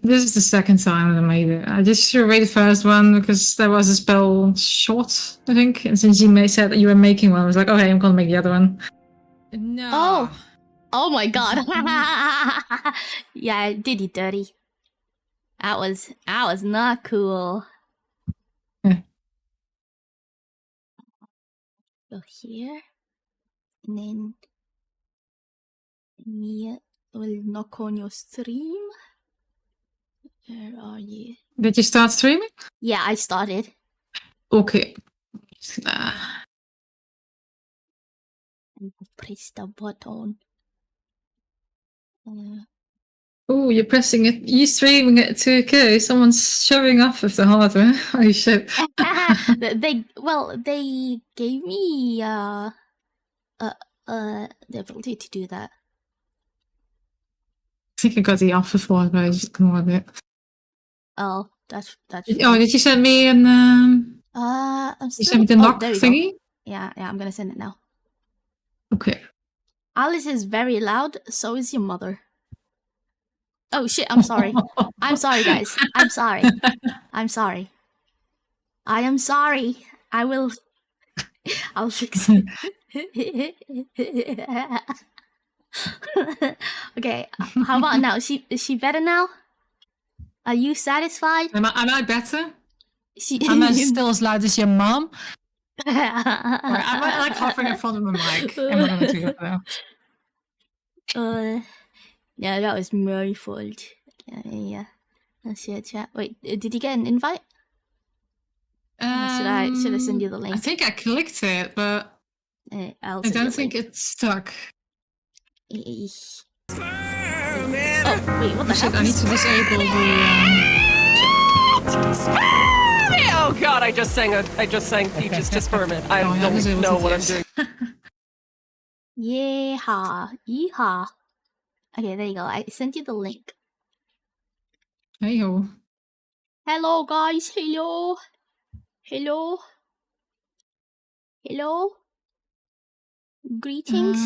This is the second time that I made it. I just threw away the first one because there was a spell short, I think. And since you said that you were making one, I was like, okay, I'm gonna make the other one. No. Oh my god. Yeah, I did you dirty. That was not cool. Yeah. Go here. And then me will knock on your stream. Where are you? Did you start streaming? Yeah, I started. Okay. Press the button. Oh, you're pressing it. You streaming it to okay? Someone's showing off with the hardware. Oh shit! they gave me the ability to do that. I think I got the offer for it, but I just ignored it. Oh, that's. Oh, did you send me an? I'm still. You sent me the knock thingy. Go. Yeah, I'm gonna send it now. Okay. Alice is very loud. So is your mother. Oh shit! I'm sorry. I'm sorry, guys. I'm sorry. I'm sorry. I am sorry. I'll fix it. Okay. How about now? Is she better now? Are you satisfied? Am I better? Am I still as loud as your mom? I'm like hovering in front of the mic. I'm not gonna do that now. Yeah, that was my fault. Yeah. Let's see a chat. Wait, did you get an invite? Should I send you the link? I think I clicked it, but I don't think it stuck. Oh, wait, what the hell? I need to disable the... Oh god, I just sang Peaches to Spermit. I don't know what I'm doing. Yeehaw. Okay, there you go. I sent you the link. Hey-ho. Hello, guys. Hello. Greetings.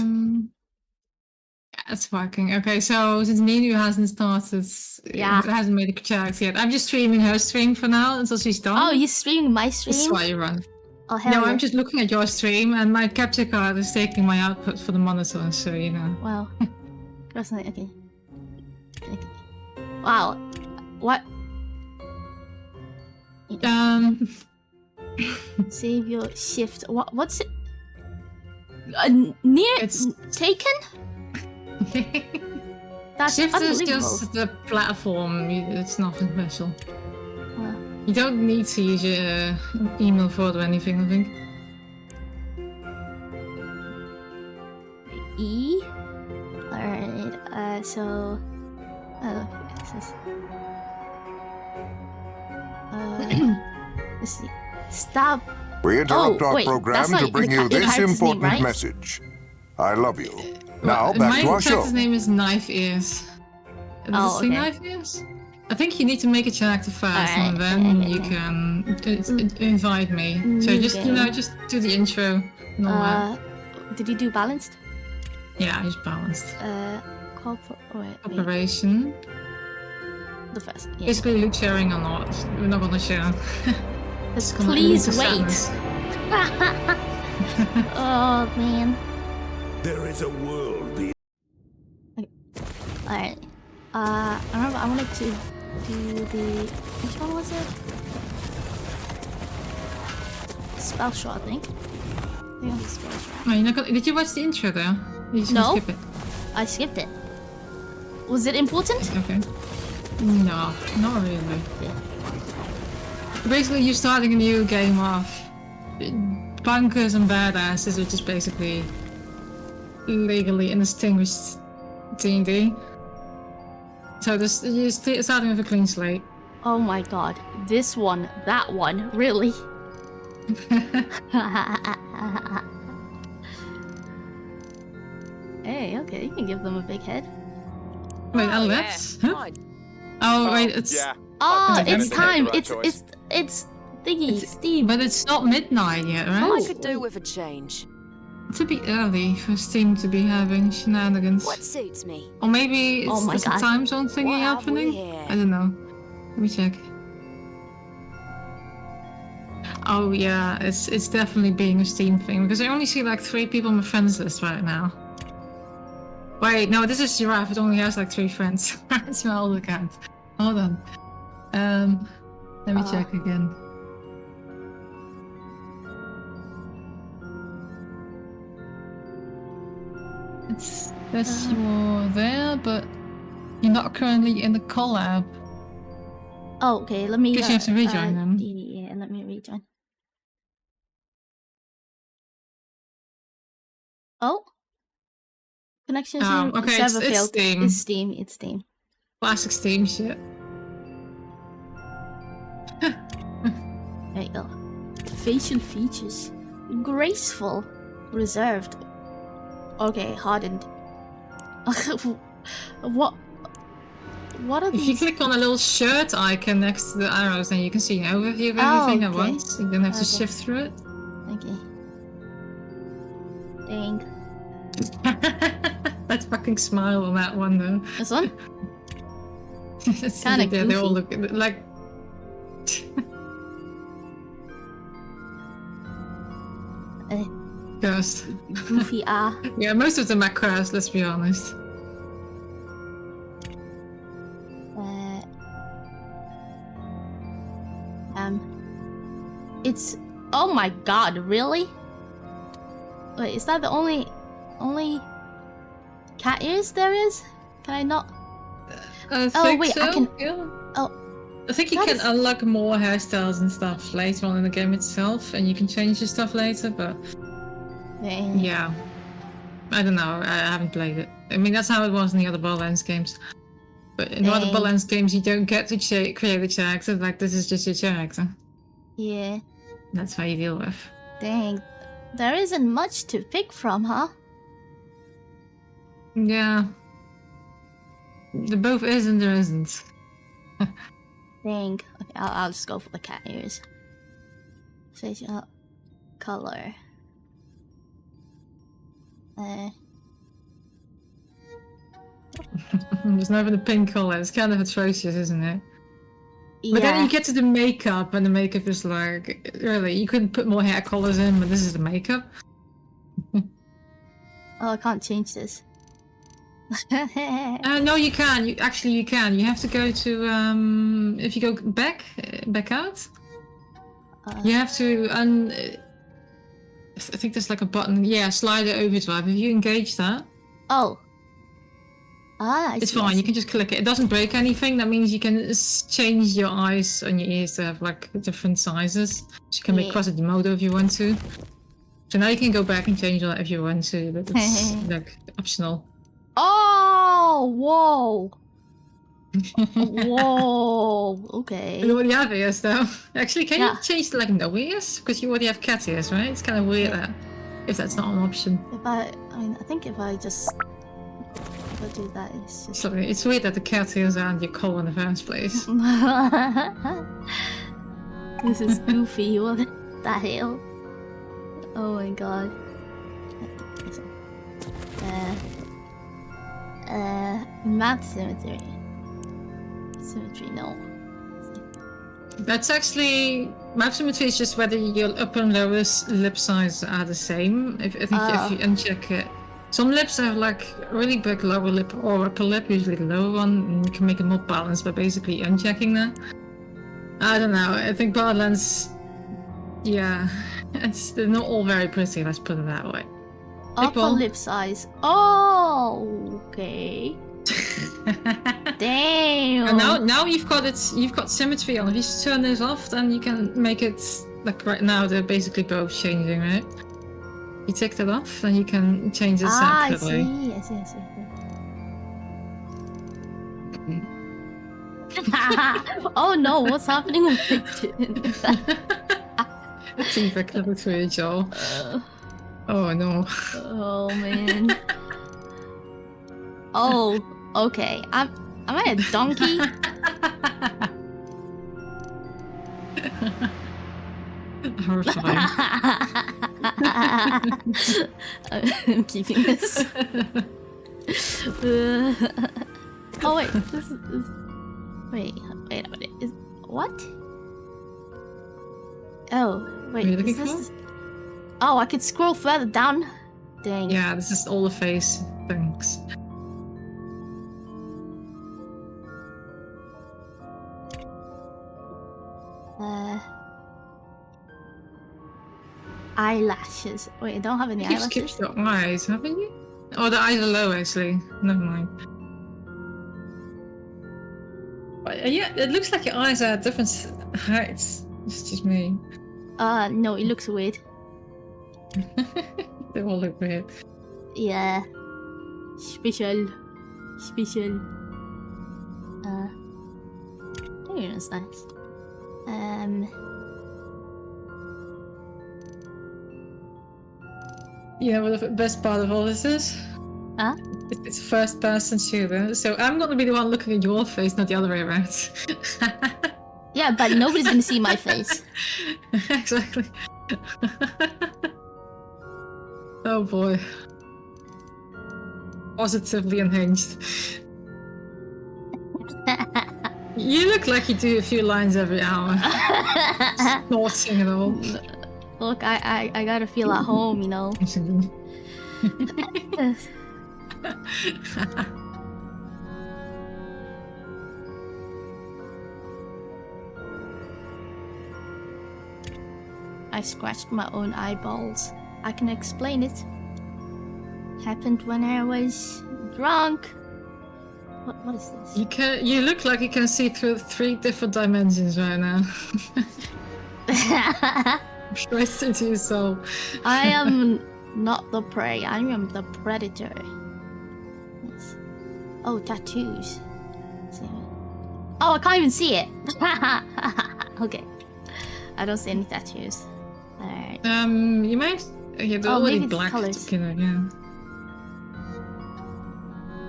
Yeah, it's working. Okay, so since Ninu hasn't started, hasn't made a character yet. I'm just streaming her stream for now until she's done. Oh, you're streaming my stream? That's why you run. Oh, hell no, yeah. I'm just looking at your stream, and my capture card is taking my output for the monitor, so you know. Wow. Okay. Wow. What? Save your shift. What's it? It's taken? That's shift is unbelievable. just the platform. It's nothing special. Wow. You don't need to use your email for it or anything, I think. E? Alright, so... let's see. Stop. We interrupt our program to bring you this important message. I love you. Now back to our show. My name is Knife Ears. Does it say Knife Ears? I think you need to make a character first, and then you can invite me. So just just do the intro. Did you do balanced? Yeah, just balanced. Operation. The first. Yeah. Basically, Luke sharing or not. We're not gonna share. Please wait. Oh man. There is a world beyond. Okay. Alright. I remember I wanted to do the... Which one was it? Spell shot, I think. Spell shot. Oh, you're not gonna... Did you watch the intro there? You just skip it. I skipped it. Was it important? Okay. No, not really. Yeah. Basically, you're starting a new game of bunkers and badasses, which is basically legally indistinguished D&D. So you're starting with a clean slate. Oh my god. This one, that one, really? Hey, okay, you can give them a big head. Wait, let's? Huh? Oh, wait, it's... Yeah. Oh, it's time! It's thingy, Steve. But it's not midnight yet, right? I could do with a change. It's a bit early for Steam to be having shenanigans. What suits me? Or maybe it's my there's a God. time zone thingy What have we happening? here? I don't know. Let me check. Oh yeah, it's definitely being a Steam thing because I only see like 3 people on my friends list right now. Wait, no, this is Giraffe. It only has like 3 friends. It's my old account. Hold on. Let me check again. It says you're there, but you're not currently in the collab. Oh, okay. Let me. Guess you have to rejoin them. Yeah, let me rejoin. Oh, connection Okay, server it's failed. Steam. It's Steam. It's Steam. Classic Steam shit. There you go. Facial features: graceful, reserved. Okay, hardened. What? What are If you these? click on a little shirt icon next to the arrows, then you can see an overview of everything at okay. once. You don't have to Okay. shift through it. Okay. Dang. That fucking smile on that one though. This one? It's Kinda yeah, they all goofy. look like. Cursed. Goofy Yeah, most of them are cursed, let's be honest. It's. Oh my god! Really? Wait, is that the only cat ears there is? Can I not? I Oh, think wait, so. I can- Yeah. Oh, I think you that can is- unlock more hairstyles and stuff later on in the game itself, and you can change your stuff later. But dang. yeah, I don't know. I haven't played it. I mean, that's how it was in the other Borderlands games. But in the other Dang. Borderlands games, you don't get to create a character. Like this is just your character. Yeah. That's how you deal with. Dang. There isn't much to pick from, huh? Yeah. There both is and there isn't. Dang. Okay, I'll just go for the cat ears. Facial color. There's not even a pink color. It's kind of atrocious, isn't it? Yeah. But then you get to the makeup, and the makeup is like, really, you couldn't put more hair colors in, but this is the makeup. Oh, I can't change this. No, you can. You can. You have to go to if you go back out. You have to I think there's like a button. Yeah, slider overdrive. If you engage that, Oh. Ah, I it's see, I fine. You see. can just click it. It doesn't break anything. That means you can change your eyes and your ears to have like different sizes. So you can make Yeah. cross mode if you want to. So now you can go back and change that if you want to, but it's like optional. Oh, whoa. Whoa. Okay. You already have ears though. Actually, can Yeah. you change to like no ears? Because you already have cat ears, right? It's kind of weird that if that's not an option. I mean, I think if I just do that, it's just. So it's weird that the cat ears aren't your color in the first place. This is goofy. What the hell? Oh my god. Math symmetry. Symmetry, no. That's actually map symmetry is just whether your upper and lower lip size are the same. I think if you uncheck it, some lips have like really big lower lip or upper lip, usually the lower one, and you can make it more balanced by basically unchecking that. I don't know. I think Borderlands, yeah, they're not all very pretty. Let's put it that way. Upper Paul. lip size. Oh, okay. Damn. And now you've got symmetry on. If you just turn this off, then you can make it like right now they're basically both changing, right? You take that off, then you can change it I separately. see. I see. Oh no, what's happening with the Teeth are clever to each other. Oh no. Oh man. Oh, okay. Am I a donkey? Horrifying. I'm keeping this. Oh wait, this is... Wait a minute. Is what? Oh wait, Are you looking is this? Oh, I could scroll further down. Dang. Yeah, this is all the face things. Eyelashes. Wait, I don't have any You've eyelashes. skipped your eyes, haven't you? Oh, the eyes are low, actually. Never mind. But, yeah, it looks like your eyes are at different heights. It's just me. No, it looks weird. They all look weird. Yeah. Special. Oh, that's nice. You know what the best part of all this is? Huh? It's a first-person shooter, so I'm gonna be the one looking at your face, not the other way around. Yeah, but nobody's gonna see my face. Exactly. Oh boy. Positively unhinged. You look like you do a few lines every hour. Snorting and all. Look, I gotta feel at home, you know. I scratched my own eyeballs. I can explain it. Happened when I was drunk. What is this? You look like you can see through 3 different dimensions right now. Straight into your soul. I am not the prey, I am the predator. Yes. Oh, tattoos. Oh, I can't even see it. Okay. I don't see any tattoos. Alright. You might. Yeah, they're already maybe it's black. colours. Yeah.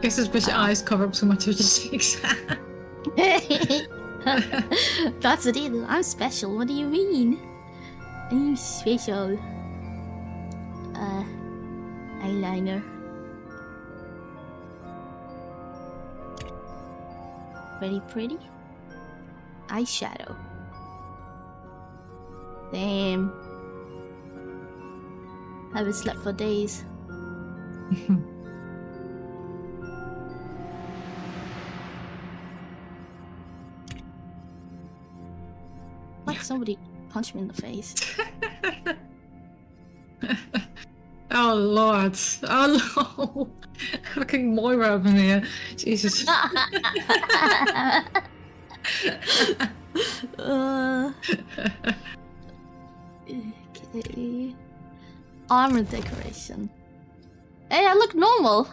Guess it's because your eyes cover up so much of your cheeks. That's it. I'm special. What do you mean? I'm special. Eyeliner. Very pretty. Eyeshadow. Damn. Haven't slept for days. Like somebody punched me in the face. Oh lord. Oh no. Fucking Moira up in here. Jesus. Okay. Armor decoration. Hey, I look normal.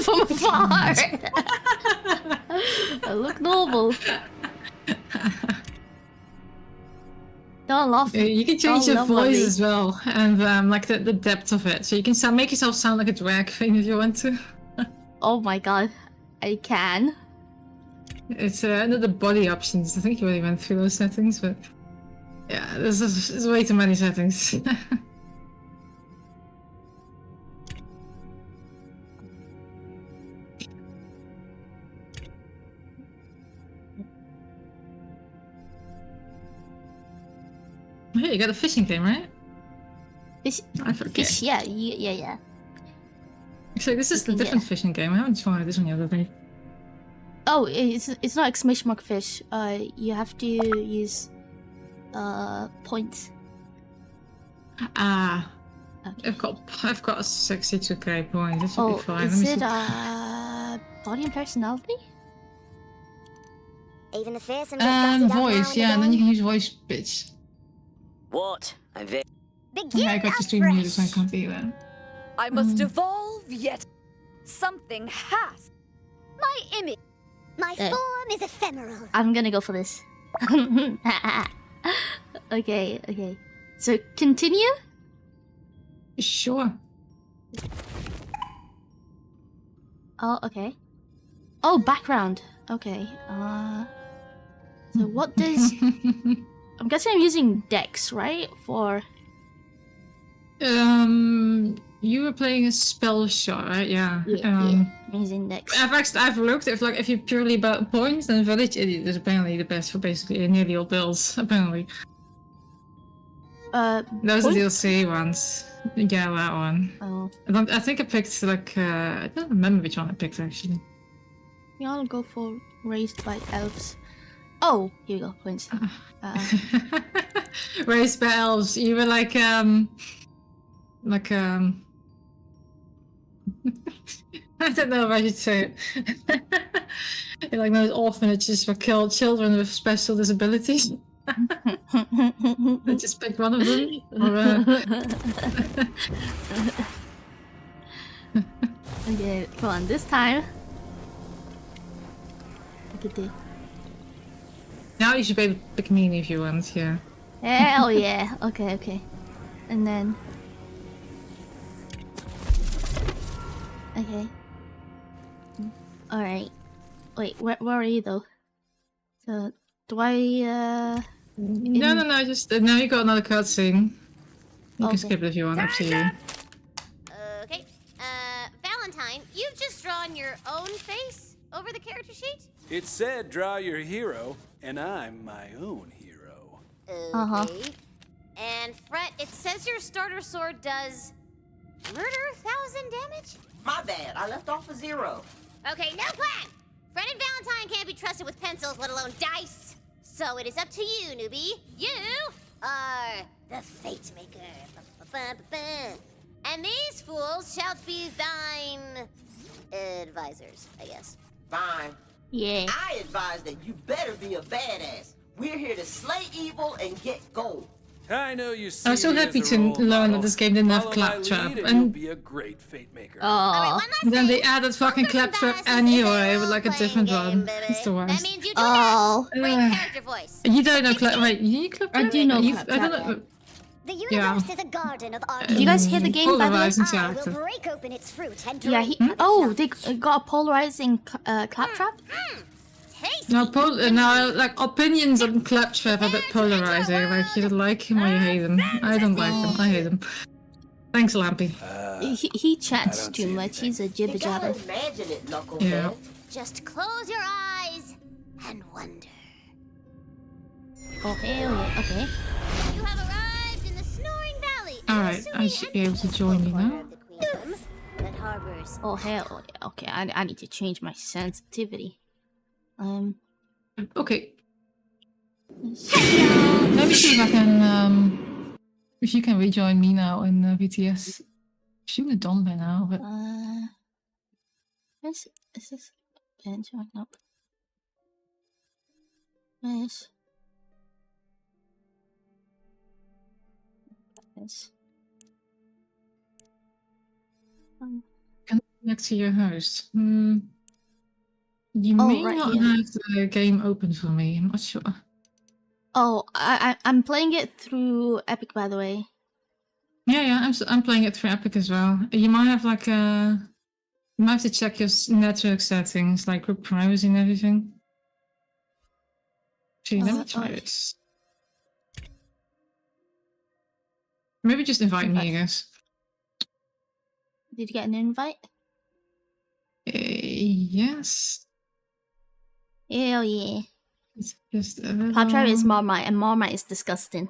From afar. I look normal. Don't laugh. You can change your voice as well, and like the depth of it, so you can make yourself sound like a drag queen if you want to. Oh my god, I can. It's under the body options. I think you already went through those settings, but yeah, there's way too many settings. Hey, you got a fishing game, right? Fish, I forget. fish, yeah. Actually, this is a different fishing game. I haven't tried this one the other day. Oh, it's not exclamation mark fish. You have to use points. Ah, Okay. I've got a 62k point. This should be fine. Is Let me it see. body and personality? Even the fearsome get gussied up voice, now yeah, and then you can use voice, bitch. What? I'm very... Begin Yeah, I got the stream muted, so I can't be there. I must evolve yet. Something has. My image. My form is ephemeral. I'm gonna go for this. Okay. So continue. Sure. Oh, okay. Oh, background. Okay. So what does... I'm guessing I'm using Dex, right? For... You were playing a spell shot, right? Yeah. Yeah. His index. I've looked. If you're purely about points, then Village Idiot is apparently the best for basically nearly all builds. Apparently. Those are the DLC ones. Yeah, that one. Oh. I think I picked like I don't remember which one I picked actually. Yeah, I'll go for Raised by Elves. Oh, here we go, points. Raised by Elves. You were like I don't know if I should say it. You're like those orphanages for children with special disabilities. I just picked one of them. Okay, come on, this time. Look at this. Now you should be able to pick me if you want, yeah. Hell yeah. Okay. And then... Okay. Alright. Wait, where are you though? So, do I, No, just... now you got another cutscene. You can skip it if you want, up to you. Okay. Valentine, you've just drawn your own face over the character sheet? It said draw your hero, and I'm my own hero. Okay. And Fret, it says your starter sword does... murder 1,000 damage? My bad, I left off a 0. Okay, no plan! Fred and Valentine can't be trusted with pencils, let alone dice. So it is up to you, newbie. You are the Fate Maker. Ba-ba-ba-ba-ba. And these fools shall be thine... advisors, I guess. Fine. Yeah. I advise that you better be a badass. We're here to slay evil and get gold. I know you see I'm so me happy as a to role learn model. that this game didn't have Follow my Claptrap, lead and you'll be a great fate maker. Oh. then they added fucking Claptrap anyway with like a different one. It's the That worst. means you do have great Uh, character voice. You don't know Claptrap? Wait, you Claptrap? I do know I Claptrap. don't know. The universe is a garden of art. Did you guys hear the game, by the way? Polarizing I will character. break open its fruit and Yeah, drink he... its Oh, milk. they got a polarizing Claptrap? Tasty. No, like opinions on Claptrap are a bit polarizing. Like you like him or you hate him. I don't like him. I hate him. Thanks, Lampy. He chats don't too see much. He's a You jibber gotta jabber. imagine it, Knucklehead. Yeah. Just close your eyes and wonder. Oh, hell yeah. Okay. You have arrived in the Snoring Valley. Alright, I should be able to join you now. That harbors. Oh, hell yeah. Okay, I need to change my sensitivity. Okay. Let me see if I can, if you can rejoin me now in VTS. Should have done by now, but... Is this been join up? Yes. Yes. Connect to your host. You Oh, may right not here. have the game open for me, I'm not sure. Oh, I'm playing it through Epic, by the way. Yeah, I'm playing it through Epic as well. You might have like a... You might have to check your network settings, like group privacy and everything. Gee, let me try this. Maybe just invite me, I guess. Did you get an invite? Yes. Hell yeah. It's just a little... Claptrap is Marmite, and Marmite is disgusting.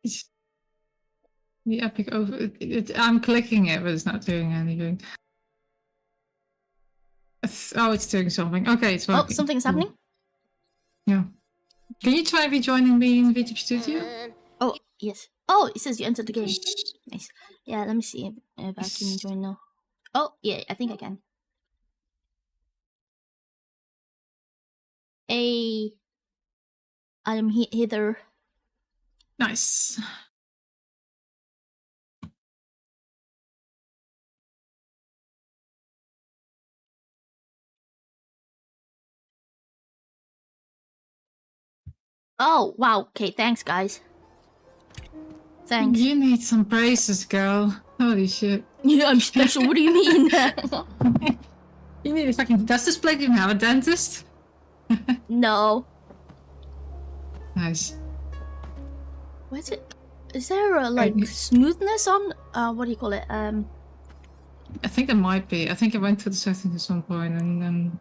It's the Epic over... I'm clicking it, but it's not doing anything. Oh, it's doing something. Okay, it's working. Oh, something's happening? Yeah. Can you try rejoining me in VTube Studio? Oh, yes. Oh, it says you entered the game. Nice. Yeah, let me see if I can join now. Oh, yeah, I think I can. Hey, I am hither. Nice. Oh, wow. Okay, thanks, guys. Thanks. You need some braces, girl. Holy shit. Yeah, I'm special. What do you mean? You need a fucking... Does this place even have a dentist? No. Nice. What's it? Is there a like smoothness on? What do you call it? I think there might be. I think I went to the settings at some point, and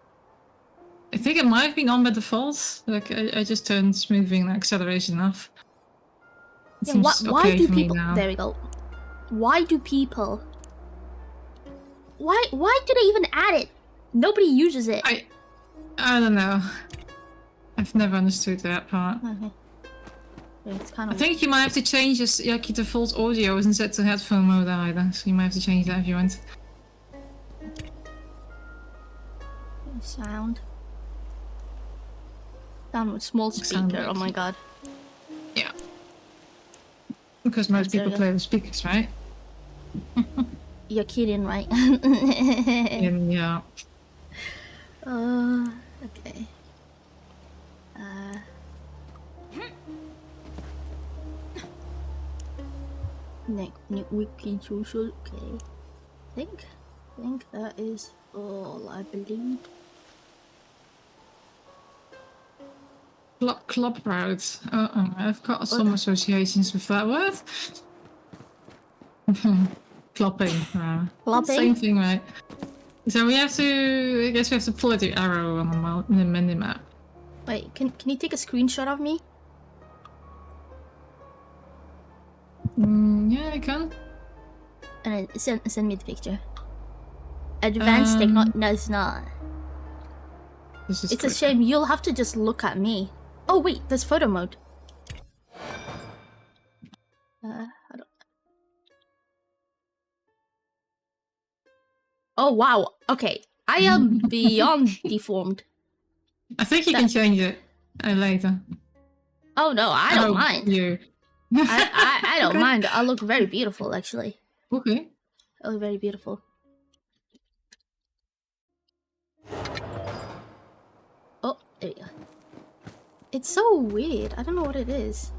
I think it might have been on by default. Like I just turned smoothing and acceleration off. It Yeah, seems why okay do for me people? now. There we go. Why do people? Why do they even add it? Nobody uses it. I don't know. I've never understood that part. Okay. Yeah, it's kind of. I think you might have to change your default audio isn't set to headphone mode either, so you might have to change that if you want. Sound with small speaker. Oh my god. Yeah. Because most people play with speakers, right? You're kidding, right? Yeah. Okay. Wiki social. Okay. I think that is all. I believe. Club route. I've got some associations with that word. Clopping. Clopping? Same thing, right? So we have to. I guess we have to pull at the arrow on the minimap. Wait, can you take a screenshot of me? Yeah, I can. And then send me the picture. Advanced technology. No, it's not. It's a shame. You'll have to just look at me. Oh wait, there's photo mode. I don't... Oh wow. Okay, I am beyond deformed. I think you can change it later. Oh no, I don't mind. You. I don't mind. I look very beautiful, actually. Okay. I look very beautiful. Oh, there you go. It's so weird. I don't know what it is.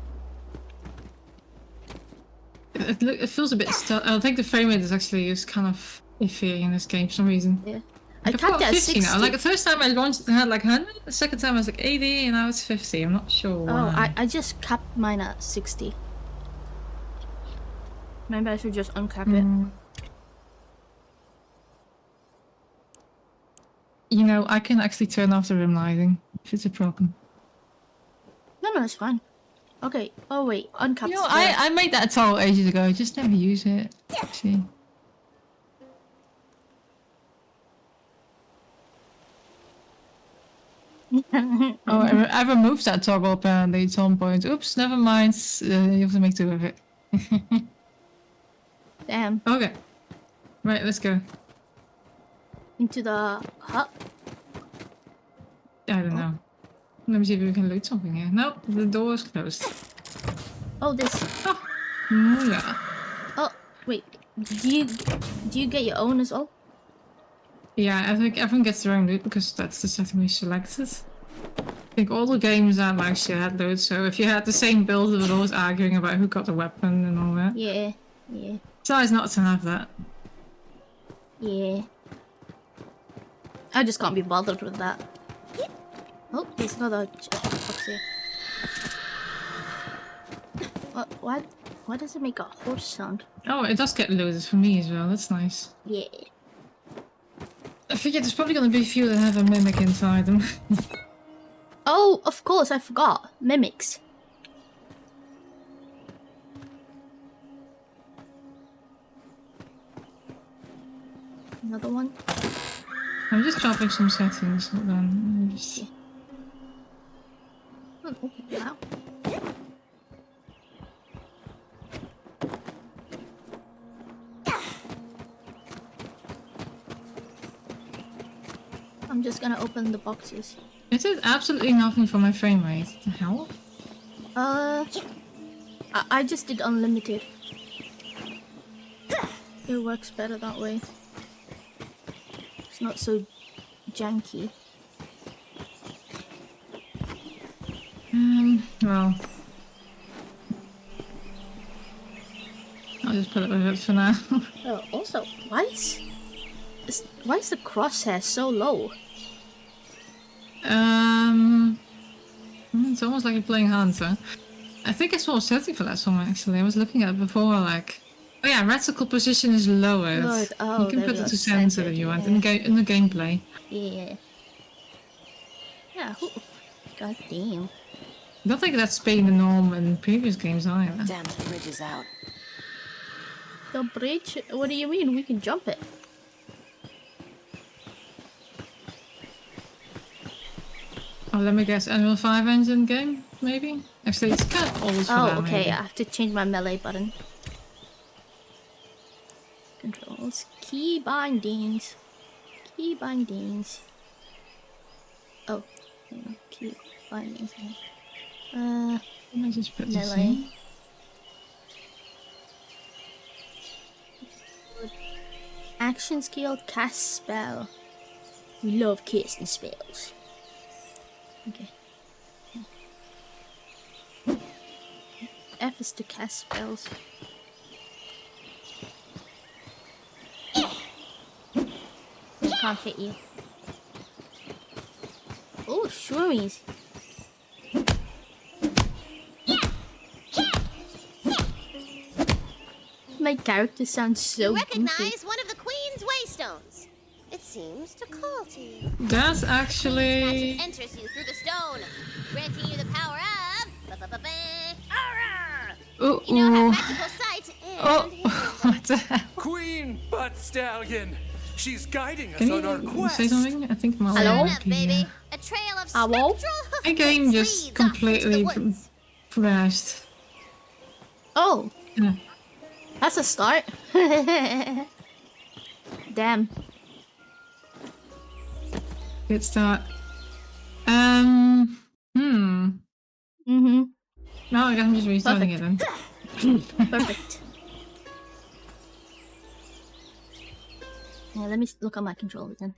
It feels a bit stuck. I think the frame rate is actually just kind of iffy in this game for some reason. Yeah. I capped it at 50 60. now. Like the first time I launched it, I had like 100. The second time I was like 80, and now it's 50. I'm not sure why. Oh, I just capped mine at 60. Maybe I should just uncap it. You know, I can actually turn off the rim lighting if it's a problem. No, it's fine. Okay. Oh wait, uncap. You know, I made that toggle ages ago. I just never use it. See. Oh, I removed that toggle apparently at some point. Oops, never mind. You have to make do with it. Damn. Okay. Right, let's go. Into the hut. I don't know. Let me see if we can loot something here. Nope, the door is closed. Oh, this. Oh, yeah. Oh, wait. Do you get your own as well? Yeah, I think everyone gets their own loot because that's the setting we selected. I think all the games are like shared loot, so if you had the same build, it was always arguing about who got the weapon and all that. Yeah. It's nice not to have that. Yeah. I just can't be bothered with that. Oh, there's another box here. Why does it make a horse sound? Oh, it does get loaded for me as well. That's nice. Yeah. I figured there's probably gonna be a few that have a mimic inside them. Oh, of course, I forgot. Mimics. Another one. I'm just dropping some settings. Hold on. Let me just... Oh, wow. I'm just gonna open the boxes. It did absolutely nothing for my frame rate. What the hell? I just did unlimited. It works better that way. It's not so janky. Well, I'll just put it with it for now. Oh, also, why is the crosshair so low? It's almost like you're playing Hunter. I think I saw a setting for that song actually. I was looking at it before, like, oh yeah, reticle position is lowered. Oh, you can put it to centered, center if you want in the gameplay. Yeah. Yeah. God damn. I don't think that's been the norm in previous games either. Damn, the bridge is out. The bridge? What do you mean? We can jump it. Oh, let me guess, Unreal 5 engine game, maybe? Actually, it's kind of old for that, Oh, okay. maybe. I have to change my melee button. Controls. Key bindings. Key bindings. Oh. Key bindings. Let me just put this melee. in. Action skill, cast spell. We love casting spells. Okay. F is to cast spells. Can't hit you. Oh, shroomies. My character sounds so You recognize goofy. one of the Queen's Waystones. It seems to call to you. That's actually... Magic enters you through the stone, granting you the power of... Oh, You now have magical sight and... what the hell? Queen Butt Stallion! She's guiding us Can on our you quest. say something? I think my Hello? mic Enough, is, baby. A trail of Hello? spectral My game hoofprints just leads off into completely the woods. crashed. Oh, Yeah. that's a start. Damn. Good start. Mm-hmm. No, I guess I'm just restarting it then. Perfect. Yeah, let me look at my controller then.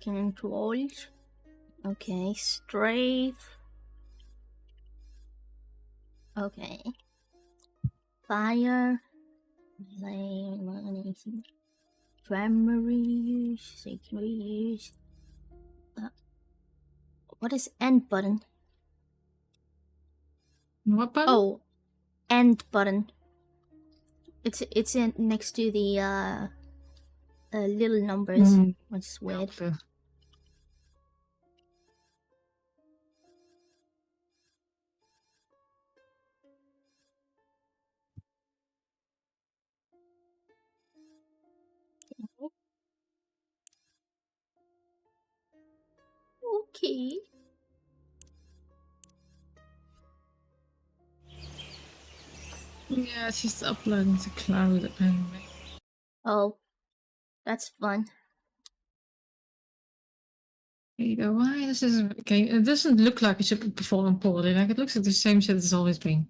Controls. Okay, strafe. Okay. Fire. Primary use. Secondary use. What is end button? What button? Oh, end button. It's in next to the little numbers, which is weird. Okay. Okay. Yeah, it's just uploading to cloud apparently. Oh, that's fun. There you go. Why this is okay? It doesn't look like it should be performing poorly. Like it looks like the same shit it's always been.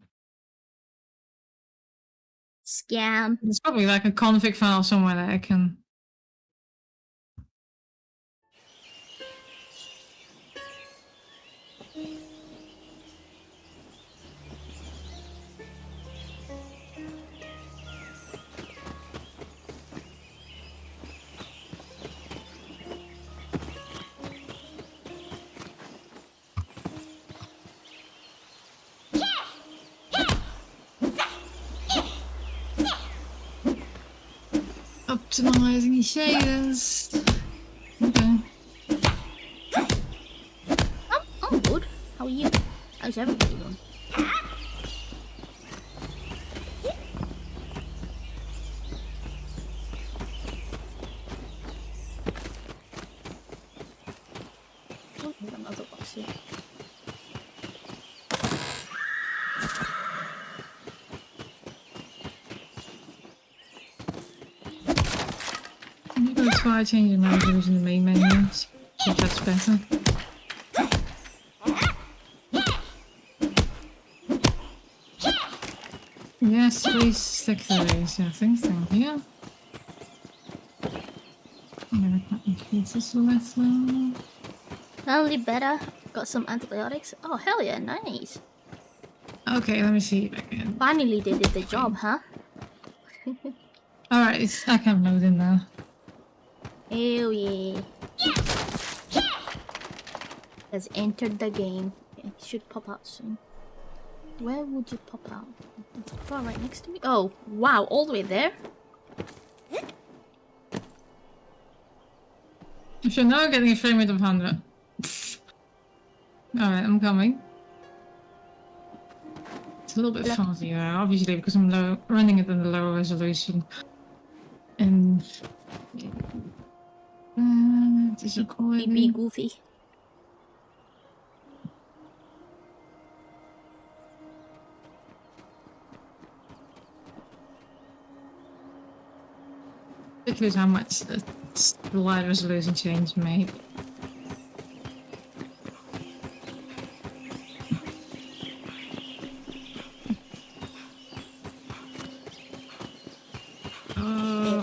Scam. It's probably like a config file somewhere that I can. Optimizing shaders. Okay. I'm good. How are you? How's everybody doing? Oh, there's another box here. I'm gonna try changing my resolution in the main menu. See if that's better. Yes, please stick to these settings, thank you. I'm gonna increase this a little. Only better. Got some antibiotics. Oh, hell yeah, nice. Okay, let me see if I can. Finally they did the job, huh? Alright, I can load in now. Hell yeah. Has entered the game. It should pop out soon. Where would you pop out? Pop out right next to me? Oh, wow, all the way there? If you're now getting a frame rate of 100. Alright, I'm coming. It's a little bit fuzzy there, obviously, because I'm running it in the lower resolution. And... is it be goofy. Ridiculous how much the light resolution change made.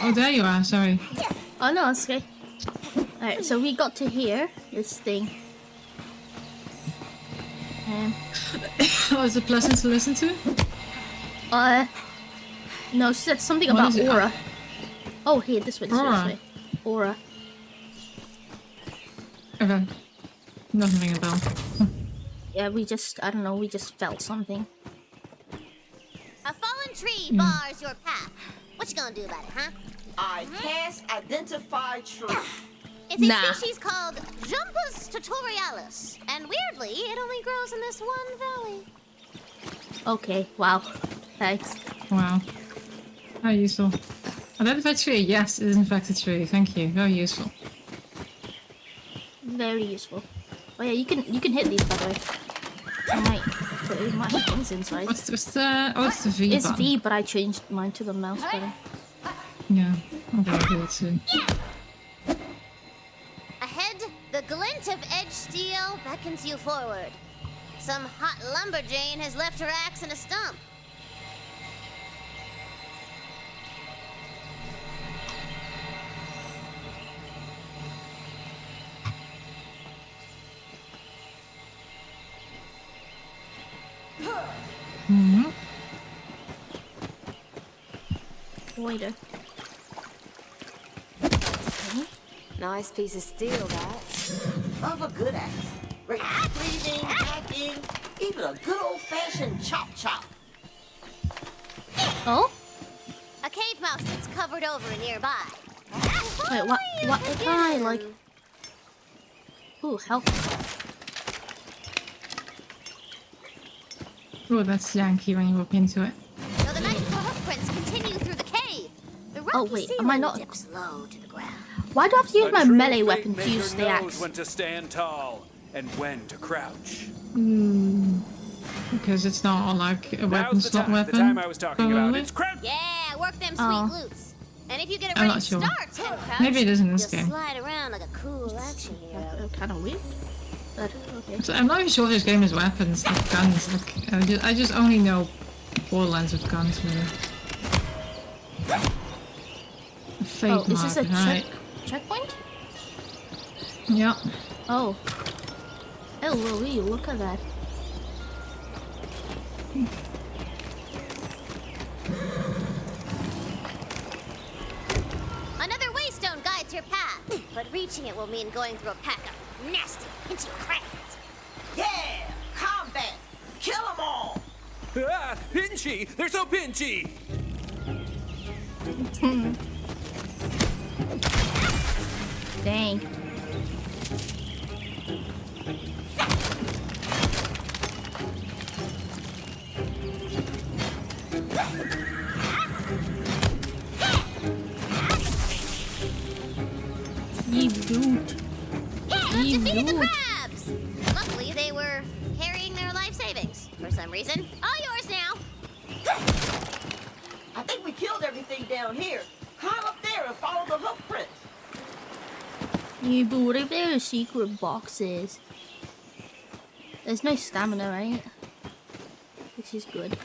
Oh, there you are, sorry. Oh no, it's okay. Alright, so we got to hear this thing. Was it pleasant to listen to? No, she said something about aura. Oh, hey, this way, this way. Aura. Okay. Nothing ring a bell. Yeah, we just, I don't know, we just felt something. A fallen tree bars your path. What you gonna do about it, huh? I cast identify tree. It's a species called Jumpus tutorialis, and weirdly, it only grows in this one valley. Okay, wow. Thanks. Wow. How useful. Identify tree, yes, it is in fact a tree. Thank you. Very useful. Very useful. Oh yeah, you can hit these, by the way. It might have things inside. What's the V It's button? V, but I changed mine to the mouse button. Yeah, I'll do it soon. Ahead, the glint of edge steel beckons you forward. Some hot lumberjane has left her axe in a stump. Waiter. Nice piece of steel, that. Love a good axe. Great breathing, hacking, even a good old-fashioned chop. Oh? A cave mouse that's covered over nearby. Wait, what if I, like... Ooh, help. Oh, that's Yankee when you walk into it. So the magical hoofprints continue through the cave. The rocky wait, ceiling am I not- dips low to the ground. Why do I have to use A my true melee fate weapon to maker use the knows axe? when to stand tall and when to crouch. Because it's not all like a weapon Now's the slot time. weapon. The time I was talking about. probably. It's crouch. Yeah, work them sweet Oh. glutes. And if you get a I'm range not sure. start, Ten Crouch, Maybe it is in this you'll game. slide around like a cool action hero. Kind of weird. But, okay. So I'm not even sure this game has weapons, like guns. Like I just only know Wonderlands with guns, really. Fate Oh, is this a mark, right. checkpoint? Yeah. Oh. Hello, look at that. Another waystone guides your path, but reaching it will mean going through a pack of nasty, pinchy crabs. Yeah, combat. Kill them all. Ah, pinchy! They're so pinchy! Dang. You dude. Yeah, defeated the crabs! Luckily, they were carrying their life savings for some reason. All yours now. I think we killed everything down here. Climb up there and follow the hoof prints. Yeah, but what if there are secret boxes? There's no stamina, right? Which is good.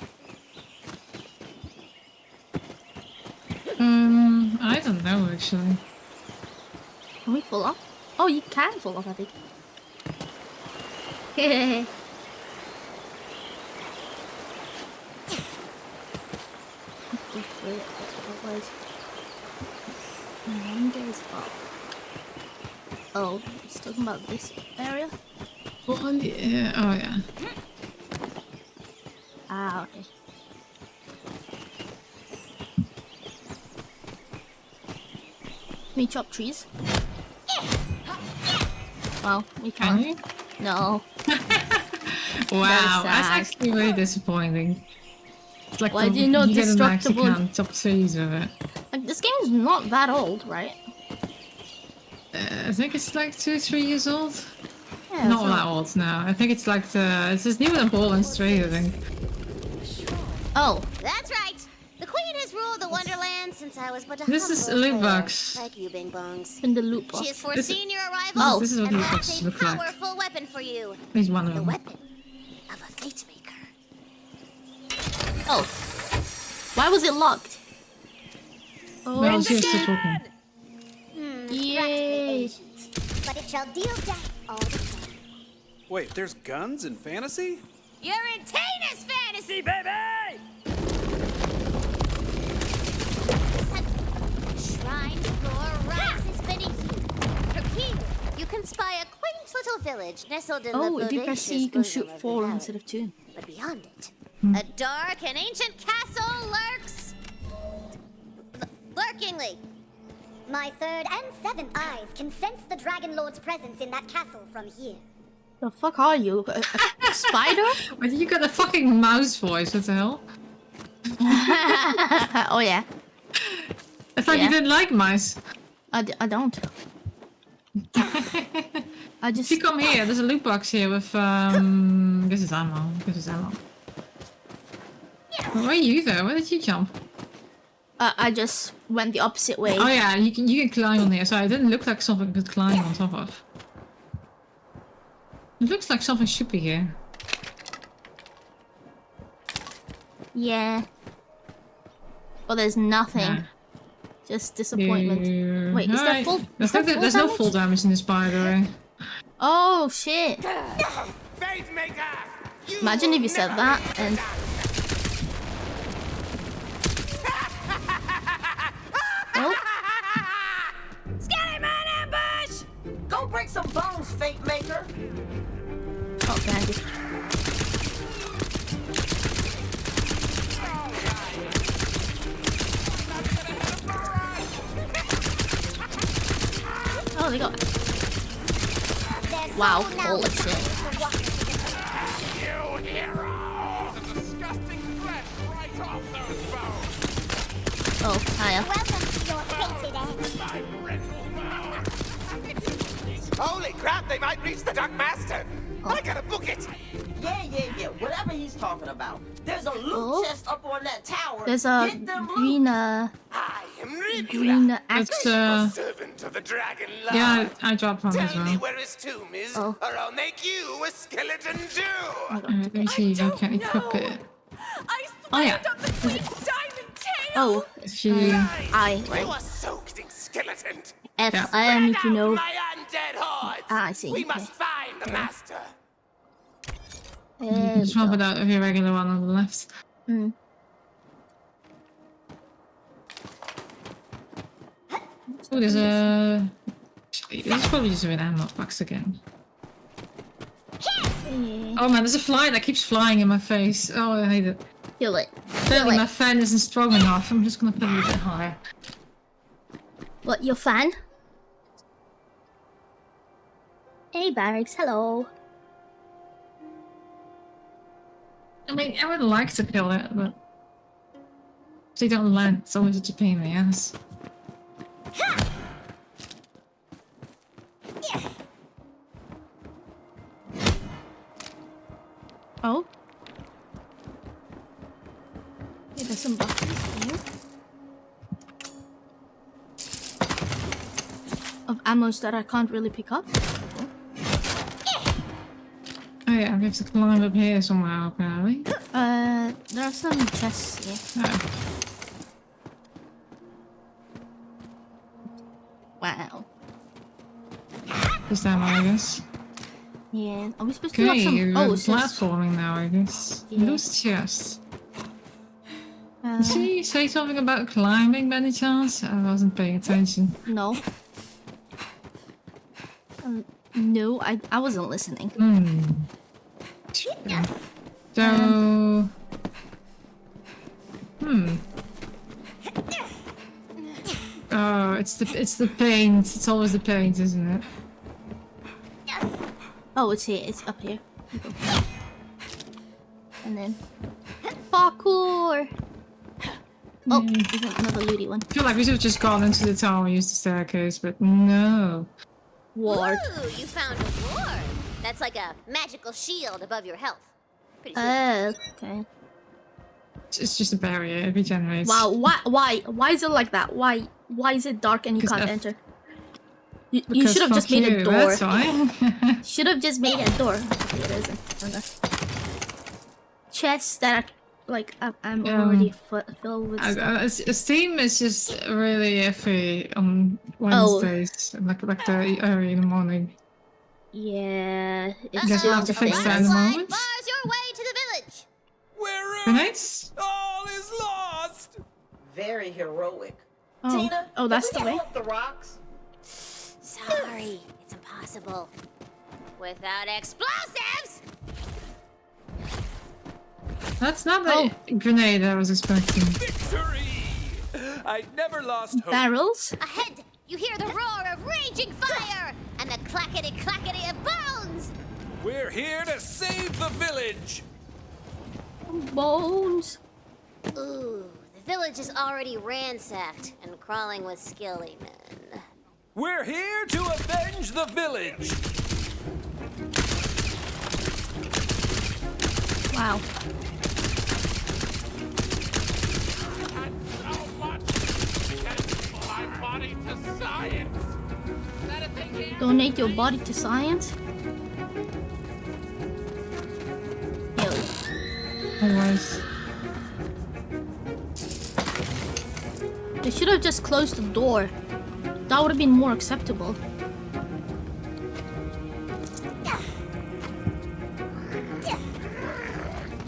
I don't know actually. Can we fall off? Oh, you can fall off, I think. Hehehe. Where's Wonder's up? Oh, he's talking about this area? Oh yeah. Ah, okay. Can we chop trees? Well, we Can can't. you? No. Wow, that's actually really disappointing. It's like Why do you know get an axe, you destructible? can't chop trees with it. Like, this game's not that old, right? I think it's like 2-3 years old. Yeah, Not that old now. I think it's like it's just newer than Borderlands 3, I think. Oh. That's right. The Queen has ruled the Wonderlands since I was but a This is humble loot player, box. like you, Bing Bongs. In the loot box. She has foreseen your arrival. This is what and loot left boxes a look like. powerful weapon for you. Here's one of The them. weapon of a fate maker. Oh. Why was it locked? Oh, Well, she was still talking. Yay. But it shall deal death all the same. Wait, there's guns in fantasy? You're in Tana's fantasy, baby! Shrine floor rises beneath you. From here, you can spy a quaint little village nestled in the Oh, if you press C, you can shoot bosom of the 4 valley. instead of 2. But beyond it, a dark and ancient castle lurks lurkingly. My third and seventh eyes can sense the Dragon Lord's presence in that castle from here. The fuck are you? A spider? Why did you got a fucking mouse voice? What the hell? Oh yeah. I thought you didn't like mice. I don't. I just. If you come here, there's a loot box here with this is ammo. This is ammo. Where are you though? Where did you jump? I just went the opposite way. Oh yeah, you can climb on here. Sorry, it didn't look like something you could climb on top of. It looks like something should be here. Yeah. But there's nothing. Yeah. Just disappointment. Wait, is there full? There's no full damage in this, by the way. Oh shit! Imagine if you said that and. Oh. Skeleton ambush! Go break some bones, Fate Maker. Oh, Brandy. Oh, they got. Wow, holy shit. Oh, hiya. Welcome to your fated end. Holy crap, they might reach the Dark Master! I gotta book it! Yeah. Whatever he's talking about. There's a loot chest up on that tower. There's a Get them green, green axe. Servant of the Dragon Lord. Yeah, I dropped one as Tell me well. where his tomb is, Oh. or I'll make you a skeleton too! Let me see if I can equip it. Oh yeah. Oh, If you... I, You right? are soaked skeleton! F, I need to know. My undead hordes! Ah, I see. We Okay. must find the master! Just one without a regular one on the left. Mm. Oh, there's a... This is probably just an ammo box again. Oh man, there's a fly that keeps flying in my face. Oh, I hate it. Kill it. Apparently my fan isn't strong enough. I'm just gonna put it a bit higher. What, your fan? Hey, Barracks, hello. I mean, I would like to kill it, but... If they don't land, it's always such a pain in the ass. Oh? Yeah, there's some boxes here. Of ammos that I can't really pick up. Oh yeah, we have to climb up here somewhere, apparently. There are some chests here. Oh. Wow. Just ammo, I guess. Yeah, are we supposed to have Okay, some? you're Oh, it says. platforming now, I guess. Yeah. Loose chest. Did she say something about climbing by any chance? I wasn't paying attention. No. No, I wasn't listening. So... Oh, it's the paint. It's always the paint, isn't it? Oh, it's here. It's up here. And then parkour. Oh, there's another looty one. I feel like we should have just gone into the tower and used the staircase, but no. Ward. Ooh, you found a ward. That's like a magical shield above your health. Pretty sweet. Oh, okay. It's just a barrier. It regenerates. Wow. Why is it like that? Why is it dark and you can't enter? You should have just made a door. That's why. Should have just made a door. Okay, it isn't. Okay. Chests that are like I'm already filled with stuff. Steam is just really iffy on Wednesdays, like the early in the morning. Yeah, I guess we'll have to fix that in a moment. Bars your way to the village. Grenades? All is lost. Very heroic. Oh. Tina, Oh, that's can the we way. get up the rocks? Sorry, it's impossible. Without explosives! That's not the grenade I was expecting. Victory! I never lost hope. Barrels? Ahead, you hear the roar of raging fire and the clackety-clackety of bones! We're here to save the village! Bones. Ooh, the village is already ransacked and crawling with skilly men. We're here to avenge the village! Wow. Donate your body to science? Otherwise. They should have just closed the door. That would have been more acceptable.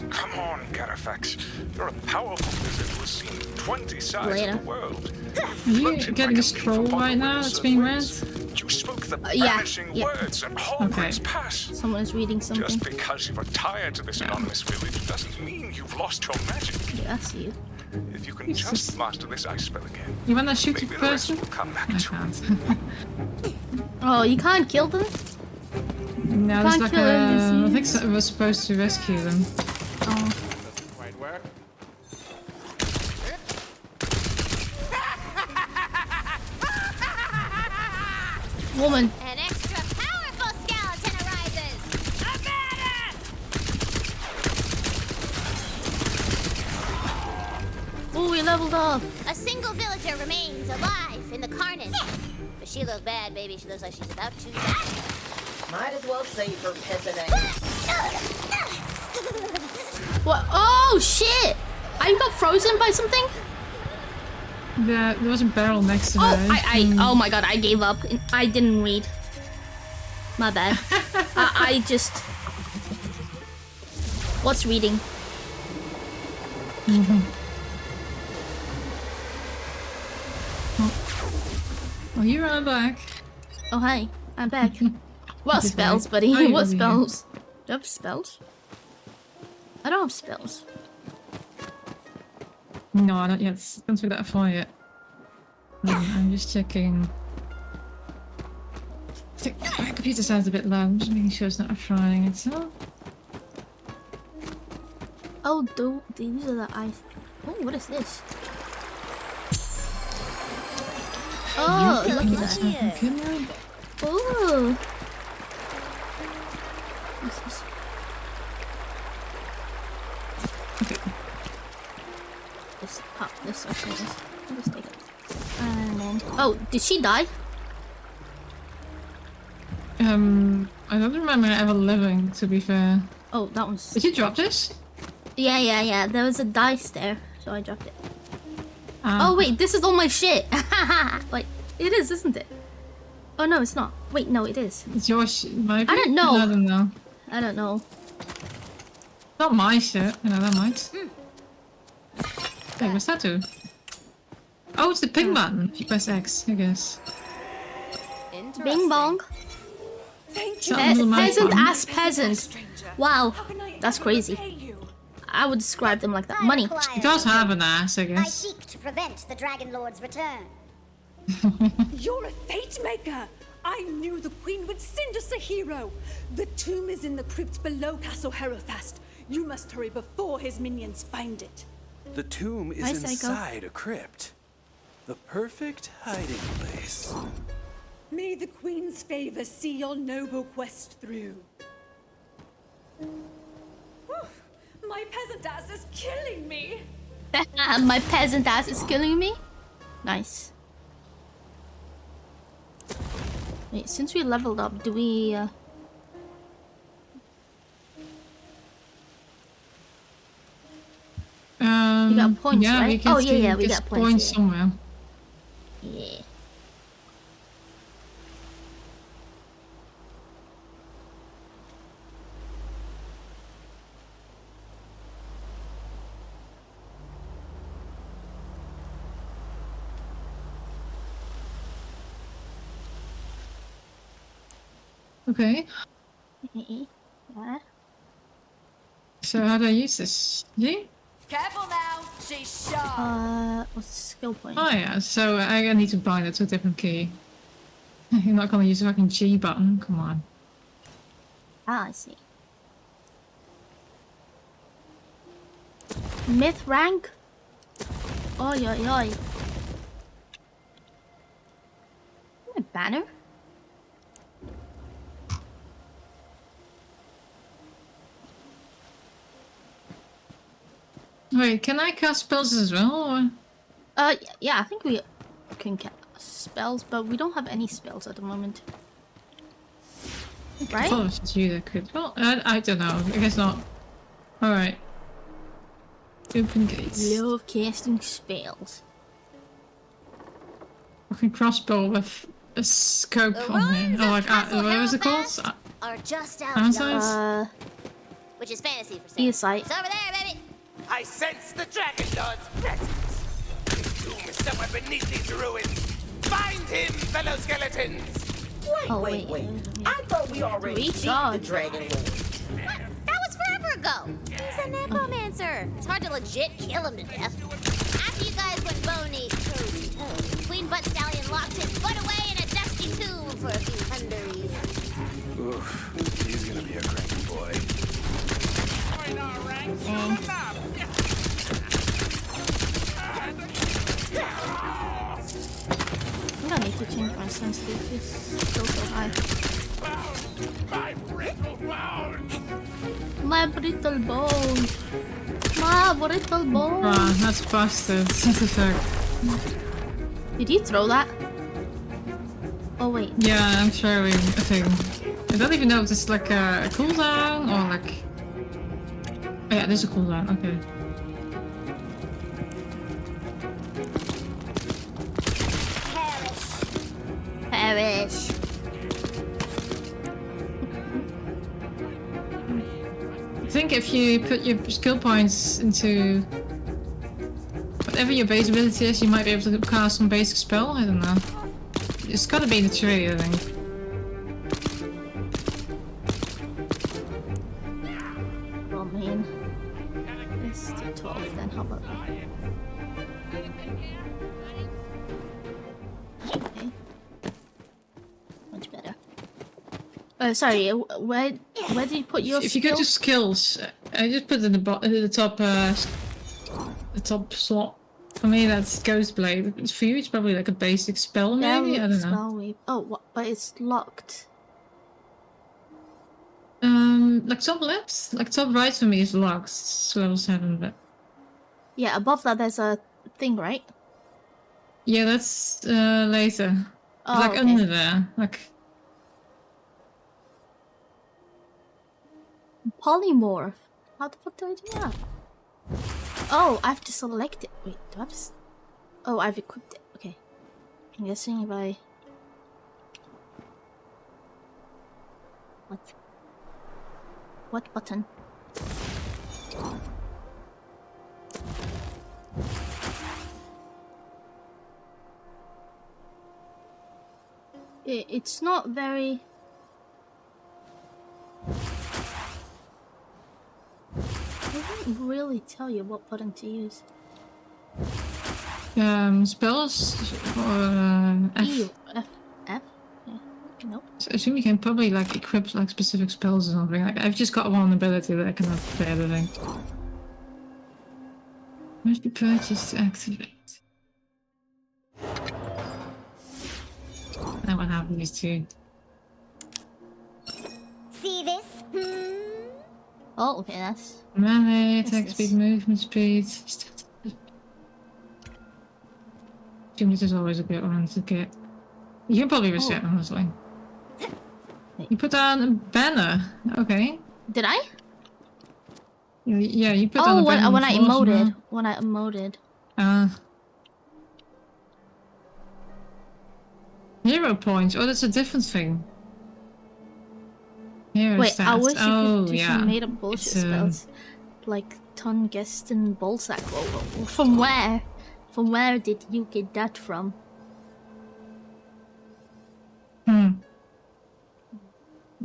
Come on, Carafax. You're a powerful wizard who has seen 20 sides of the world. Are you getting a scroll right now that's being read? You spoke the Yeah. banishing words at Hallbridge Pass. Someone is reading something. Just because you've retired to this anonymous village doesn't mean you've lost your magic. Yeah, I see you. If you can just master this ice spell again, You wanna shoot the maybe the rest person? will come back I to can't. Oh, you can't kill them? No, there's Can't like kill a... I NPCs. think so, we're supposed to rescue them. Oh. Quite work. Woman. An extra powerful skeleton arises! A badass! Oh, we leveled up. A single villager remains alive in the carnage. But she looks bad, baby. She looks like she's about to die. Might as well save her, peasant. What? Oh, shit! I got frozen by something? Yeah, there was a barrel next to Oh, it. oh my god, I gave up. I didn't read. My bad. I just... What's reading? Oh, you're on back. Oh, hi. I'm back. What Goodbye. spells, buddy? Oh, you're What over here. spells? Do I have spells? I don't have spells. No, not yet. Don't do that for yet. I'm just checking. I think my computer sounds a bit loud. I'm just making sure it's not frying itself. Oh, these are the eyes. Oh, what is this? Oh, look at that. Oh. What's this? Okay. This pop. This actually is. I'll just take it. And then. Oh, did she die? I don't remember ever living, to be fair. Oh, that one's. Did you drop this? Yeah. There was a dice there, so I dropped it. Ah. Oh wait, this is all my shit. Wait, it is, isn't it? Oh no, it's not. Wait, no, it is. It's your shit, maybe? I don't know. I don't know. I don't know. Not my shit, you know that much. Wait, what's that do? Oh, it's the ping button. If you press X, I guess. Bing bong. Thank you. Peasant as peasant. Wow, that's crazy. I would describe them like that. Money. He does have an ass, I I guess. seek to prevent the Dragon Lord's return. You're a fate maker. I knew the queen would send us a hero. The tomb is in the crypt below Castle Herofast. You must hurry before his minions find it. The tomb is inside a crypt. The perfect hiding place. May the queen's favor see your noble quest through. Whew, my peasant ass is killing me. My peasant ass is killing me. Nice. Wait, since we leveled up, do we? We got points, yeah, right? We can we got points somewhere. Yeah. Okay. Yeah. So how do I use this? See? Careful now, she's sharp. What's the skill point? Oh yeah, so I need to bind it to a different key. You're not gonna use the fucking G button, come on. Ah, I see. Myth rank? Oi, oi, oi. A banner? Wait, can I cast spells as well? Or? Yeah, I think we can cast spells, but we don't have any spells at the moment. Right? I thought it was just you that could. Well, I don't know. I guess not. Alright. Open gates. Love casting spells. Fucking crossbow with a scope on it. Oh, like, what was it called? Are just out Outsides? which is fantasy for saying. It's Earsight. over there, baby. I sense the Dragon Lord's presence. His tomb is somewhere beneath these ruins. Find him, fellow skeletons. Wait. I thought we already beat the Dragon Lord. What? That was forever ago. He's a necromancer. It's hard to legit kill him to death. After you guys went bony toe-to-toe, Queen Butt Stallion locked his butt away in a dusty tomb for a few 100 years. Oof, he's gonna be a cranky boy. I'm gonna need to change my sensitivity. It's still so high. My brittle bones! My brittle bone! My brittle bone! Wow, that's busted. That's effect. Did you throw that? Oh wait. Yeah, I'm throwing a thing. I don't even know if it's like a cooldown or like... Oh, yeah, there's a cooldown, okay. Perish. I think if you put your skill points into whatever your base ability is, you might be able to cast some basic spell. I don't know. It's gotta be in the tree, I think. Oh man. Let's do 12 then, how about that? Okay. Much better. Oh, sorry, where did you put your If you go to skills, I just put it in the top slot. For me, that's Ghost Blade. For you, it's probably like a basic spell, maybe? I don't know. Spell wave. Oh, what? But it's locked. Like top left? Like top right for me is locked. It's level 7, but... Yeah, above that there's a thing, right? Yeah, that's later. Oh, like okay. under there. Like... Polymorph. How the fuck do I do that? Oh, I have to select it. Wait, do I have to... Oh, I've equipped it. Okay. I'm guessing if I... What? What button? It's not very... really tell you what button to use. Spells or F. E, F? Yeah. Nope. So I assume you can probably like equip like specific spells or something. Like I've just got one ability that I cannot play everything. Must be purchased to activate. Now what have these two? See this? Oh, okay, that's... Melee, attack speed, movement speed. Assume this is always a good one to get. You can probably reset, honestly. You put on a banner. Okay. Did I? Yeah, you put on a banner. When I emoted. When I emoted. Hero points. Oh, that's a different thing. Hero Wait, stats. I wish you could do yeah. some made up bullshit spells. Like Tungestin Bolsack. From where? From where did you get that from?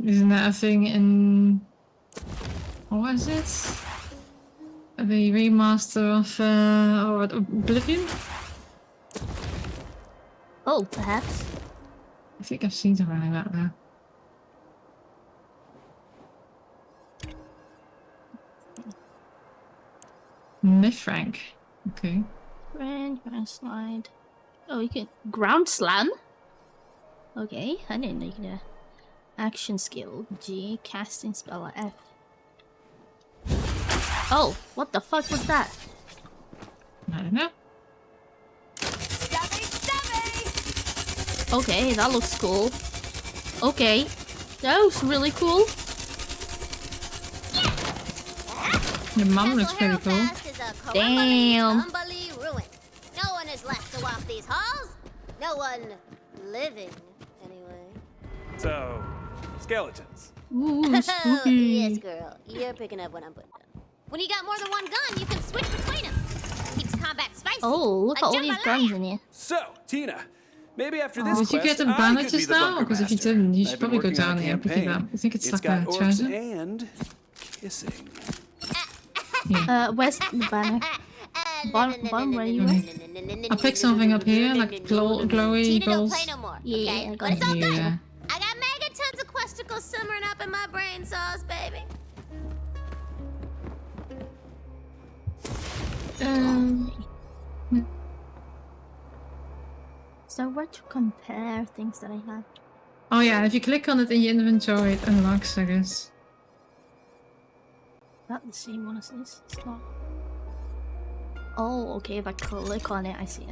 Isn't that a thing in... What was it? The remaster of Oblivion? Oh, perhaps. I think I've seen something like that there. Mythrank. Okay. Ground slide. Oh, you can... Ground slam? Okay, I didn't know you could... Action skill G, casting spell F. Oh, what the fuck was that? I don't know. Okay, that looks cool. Okay, that looks really cool. Your mum looks pretty cool. Damn. No one is left to walk these halls. No one living, anyway. So, skeletons. Ooh, spooky. Yes, girl. You're picking up what I'm putting down. When you got more than one gun, you can switch between them. Keeps combat spicy. Oh, look at all these guns in here. So, Tina, maybe after this Did you get the bandages now? Because if you didn't, you should probably go down here and pick it up. I think it's like a treasure. And kissing. Where's the banner? Bottom where you were? I'll pick something up here, like glowy balls. Yeah, I got it. Yeah. I got megatons of questicles simmering up in my brain sauce, baby. So where to compare things that I have? Oh yeah, if you click on it in your inventory, it unlocks, I guess. Not the same one as this. It's not. Oh, okay. If I click on it, I see.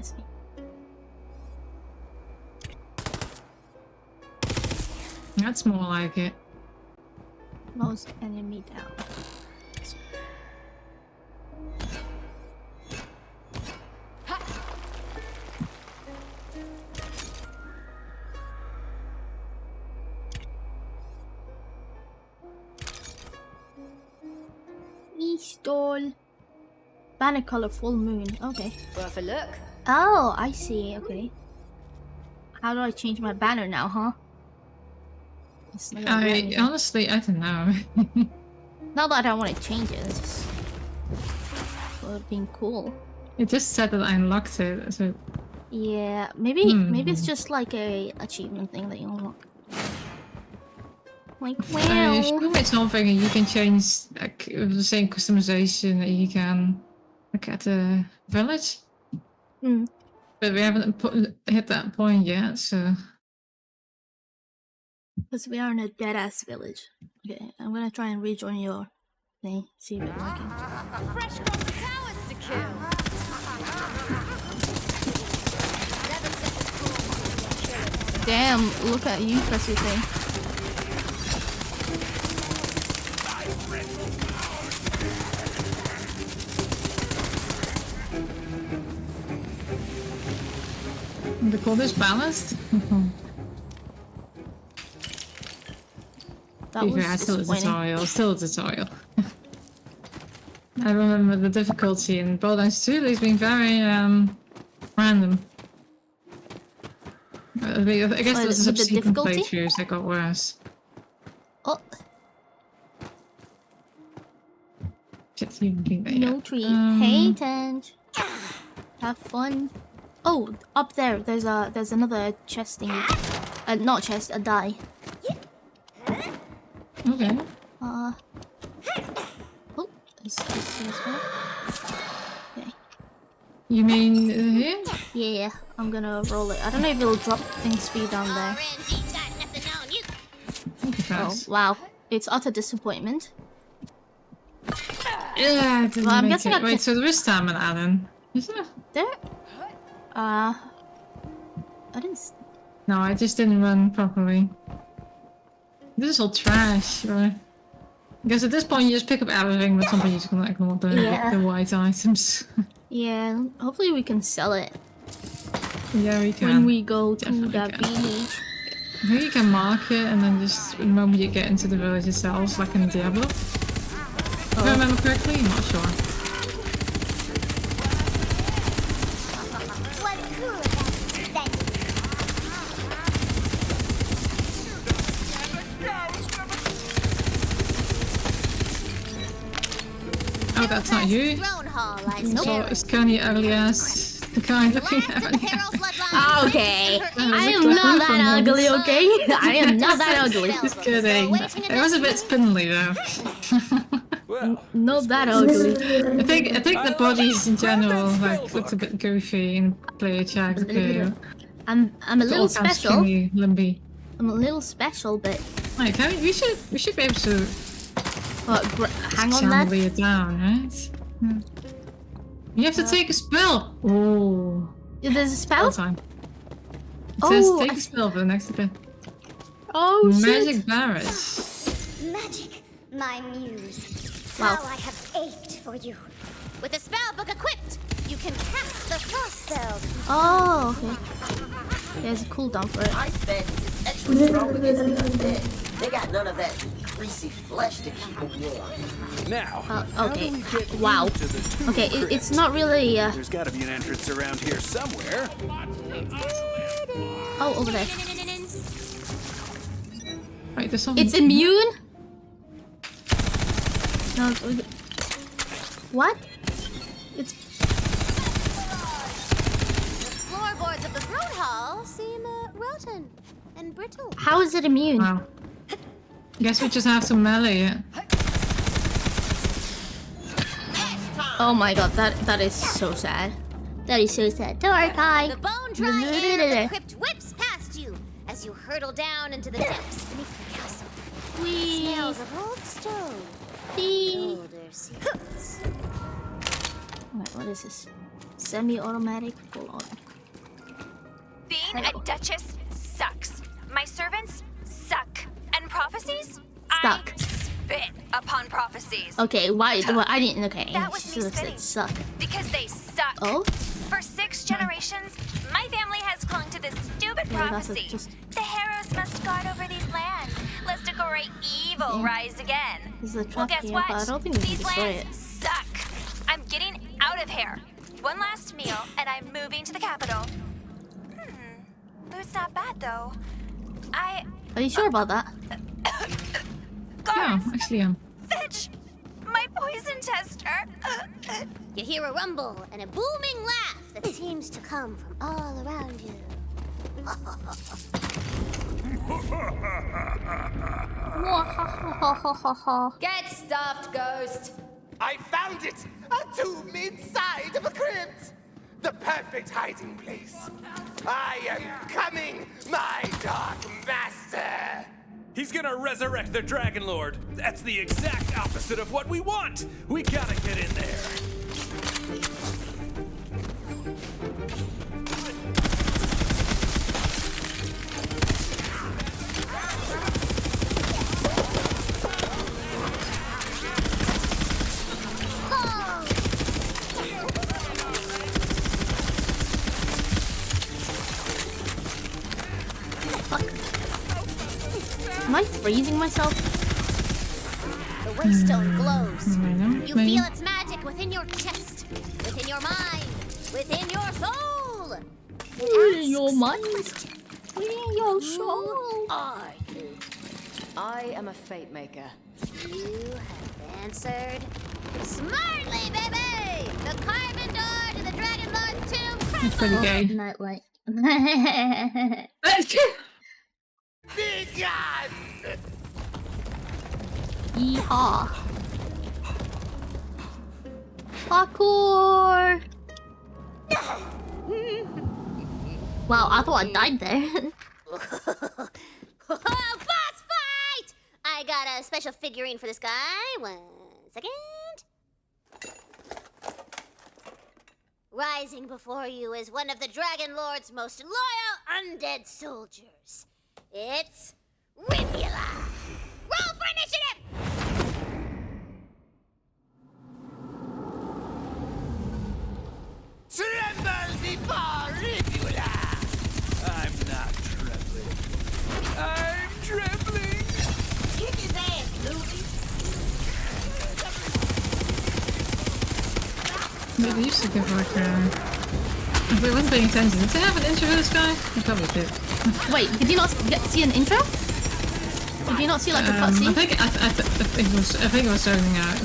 That's more like it. Most enemy down. Stole. Banner color full moon. Okay. Worth a look. Oh, I see. Okay. How do I change my banner now, huh? Honestly, I don't know. Not that I don't want to change it. It's just would have been cool. It just said that I unlocked it. So yeah, maybe it's just like a achievement thing that you unlock. Like, I assume it's something you can change, like the same customization that you can like at the village. But we haven't hit that point yet, so. Because we are in a dead ass village. Okay, I'm gonna try and rejoin your thing. See if it's working. Fresh from the towers to kill. Damn, look at you, pressy thing. They call this balanced? That was still a tutorial. I remember the difficulty in Borderlands 2 has been very random. I guess the subsequent playthroughs that got worse. Oh. Shit, you can get No tree. Hey, Tange. Have fun. Oh, up there. There's another chest thingy. Not chest, a die. Okay. Oh, is this one? Okay. You mean here? Yeah, I'm gonna roll it. I don't know if it'll drop thing speed down there. Oh, wow. It's utter disappointment. Yeah, it didn't I'm make guessing it. I Wait, can... so there is stamina, Alan? Is there? There? I didn't... No, I just didn't run properly. This is all trash, right? Because at this point you just pick up everything, but sometimes you just gonna ignore the white items. Yeah, hopefully we can sell it. Yeah, we can. When we go Definitely to that village. I think you can mark it and then just the moment you get into the village itself, like in Diablo. If I remember correctly, I'm not sure. Oh, that's not you. So it's kind of ugly ass. The guy looking at me. Okay. I am not that ugly, okay? I am not that ugly. Just kidding. It was a bit spindly though. Not that ugly. I think the bodies in general like looked a bit goofy in player chat. Okay. I'm a little special. Limby. I'm a little special, but Right, we should be able to hang on that. it down, right? Yeah. You have to take a spell. Oh. There's a spell? Time. It says take a spell for the next bit. Oh, Magic shit. Barrage. Magic, my muse. Wow. How I have ached for you. With a spell book equipped, you can cast the frost spell. Oh, okay. There's a cooldown for it. I bet it's extra strong against the undead. They got none of that greasy flesh to keep them warm. Now, okay. Wow. Okay, it's not really. There's got to be an entrance around here somewhere. Oh, over there. Wait, there's something. It's immune. No. What? It's. The floorboards of the throne hall seem rotten and brittle. How is it immune? Wow. Guess we just have to melee it. Oh my god, that is so sad. That is so sad. Darkai. The bone-dry air of the crypt whips past you as you hurtle down into the depths beneath the castle. Whee. Smells of old stone. Whee. Older secrets. Wait, what is this? Semi-automatic? Hold on. Being a duchess sucks. My servants suck. And prophecies? Suck. I spit upon prophecies. Okay, why? Well, I didn't. Okay, That was me spitting. Suck. Because they suck. Oh? For 6 generations, my family has clung to this stupid prophecy. The Harrows must guard over these lands, lest a great evil rise again. Well, guess here, what? but I don't think we can These destroy lands suck. I'm getting out of here. One last meal, and I'm moving to the capital. Food's not bad, though. Are you sure about that? Yeah, actually, Fetch my poison tester. You hear a rumble and a booming laugh that seems to come from all around you. Get stuffed, ghost. I found it! A tomb inside of a crypt! The perfect hiding place. I am coming, my dark master! He's gonna resurrect the Dragon Lord. That's the exact opposite of what we want. We gotta get in there. Am I freezing myself? The waystone glows. You feel its magic within your chest, within your mind, within your soul. Within your mind, within your soul. Are you? I am a fate maker. You have answered Smartly, baby! The carven door to the Dragon Lord's tomb crumbles. That's pretty gay. Nightlight. Yeehaw. Parkour! Wow, I thought I died there. Boss fight! I got a special figurine for this guy. 1 second. Rising before you is one of the Dragon Lord's most loyal undead soldiers. It's Rivula. Roll for initiative! Tremble before Rivula! I'm not trembling. I'm trembling! Kick his ass, Luby! Maybe you should give like a... If I wasn't paying attention, did they have an intro for this guy? I probably did. Wait, did you not see an intro? Did you not see like a cutscene? I think it was zoning out.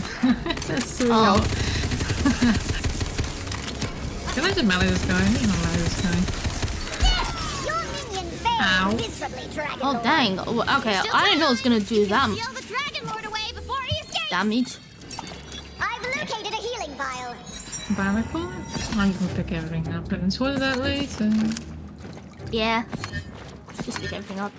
That's too oh. Can I just melee this guy? I think I'll melee this guy. Ow. Oh dang. Okay, I didn't know it was gonna do that damage. I've located a healing vial. Barnacle? I'm gonna pick everything up and sort that later. Yeah. Just pick everything up.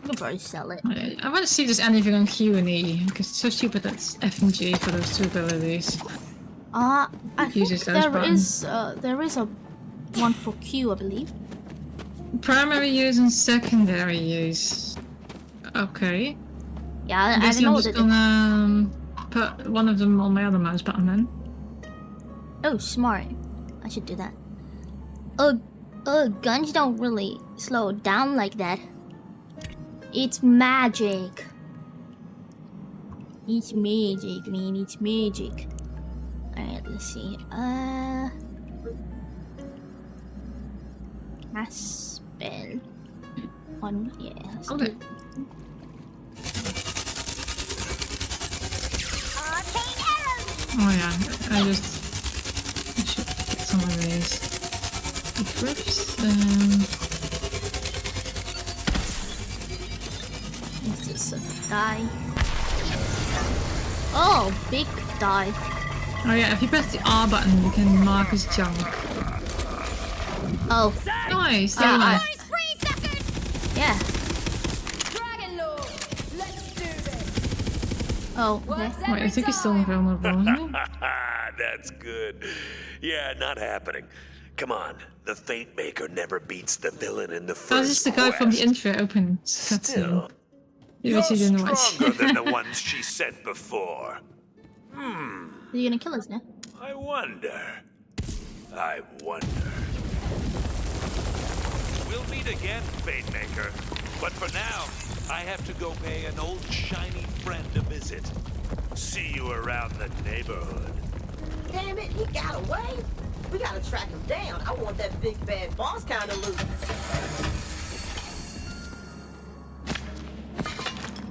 I'll probably sell it. I want to see if there's anything on Q and E, because it's so stupid that's F and G for those two abilities. I think there is a one for Q, I believe. Primary use and secondary use. Okay. Yeah, I don't know I'm just gonna put one of them on my other mouse button then. Oh, smart. I should do that. Guns don't really slow down like that. It's magic. It's magic, man. It's magic. Alright, let's see. Cast spell. One, yeah. Okay. Oh yeah, I should get some of these equips. Is this a die? Oh, big die. Oh yeah, if you press the R button, you can mark as junk. Oh. Nice, yeah. Yeah. Dragon Lord, let's do this. Oh, okay. Wait, I think he's still invulnerable, isn't he? That's good. Yeah, not happening. Come on, the Fate Maker never beats the villain in the first That was just the guy from the intro open cutscene. You're stronger than the ones she sent before. Are you gonna kill us now? I wonder. We'll meet again, Fate Maker. But for now, I have to go pay an old shiny friend a visit. See you around the neighborhood. Damn it, he got away. We gotta track him down. I want that big bad boss kind of loot.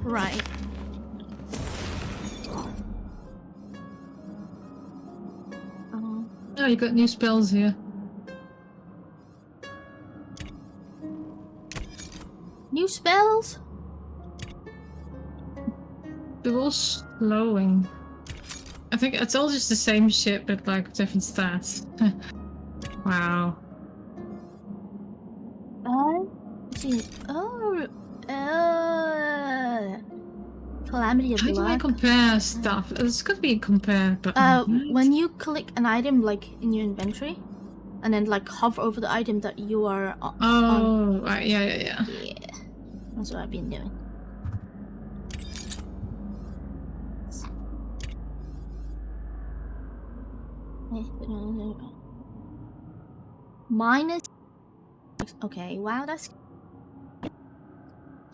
Right. Oh, you got new spells here. New spells? They're all slowing. I think it's all just the same shit, but like different stats. Wow. See. Calamity of How do I Luck. compare stuff? There's got to be a compare button. When you click an item like in your inventory, and then like hover over the item that you are on. Oh, right, yeah. Yeah, that's what I've been doing. Minus. Okay, wow, that's.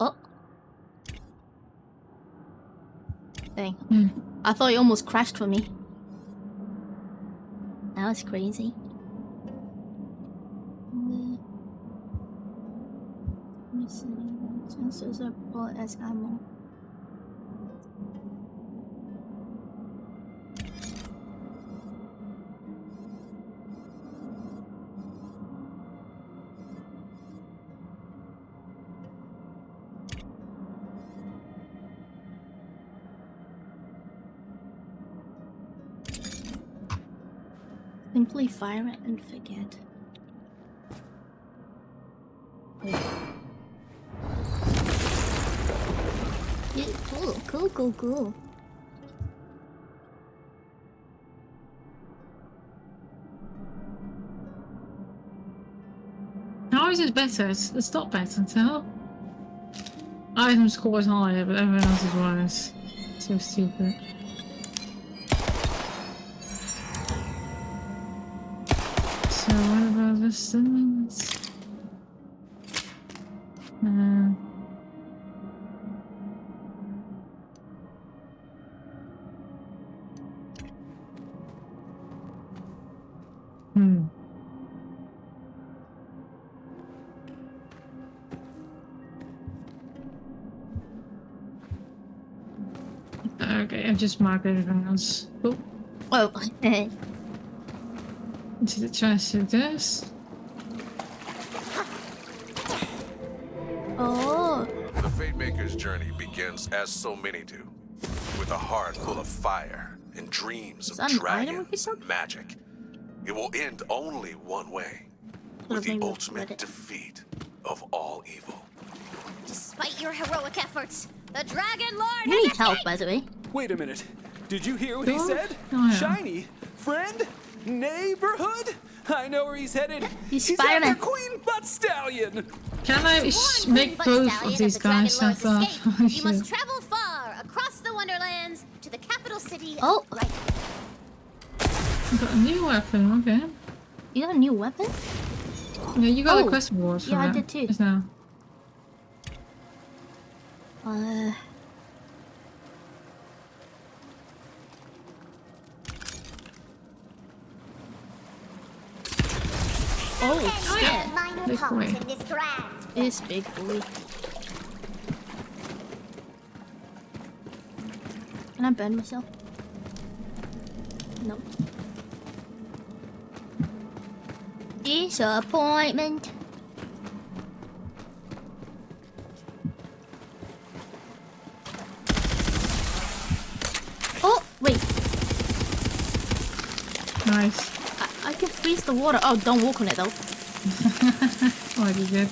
Oh. Dang. I thought it almost crashed for me. That was crazy. Scissor, bullet as ammo. Simply fire it and forget. Yeah, cool. How is it better? It's not better, tell. Item score is higher, but everyone else is worse. So stupid. So what about this things? Okay, I just marked everything else. Oh. Oh. Into the trash of this. Oh. The Fatemaker's journey begins as so many do, with a heart full of fire and dreams of dragons and magic. It will end only one way, with the ultimate defeat of all evil. Despite your heroic efforts, the Dragon Lord You need help, by the way. Wait a minute. Did you hear what he said? Oh, yeah. Shiny? Friend? Neighborhood? I know where he's headed. He's after Spider-Man. Queen Butt Stallion. Can I make both of these guys shut up? You must travel far across the Wonderlands to the capital city. Oh. Right. I got a new weapon, okay. You got a new weapon? Yeah, you got a quest reward for yeah, that. I did too. Just now. Oh, shit. Minor part in this grand. This big boy. Can I burn myself? No. Disappointment. Oh, wait. Nice. I can freeze the water. Oh, don't walk on it though. Oh, you did?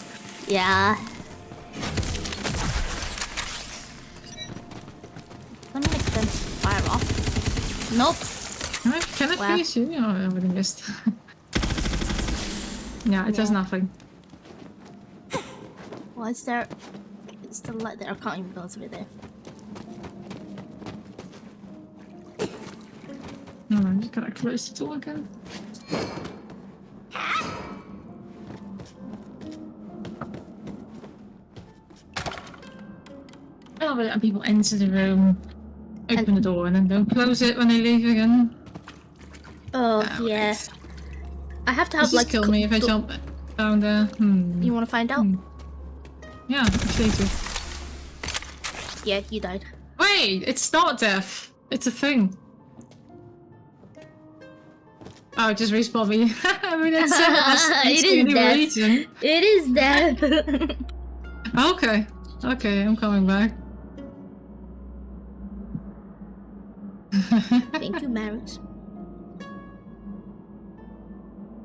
Yeah. Let me make them fire off. Nope. Can I freeze you? Oh, I would have missed. Yeah, it does nothing. Well, is there... It's the light there. I can't even go through there. No, I'm just gonna close the door again. I love it when people enter the room, open the door, and then don't close it when they leave again. Oh, yeah. I have to have Just like... kill me if I jump down there. You want to find out? Yeah, actually do. Yeah, you died. Wait, it's not death. It's a thing. Oh, it just respawned me. I mean, it's it is death. Region. It is death. Okay. Okay, I'm coming back. Thank you, Maris.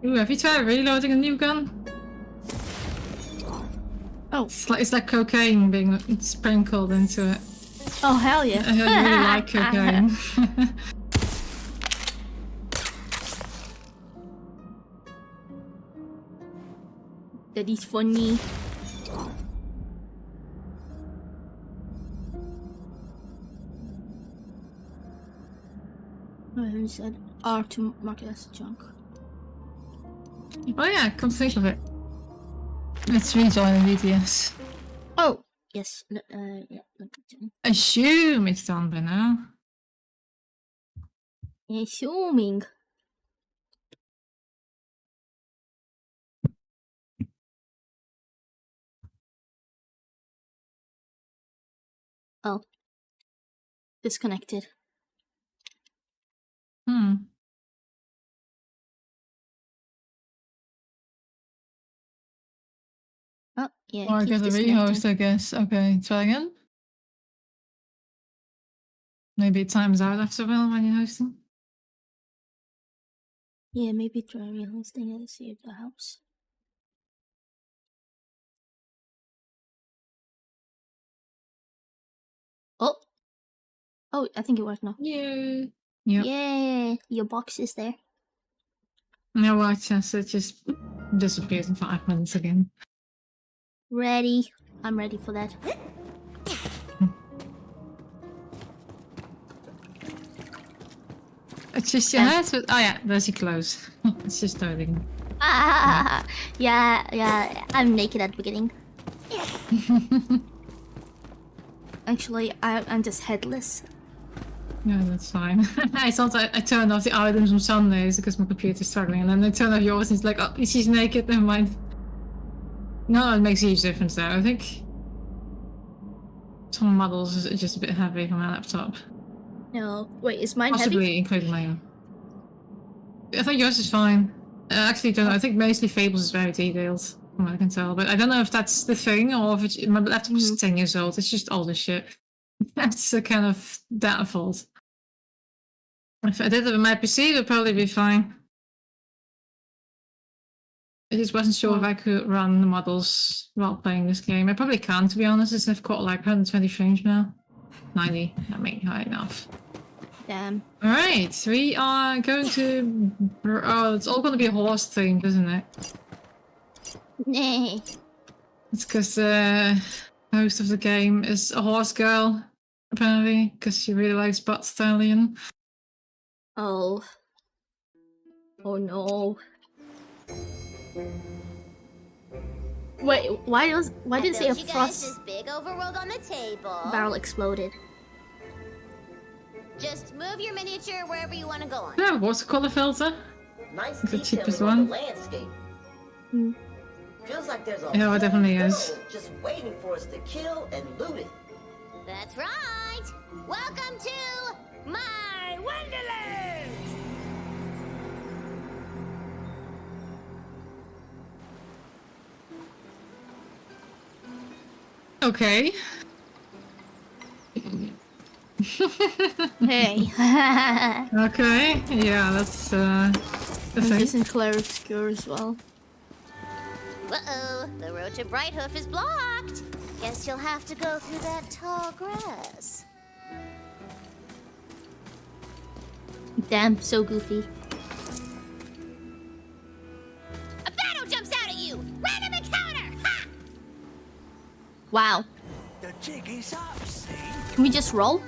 Ooh, have you tried reloading a new gun? Oh. It's like cocaine being sprinkled into it. Oh, hell yeah. I really like cocaine. That is funny. Who said R to mark it as junk? Oh yeah, come think of it. Let's rejoin the VTS. Oh, yes. Yeah. Assume it's done by now. Assuming. Oh. Disconnected. Hmm. Oh, yeah. Or I get a rehost, I guess. Okay, try again. Maybe it times out after a while when you're hosting. Yeah, maybe try rehosting it and see if that helps. Oh! Oh, I think it worked now. Yeah. Yep. Yeah, your box is there. Now watch us, it just disappears in 5 minutes again. Ready. I'm ready for that. It's just your head, but oh yeah, there's your clothes. It's just starting. Yeah, I'm naked at the beginning. Actually, I'm just headless. Yeah, that's fine. I thought I turned off the items on Sundays because my computer's struggling, and then I turned off yours and it's like, oh, she's naked, never mind. No, it makes a huge difference though. I think some models are just a bit heavy for my laptop. No, wait, is mine Possibly heavy? including my own. I think yours is fine. I actually don't know. I think mostly Fables is very detailed, from what I can tell. But I don't know if that's the thing or if it's, my laptop is 10 years old. It's just old as shit. That's a kind of that fault. If I did it with my PC, it would probably be fine. I just wasn't sure if I could run the models while playing this game. I probably can't, to be honest, since I've got like 120 frames now. 90, I mean, high enough. Damn. Alright, we are going to... Oh, it's all going to be horse themed, isn't it? Nah. It's because the host of the game is a horse girl, apparently, because she really likes butt stallion. Oh. Oh no. Wait, why did it say a frost? This big overworld on the table. Barrel exploded. Just move your miniature wherever you want to go on. Yeah, watercolor filter. Nice the cheapest on one. the landscape. Feels like there's a Yeah, it definitely whole is. world just waiting for us to kill and loot it. That's right. Welcome to my Wonderlands. Okay. Hey. Okay, yeah, that's the thing. This in Claire Obscure as well. Uh-oh, the road to Brighthoof is blocked. Guess you'll have to go through that tall grass. Damn, so goofy. A battle jumps out at you! Random encounter! Ha! Wow. The jig is up, see? Can we just roll?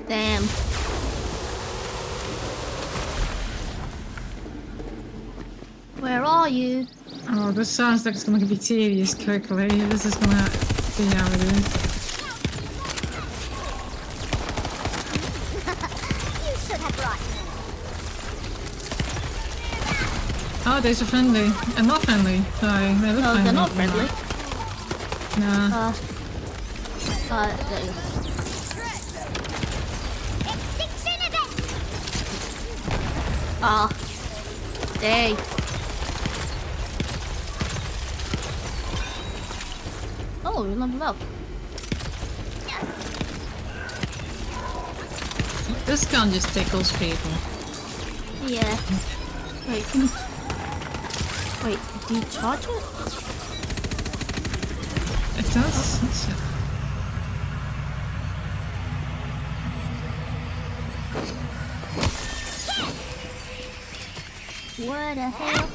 Damn. Where are you? Oh, this sounds like it's gonna be tedious quickly. This is gonna be how it is. You should have brought me. Oh, these are friendly. And not friendly. Sorry. They look No, friendly. they're not friendly. Nah. There you go. Ah. Dang. Oh, we leveled up. This gun just tickles people. Yeah. Wait, can you... Wait, do you charge it? It does. What the hell?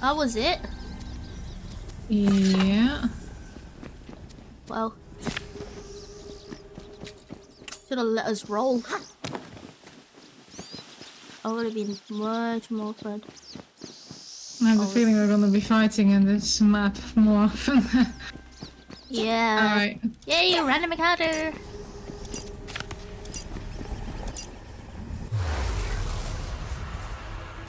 That was it? Yeah. Well. Should have let us roll. I would have been much more fun. I have a feeling we're gonna be fighting in this map more often. Yeah. Alright. Yay, random encounter.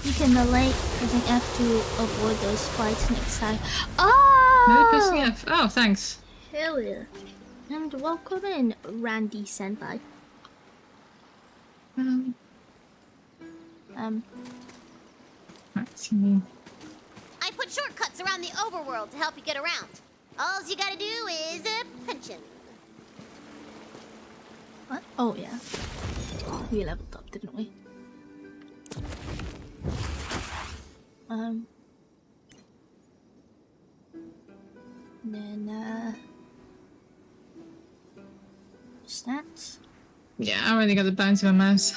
You can delay pressing F to avoid those fights next time. Oh! Pressing F. Oh, thanks. Hell yeah. And welcome in, Randy Senpai. Let's see. I put shortcuts around the overworld to help you get around. All you gotta do is punch him. What? Oh yeah. We leveled up, didn't we? Then stats. Yeah, I already got the bounce of my mouse.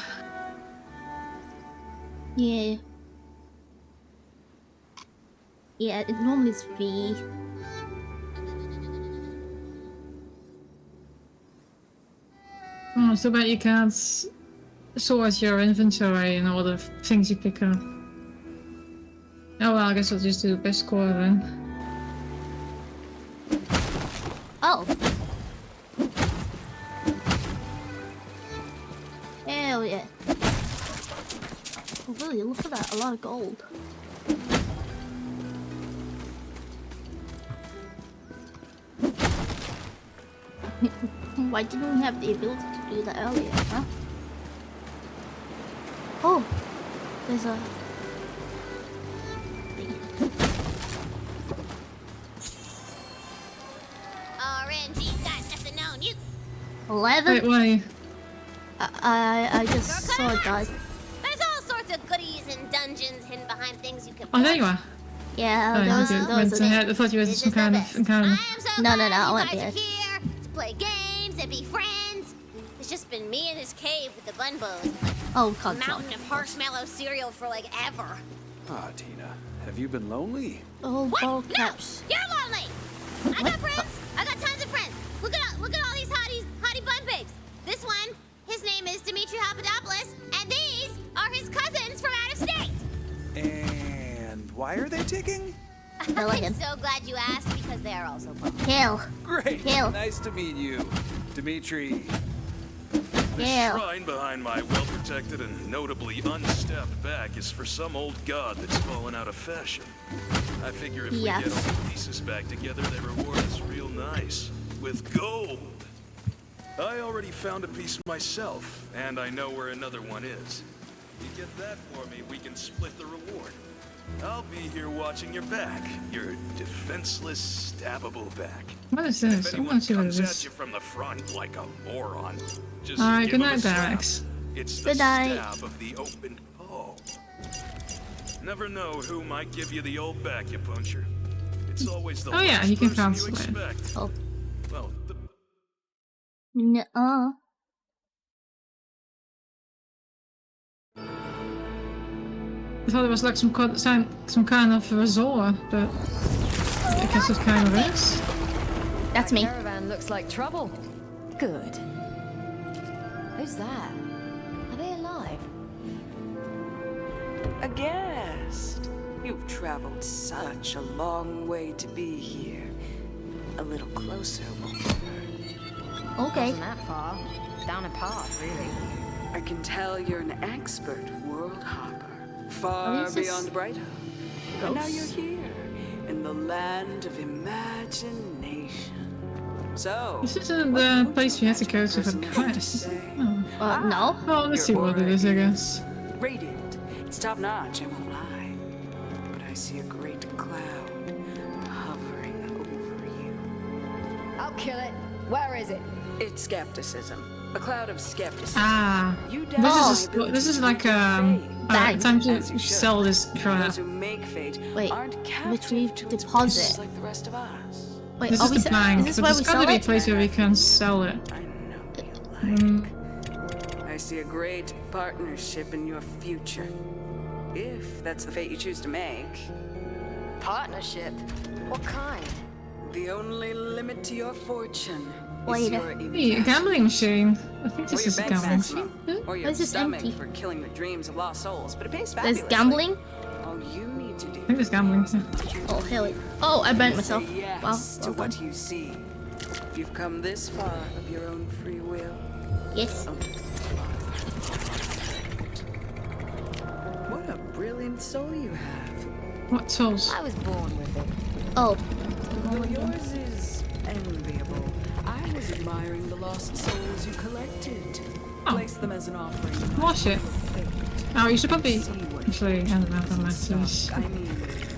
Yeah. Yeah, it normally is V. Oh, so bad you can't sort your inventory and all the things you pick up. Oh well, I guess I'll just do the best score then. Oh. Hell yeah. Oh really, look at that, a lot of gold. Why didn't we have the ability to do that earlier, huh? Oh! There's a... RNG got nothing on you. 11? Wait, why? I just saw it die. There's all sorts of goodies and dungeons hidden behind things you can Oh, there you are. Yeah, Oh, those I thought you were some kind of encounter. No, I went You there. guys are here to play games and be friends. It's just been me in this cave with the bunbos. Oh, God. Mountain of marshmallow cereal for like ever. Ah, Tina, have you been lonely? Oh, What? ball No, caps. you're lonely. I got friends. I got tons of friends. Look at all these hottie bun babes. This one, his name is Dimitri Papadopoulos, and these are his cousins from out of state. And why are they ticking? I'm so glad you asked because they are also fun. Kill. Great. Kill. Nice to meet you, Dimitri. The shrine behind my well-protected and notably unstabbed back is for some old god that's fallen out of fashion. I figure if we get all the pieces back together, they reward us real nice. With gold! I already found a piece myself, and I know where another one is. You get that for me, we can split the reward. I'll be here watching your back. Your defenseless, stabbable back. What is this? I want to see what it Comes at is. you from the front like a moron. Just Alright, give good him a night, slap. Barracks. It's the Good night. stab of the open palm. Never know who might give you the old back-you-puncher. It's always the Oh yeah, last you can person you cancel it. expect. Oh. Well, Nuh-uh. I thought it was like some kind of resort, but I guess it kind of is. That's me. Caravan looks like trouble. Good. Who's that? Are they alive? A guest. You've traveled such a long way to be here. A little closer, won't you? Okay. Wasn't that far. Down a path, really. I can tell you're an expert world hopper. Far beyond Brighton. And now you're here, in the land of imagination. So, This isn't the place we had to go to for the quest. Oh. No. Oh, let's see what it is, I guess. Radiant. It's top notch, I won't lie. But I see a great cloud hovering over you. I'll kill it. Where is it? It's skepticism. A cloud of skepticism. Ah, You this is like time to sell this crap. Those who make fate Wait, aren't retrieve captive to deposit. pieces like the rest of us. Wait, This are is we the bank, is this but where there's we gotta sell be a it? place where we can sell it. I see a great partnership in your future. If that's the fate you choose to make. Partnership? What kind? The only limit to your fortune Wait, is your Hey, a gambling machine. I think this or is a your gambling bank machine. statement, or your Why is this stomach empty? for killing the dreams of lost souls, but it pays There's fabulously. gambling? All you need to do I think there's gambling. Oh, hell yeah. Oh, I burnt myself. Say yes Wow. to what you see. You've come this far of your own free will. Yes. What a brilliant soul you have. What souls? I was born with it. Oh. Though yours is enviable, I was admiring the lost souls you collected. Place them as an offering. Wash it. Oh, you should probably... Actually, I don't know if that matters.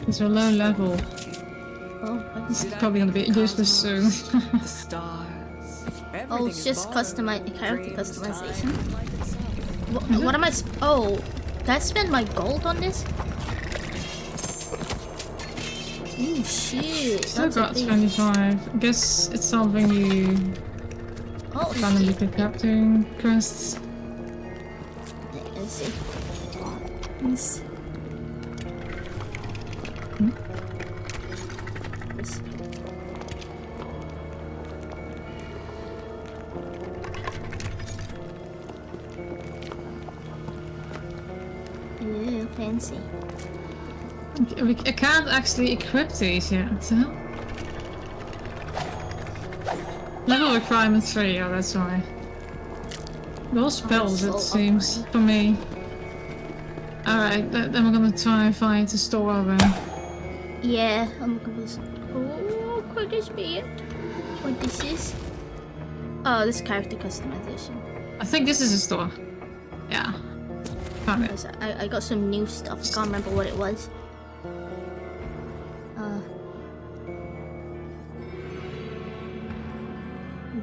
It's a low level. Oh, this is probably gonna be useless soon. Oh, it's just character customization. What am I? Oh, did I spend my gold on this? Oh shit! Still got 25. I guess it's something you randomly pick up doing quests. Let's see. Yes. Ew, fancy. I can't actually equip these yet. So. Level requirement 3, oh that's why. All spells, it seems, for me. Alright, then we're gonna try and find the store then. Yeah, I'm gonna... Oh, could this be it? What this is? Oh, this character customization. I think this is a store. Yeah. Found it. I got some new stuff. I can't remember what it was.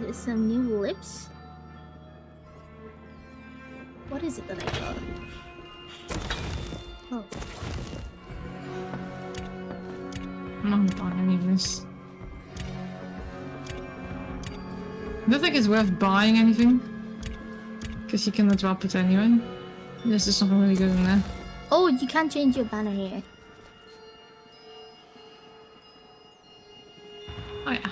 There's some new lips. What is it that I got? Oh. I'm not buying any of this. I don't think it's worth buying anything. Because you cannot drop it anyway. This is something really good in there. Oh, you can change your banner here. Oh yeah.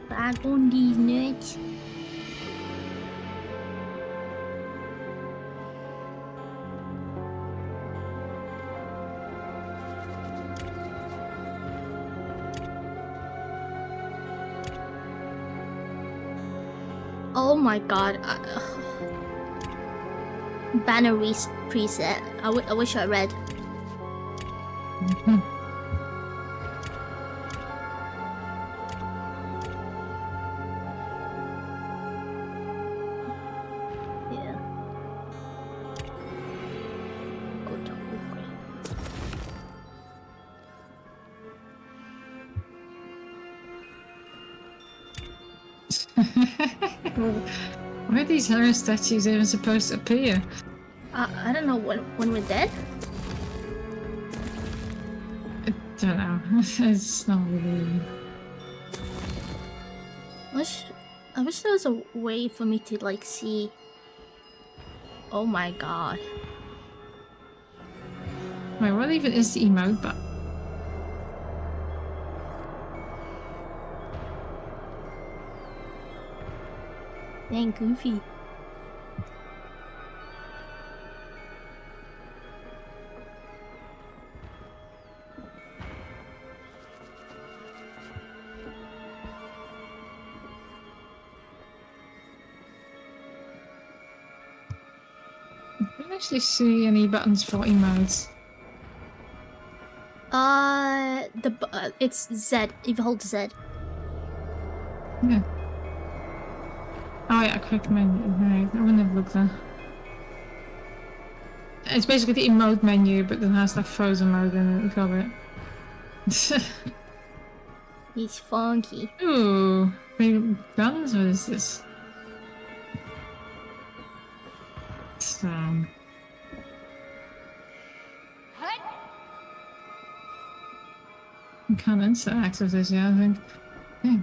Back on these nuts. Oh my god. Banner preset. I wish I read. Where are these Hera statues even supposed to appear? I don't know when we're dead. I don't know. It's not really. I wish there was a way for me to like see. Oh my god. Wait, what even is the emote button? Dang, goofy. I don't actually see any buttons for emotes. It's Z. If you hold Z. Yeah. Oh yeah, quick menu. Right, I wouldn't have looked there. It's basically the emote menu, but it has like frozen mode in it. Got it. He's funky. Ooh, big guns. What is this? I can't interact with this yet, I think. Okay.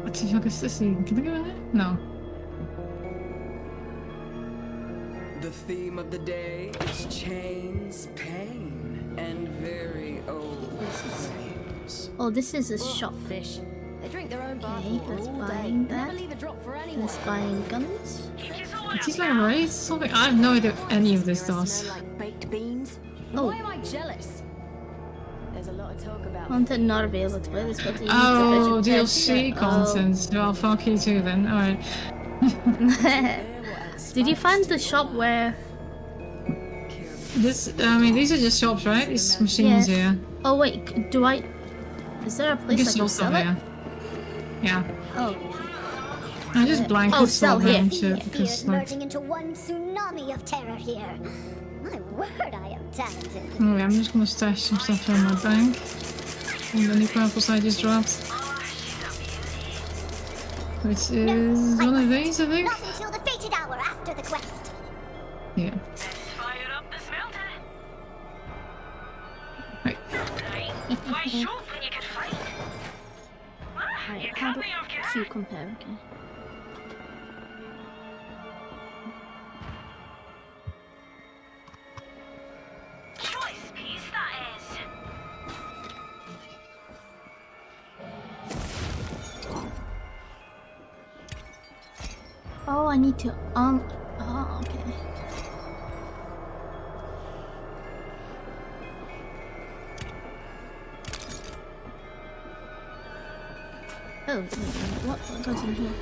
What the fuck is this even? Can I go in there? No. The theme of the day is chains, pain, and very old flames. Oh, this is a shop. Fish. They drink their own Okay, let's buying that. Let's buying guns. Is this like a race or something? I have no idea what any of this does. Like baked beans. Oh. Why am I jealous? There's a lot of talk about Content not available to play this, but you oh, need DLC content. Well, fuck you too then. Alright. Did you find the shop where... This, I mean, these are just shops, right? These machines here. Oh wait, do I... Is there a place I can sell it? Yeah. Oh. I just blankly sell here. Shit Fear because, is like... merging into one tsunami of terror here. My word, I am talented. Oh yeah, I'm just gonna stash some stuff in my bank. And the new purples I just dropped. Which is one of these, I think? Not until the fated hour after the quest. Yeah. Right. Alright, how do you compare? Okay. Oh, I need to oh, okay. Oh, what goes in here?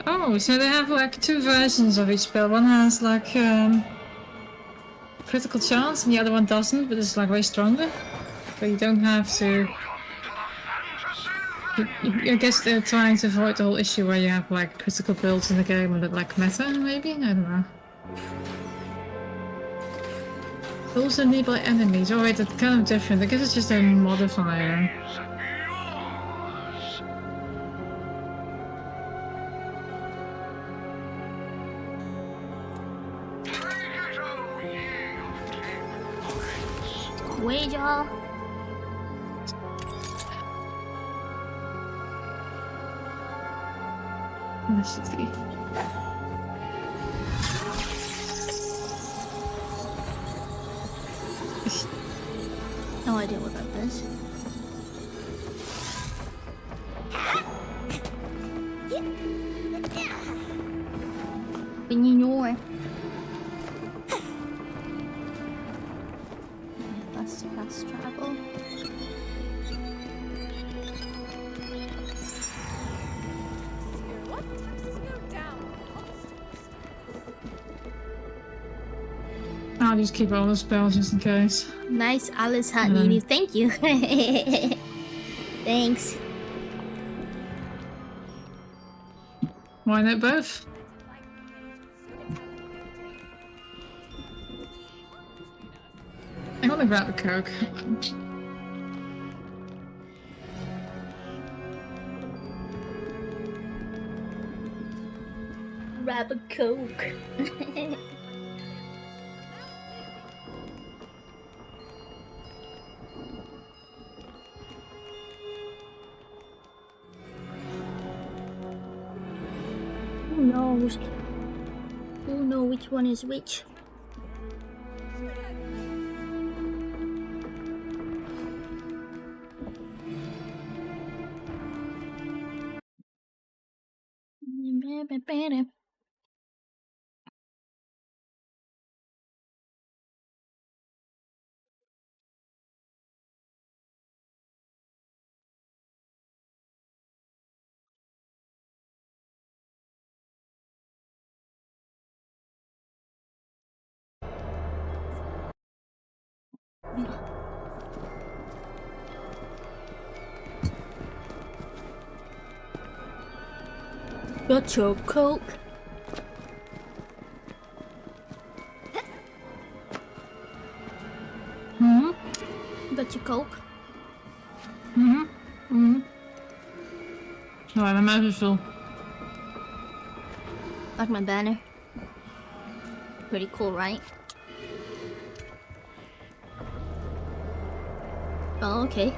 Oh, so they have like two versions of each spell. One has like critical chance and the other one doesn't, but it's like way stronger. But you don't have to... I guess they're trying to avoid the whole issue where you have like critical builds in the game and like meta, maybe? I don't know. Also nearby enemies. Oh wait, that's kind of different. I guess it's just a modifier. Wager. Let's see. No idea what that is. Pinino. That's fast travel. I'll just keep all the spells just in case. Nice Alice hat, Nini. Thank you. Thanks. Why not both? I'm gonna grab a Coke. Grab a Coke. Who knows? Who knows which one is which? Got your Coke. Mm-hmm. Got your Coke. Mm-hmm. Mm-hmm. Alright, my mouth is full. Like my banner. Pretty cool, right? Oh, okay.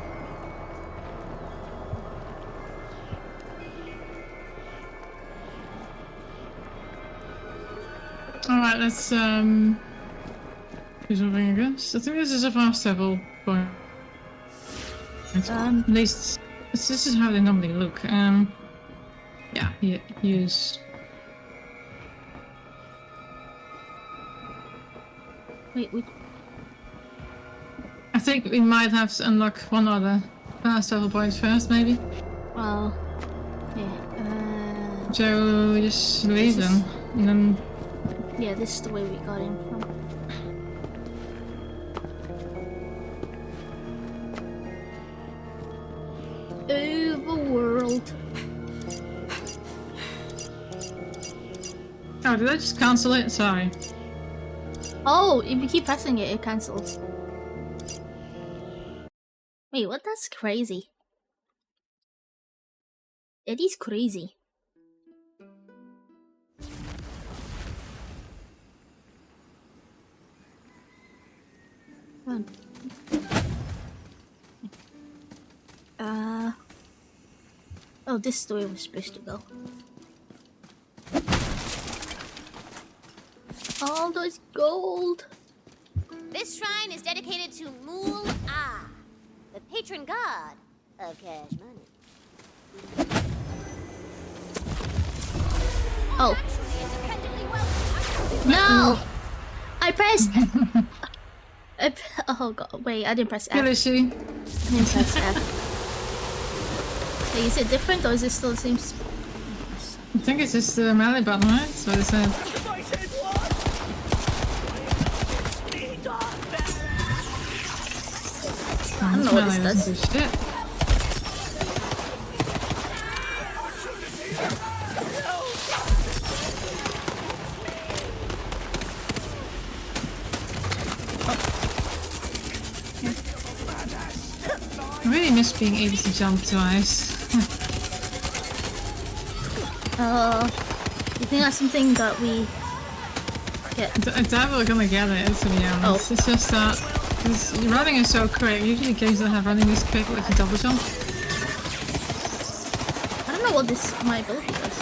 Alright, let's do something, I guess. I think this is a fast travel point. At least this is how they normally look. Yeah, use. Wait. I think we might have to unlock one other fast travel point first, maybe. Well, yeah. So just leave them, and then. Yeah, this is the way we got in from. Overworld. Oh, did I just cancel it? Sorry. Oh, if you keep pressing it, it cancels. Wait, what? That's crazy. It is crazy. Oh, this is the way we're supposed to go. All those gold. This shrine is dedicated to Mool Ah, the patron god of cash money. Oh. No! I pressed. Oh god! Wait, I didn't press F. Where is she? I didn't press F. Wait, is it different or is it still the same? I think it's just the melee button, right? That's what it said. I don't know what this does. Shit. I really miss being able to jump twice. You think that's something that we get? I doubt we're gonna get it, to be honest. It's just that running is so quick. Usually games that have running is quick, like a double jump. I don't know what my ability does.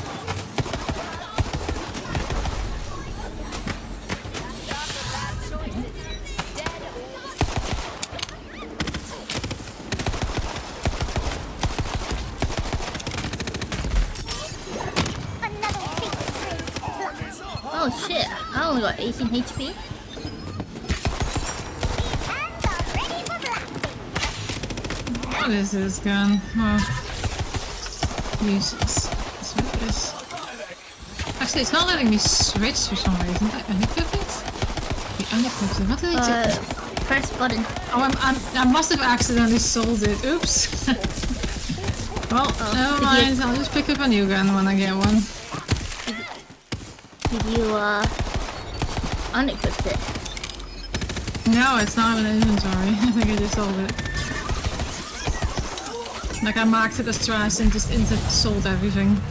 Oh shit, I only got 18 HP. What is this gun? Oh. Useless. This. Actually, it's not letting me switch for some reason. Did I unequip it? We unequipped it. What did I do? Press button. Oh, I must have accidentally sold it. Oops. Well, never mind. I'll just pick up a new gun when I get one. Did you unequipped it? No, it's not in inventory. I think I just sold it. Like I marked it as trash and just sold everything.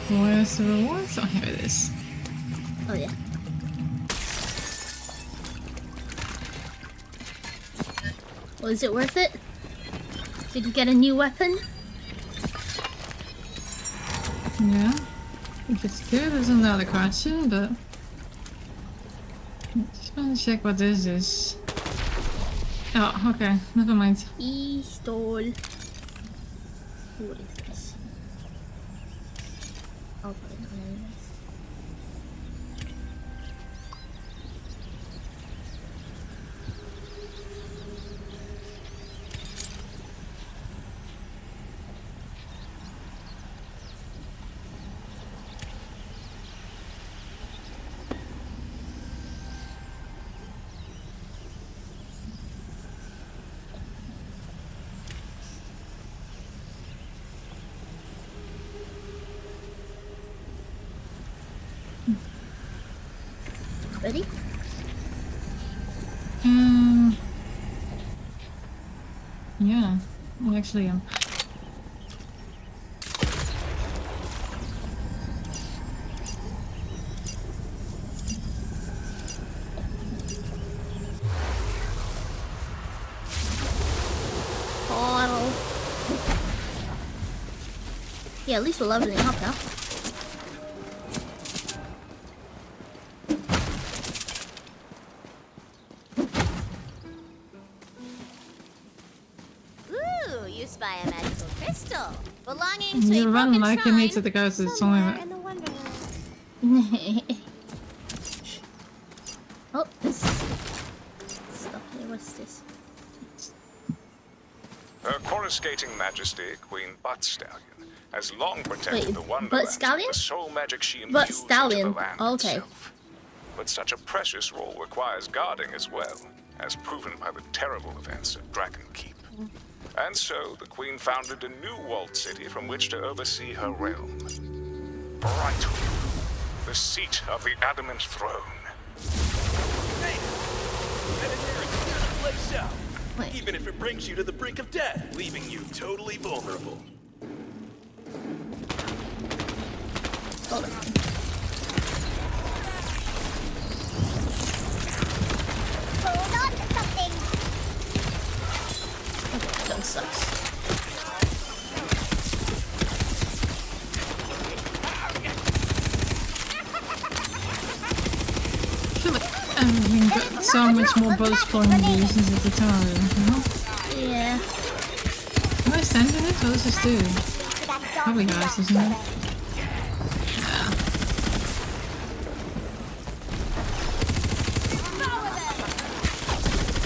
Where's the rewards? Oh, here it is. Oh yeah. Well, is it worth it? Did you get a new weapon? Yeah. If it's good is another question, but just want to check what this is. Oh, okay. Never mind. Pistol. What is this? I'll put it on anyways. Ready? actually am. Yeah, at least we're leveling up now. Ooh, you spy a magical crystal belonging to You a run broken like you shrine need to go to the somewhere toilet. in the Wonderlands. Oh, this stuff here. What's this? Her coruscating majesty, Queen Butt Stallion, has long protected the Wonderlands Butt with the soul magic she imbues Butt into Stallion. the land Okay. itself. But such a precious role requires guarding as well, as proven by the terrible events at Dragon Keep. And so, the Queen founded a new walled city from which to oversee her realm. Brightwood, the seat of the Adamant Throne. Hey! Get in there and clear the place out. Wait. Even if it brings you to the brink of death, leaving you totally vulnerable. Hold on. Hold on to something. Okay, that sucks. I feel like everything got so much more bullets flowing reasons at the time, you know? Yeah. Am I sending it? What does this do? Probably guys, isn't it?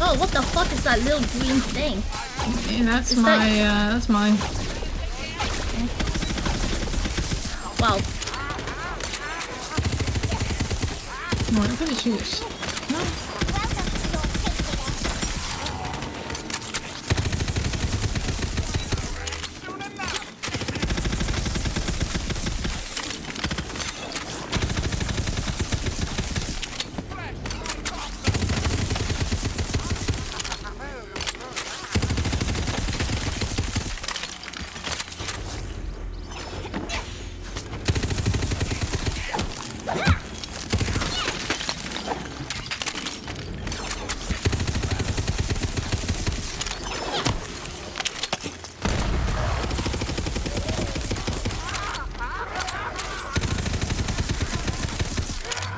Oh, what the fuck is that little green thing? Yeah, that's Is my, that... that's mine. Wow. Come on, I'm gonna shoot this. No?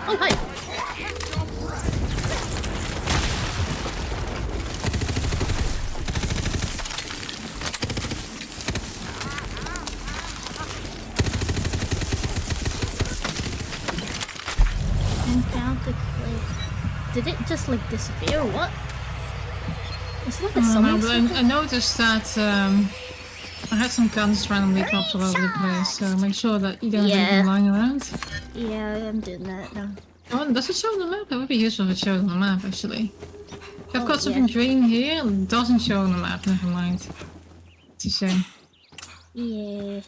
Oh, hi. Encounter clay. Did it just like disappear or what? Is it like a I summon? don't know, but I noticed that I had some guns randomly dropped all over the place, so make sure that you don't have anything lying around. Yeah, I'm doing that now. Oh, does it show on the map? That would be useful if it showed on the map, actually. I've Oh, got something green here, it doesn't show on the map, never mind. It's a shame. Yeah.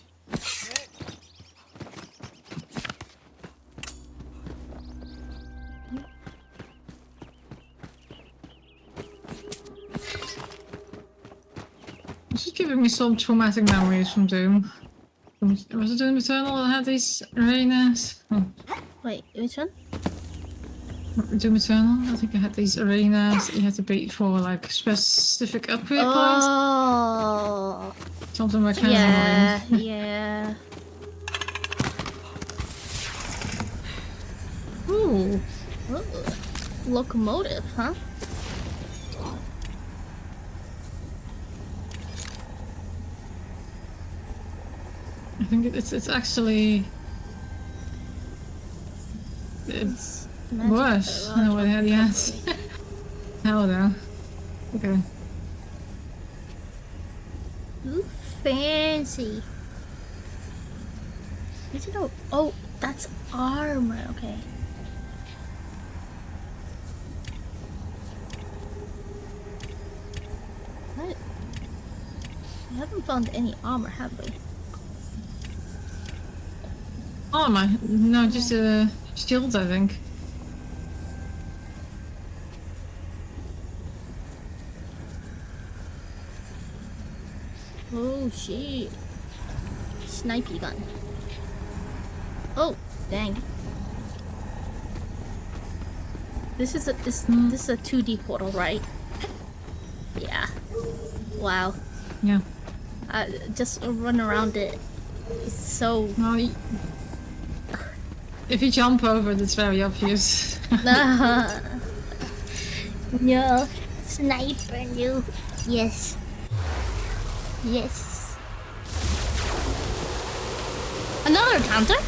This is giving me some traumatic memories from Doom. Was it Doom Eternal that had these arenas? Oh. Wait, which one? Doom Eternal? I think I had these arenas that you had to beat for like specific upgrade points. Oh. Something like that. Yeah, yeah. Ooh. Ooh. Locomotive, huh? I think it's actually it's worse than what I had yet. Hell no. Okay. Ooh, fancy. Is it? Oh, that's armor. Okay. What? We haven't found any armor, have we? Armor? No, just a shield, I think. shit. Snipey gun. Oh, dang. This is a 2D portal, right? Yeah. Wow. Yeah. Just run around it. It's so. No, if you jump over it, it's very obvious. No, sniper, you. Yes. Yes. Another counter?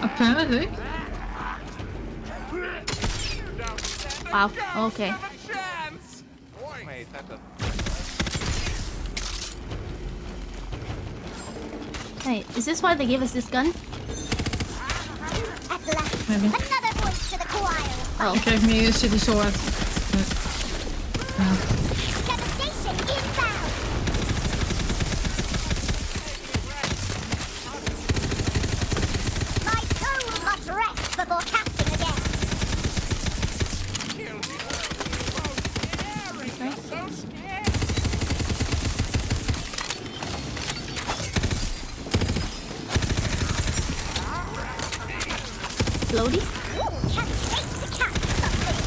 Apparently. Wow, okay. Wait, Hey, is this why they gave us this gun? Maybe. Another voice to the choir. Oh. It gave me a shitty sword. Devastation inbound. My soul must rest before casting again. Floaty? Can't wait to catch something.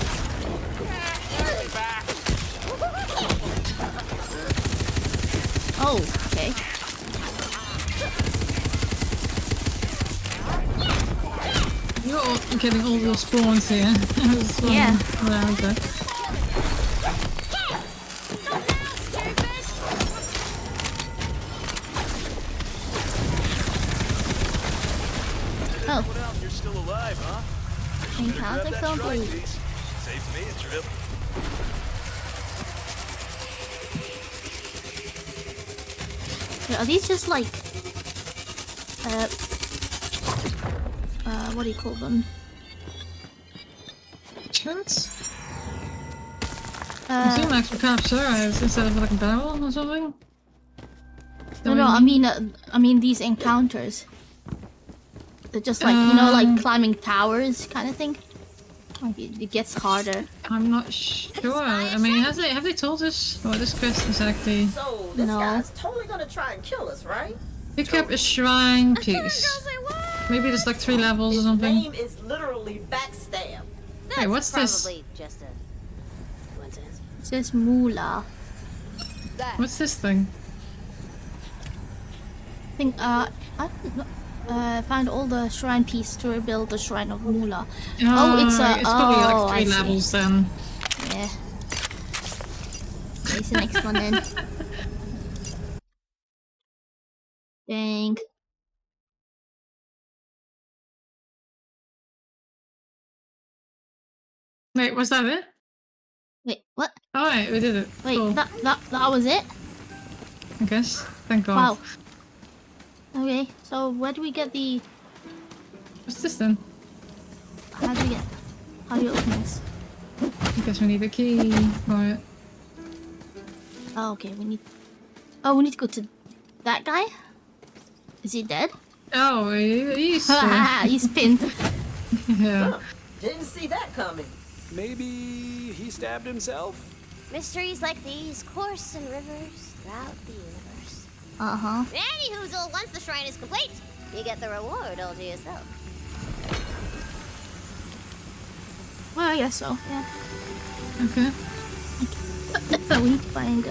Oh, okay. You're getting all the spawns here. Yeah. Around there. Oh. You're still alive, huh? Encounter complete. Saved me a trip. Are these just like what do you call them? Chance? I seem like to capture instead of like a barrel or something. No, I mean these encounters. They're just like, you know, like climbing towers kind of thing. Like it gets harder. I'm not sure. I mean, have they told us what this quest is actually? So this guy's totally gonna try and kill us, right? Pick up a shrine piece. Maybe there's like 3 levels or something. His name is literally Backstab. Hey, what's this? Probably just a coincidence. It says Moolah. What's this thing? I think found all the shrine pieces to rebuild the shrine of Moolah. It's probably like 3 levels then. Yeah. Where's the next one then? Dang. Wait, was that it? Wait, what? Alright, we did it. Wait, cool. that was it? I guess. Thank God. Wow. Okay, so where do we get the... What's this then? How do you open this? I guess we need a key for it. Oh, okay, we need to go to that guy? Is he dead? Oh, he's... he's pinned. Yeah. Didn't see that coming. Maybe he stabbed himself? Mysteries like these course in rivers throughout the universe. Uh-huh. Any hoozle, once the shrine is complete, you get the reward all to yourself. Well, I guess so, yeah. Okay. We need to find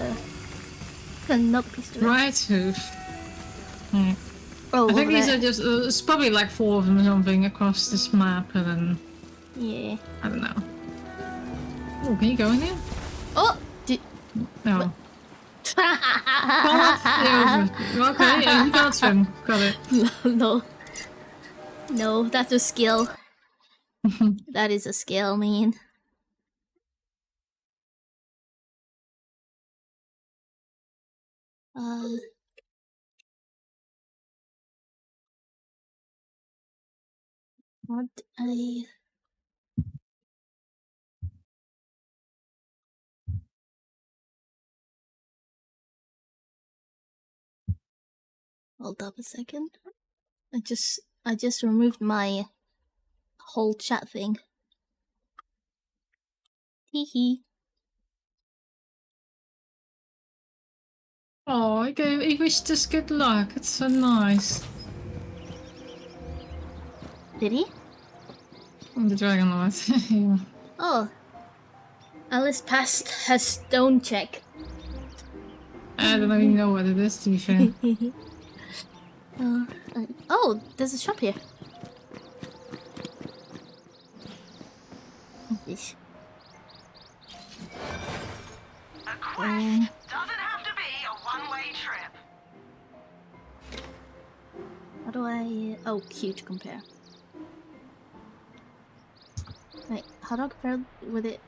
another piece to it. Right hoof. Hmm. Oh, I think these there. are just... there's probably like 4 of them or something across this map and then... Yeah. I don't know. Oh, can you go in here? Oh! Did... No. Okay, yeah, you can't swim. Got it. No. No, that's a skill. That is a skill, man. What Hold up a second. I just removed my whole chat thing. Hee hee. Oh, he wished us good luck. It's so nice. Did he? The Dragon Lord. Yeah. Oh. Alice passed her stone check. I don't even know what it is, to be fair. Oh, there's a shop here. What's this? A quest doesn't have to be a one-way trip. How do I... Oh, Q to compare. Wait, how do I compare with it?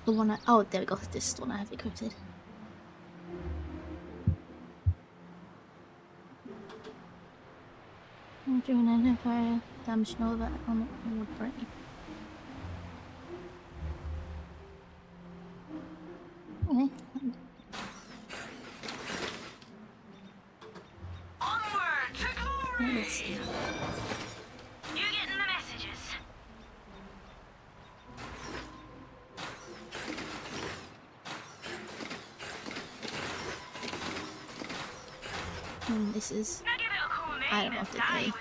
The one I... Oh, there we go. This is the one I have equipped. During an fire, damage nova on wood burning. Okay. Onward to glory! You getting the messages? This is item of the day.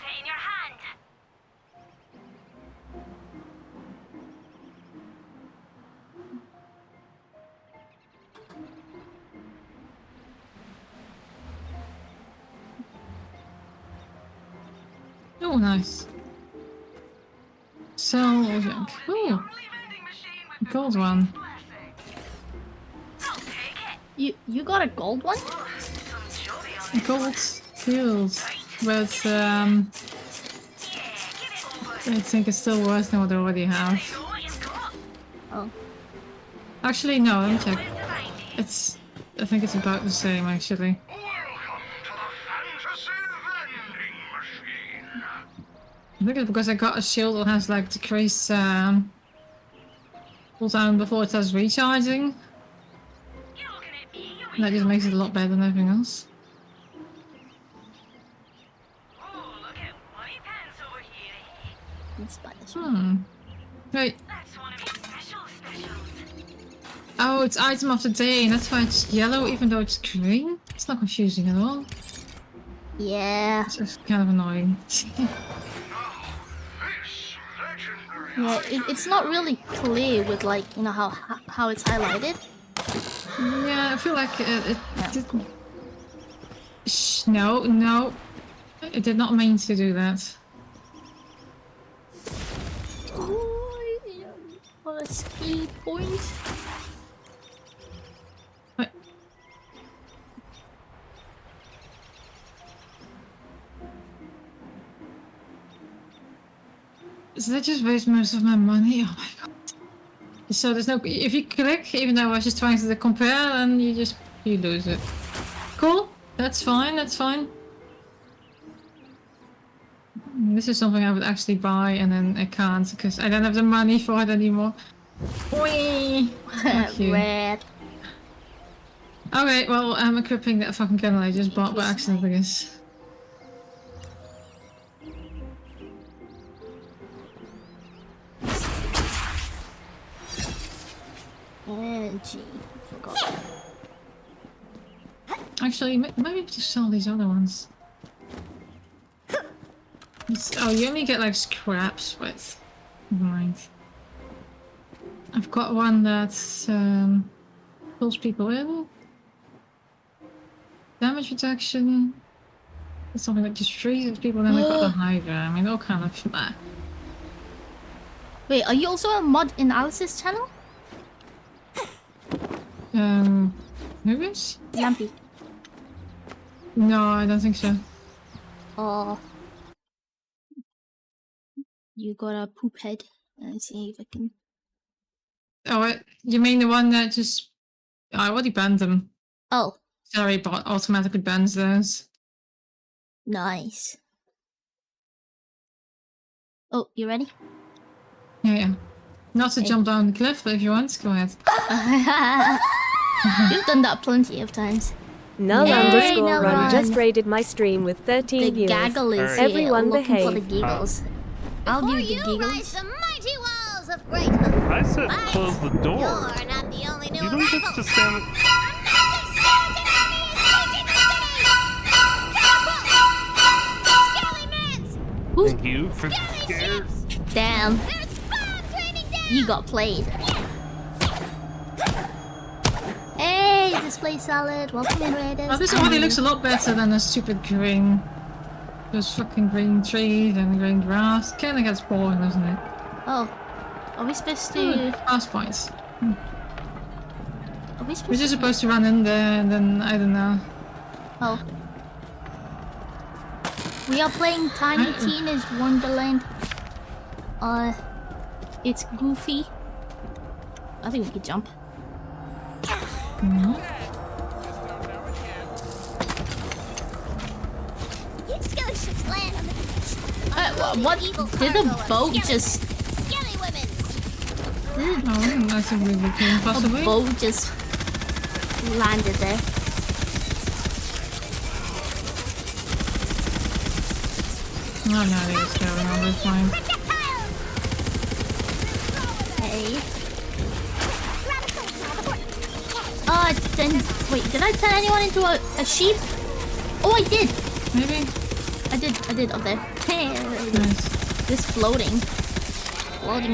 Oh, nice. Sell junk. Ooh. Gold one. You got a gold one? Gold fields, but I think it's still worse than what I already have. Oh. Actually, no. Let me check. I think it's about the same actually. I think it's because I got a shield that has like decreased cooldown before it starts recharging. And that just makes it a lot better than everything else. Wait. Oh, it's item of the day, and that's why it's yellow even though it's green? It's not confusing at all. Yeah. It's just kind of annoying. Yeah, it's not really clear with like, you know, how it's highlighted. Yeah, I feel like it didn't... No. It did not mean to do that. What a speed point. What? So that just wastes most of my money? Oh my god. So there's no... If you click, even though I was just trying to compare, then you lose it. Cool. That's fine, that's fine. This is something I would actually buy and then I can't because I don't have the money for it anymore. Whee! Red. Okay, well, I'm equipping that fucking gun I just bought by accident, I guess. Energy. Forgot. Actually, maybe just sell these other ones. Oh, you only get like scraps, but never mind. I've got one that pulls people in. Damage reduction. That's something that just freezes people. Then I've got the Hydra. I mean, all kind of. Wait, are you also a mod in Alice's channel? Movies? Lampy. No, I don't think so. Oh. You got a poop head. Let's see if I can... Oh, you mean the one that just... I already banned them. Oh. Sorry, but automatically bans those. Nice. Oh, you ready? Yeah. Not to jump down the cliff, but if you want, go ahead. You've done that plenty of times. Null_run just raided my stream with 13 viewers. Gaggle is Everyone here, behave. For the giggles. I'll give you the giggles. The mighty walls of Great Hope. I said close the door. You're not the only new You don't get to stand... Thank you for the scare. Damn. You got played. Hey, display salad. Welcome in, Raiders. Oh, this already looks a lot better than the stupid green. Those fucking green trees and green grass. Kinda gets boring, doesn't it? Oh. Are we supposed to... Pass points. Are we supposed We're just supposed to run in there and then, I don't know. Oh. We are playing Tiny Tina's Wonderland. It's goofy. I think we could jump. What? Did the boat just... That's a really cool, possibly. A boat just landed there. Oh, no, it's going on, we're fine. Hey. Oh, then... Wait, did I turn anyone into a sheep? Oh, I did! Maybe? I did up there. Hey, nice. This floating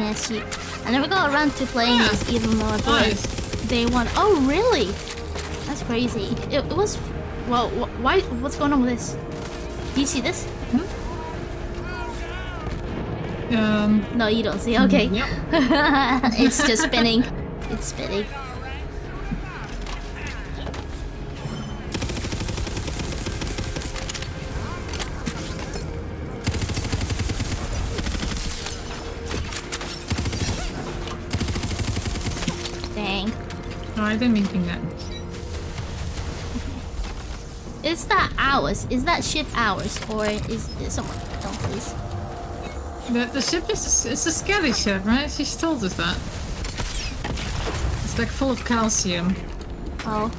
ass sheep. I never got around to playing this, even though I played day one. Oh, really? That's crazy. It was... Well, why? What's going on with this? Do you see this? No, you don't see. Okay. Yep. It's just spinning. It's spinning. Dang. No, I didn't mean that. Is that ours? Is that ship ours? Or is it someone? Don't please. The ship is it's a skelly ship, right? She told us that. It's like full of calcium. Oh.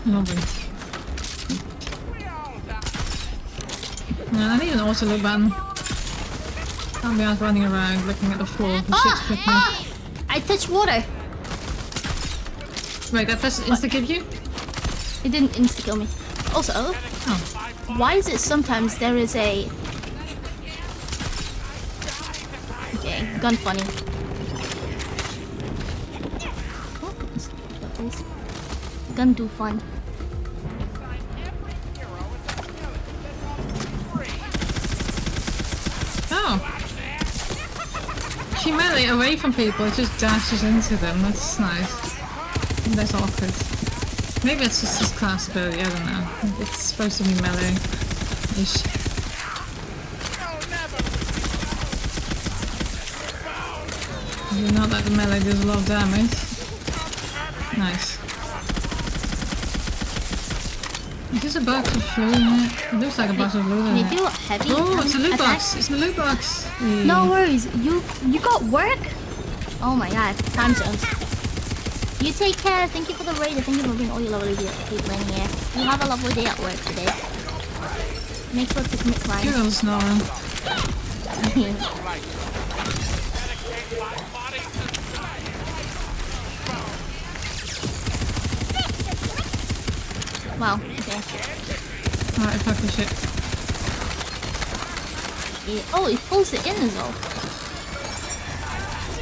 Lovely. I need an auto look button. Can't be out running around looking at the floor. The ship's quick me. I touched water. Wait, that doesn't insta-kill you? It didn't insta-kill me. Also, why is it sometimes there is a... Okay, gun funny. Gun do fun. Oh. She melee away from people, it just dashes into them. That's nice. That's awkward. Maybe it's just his class ability, I don't know. It's supposed to be melee-ish. You know that the melee does a lot of damage. Nice. Is this a box of food in it? It looks like a box of food in it. Can you do a heavy Oh, it's a loot attack? box! It's a loot box! No worries. You got work? Oh my god. Time zones. You take care. Thank you for the raid. Thank you for being all your lovely people in here. You have a lovely day at work today. Make sure to commit crime. Girls, Nora. Wow, okay. Alright, fuck the shit. Oh, it pulls it in as well.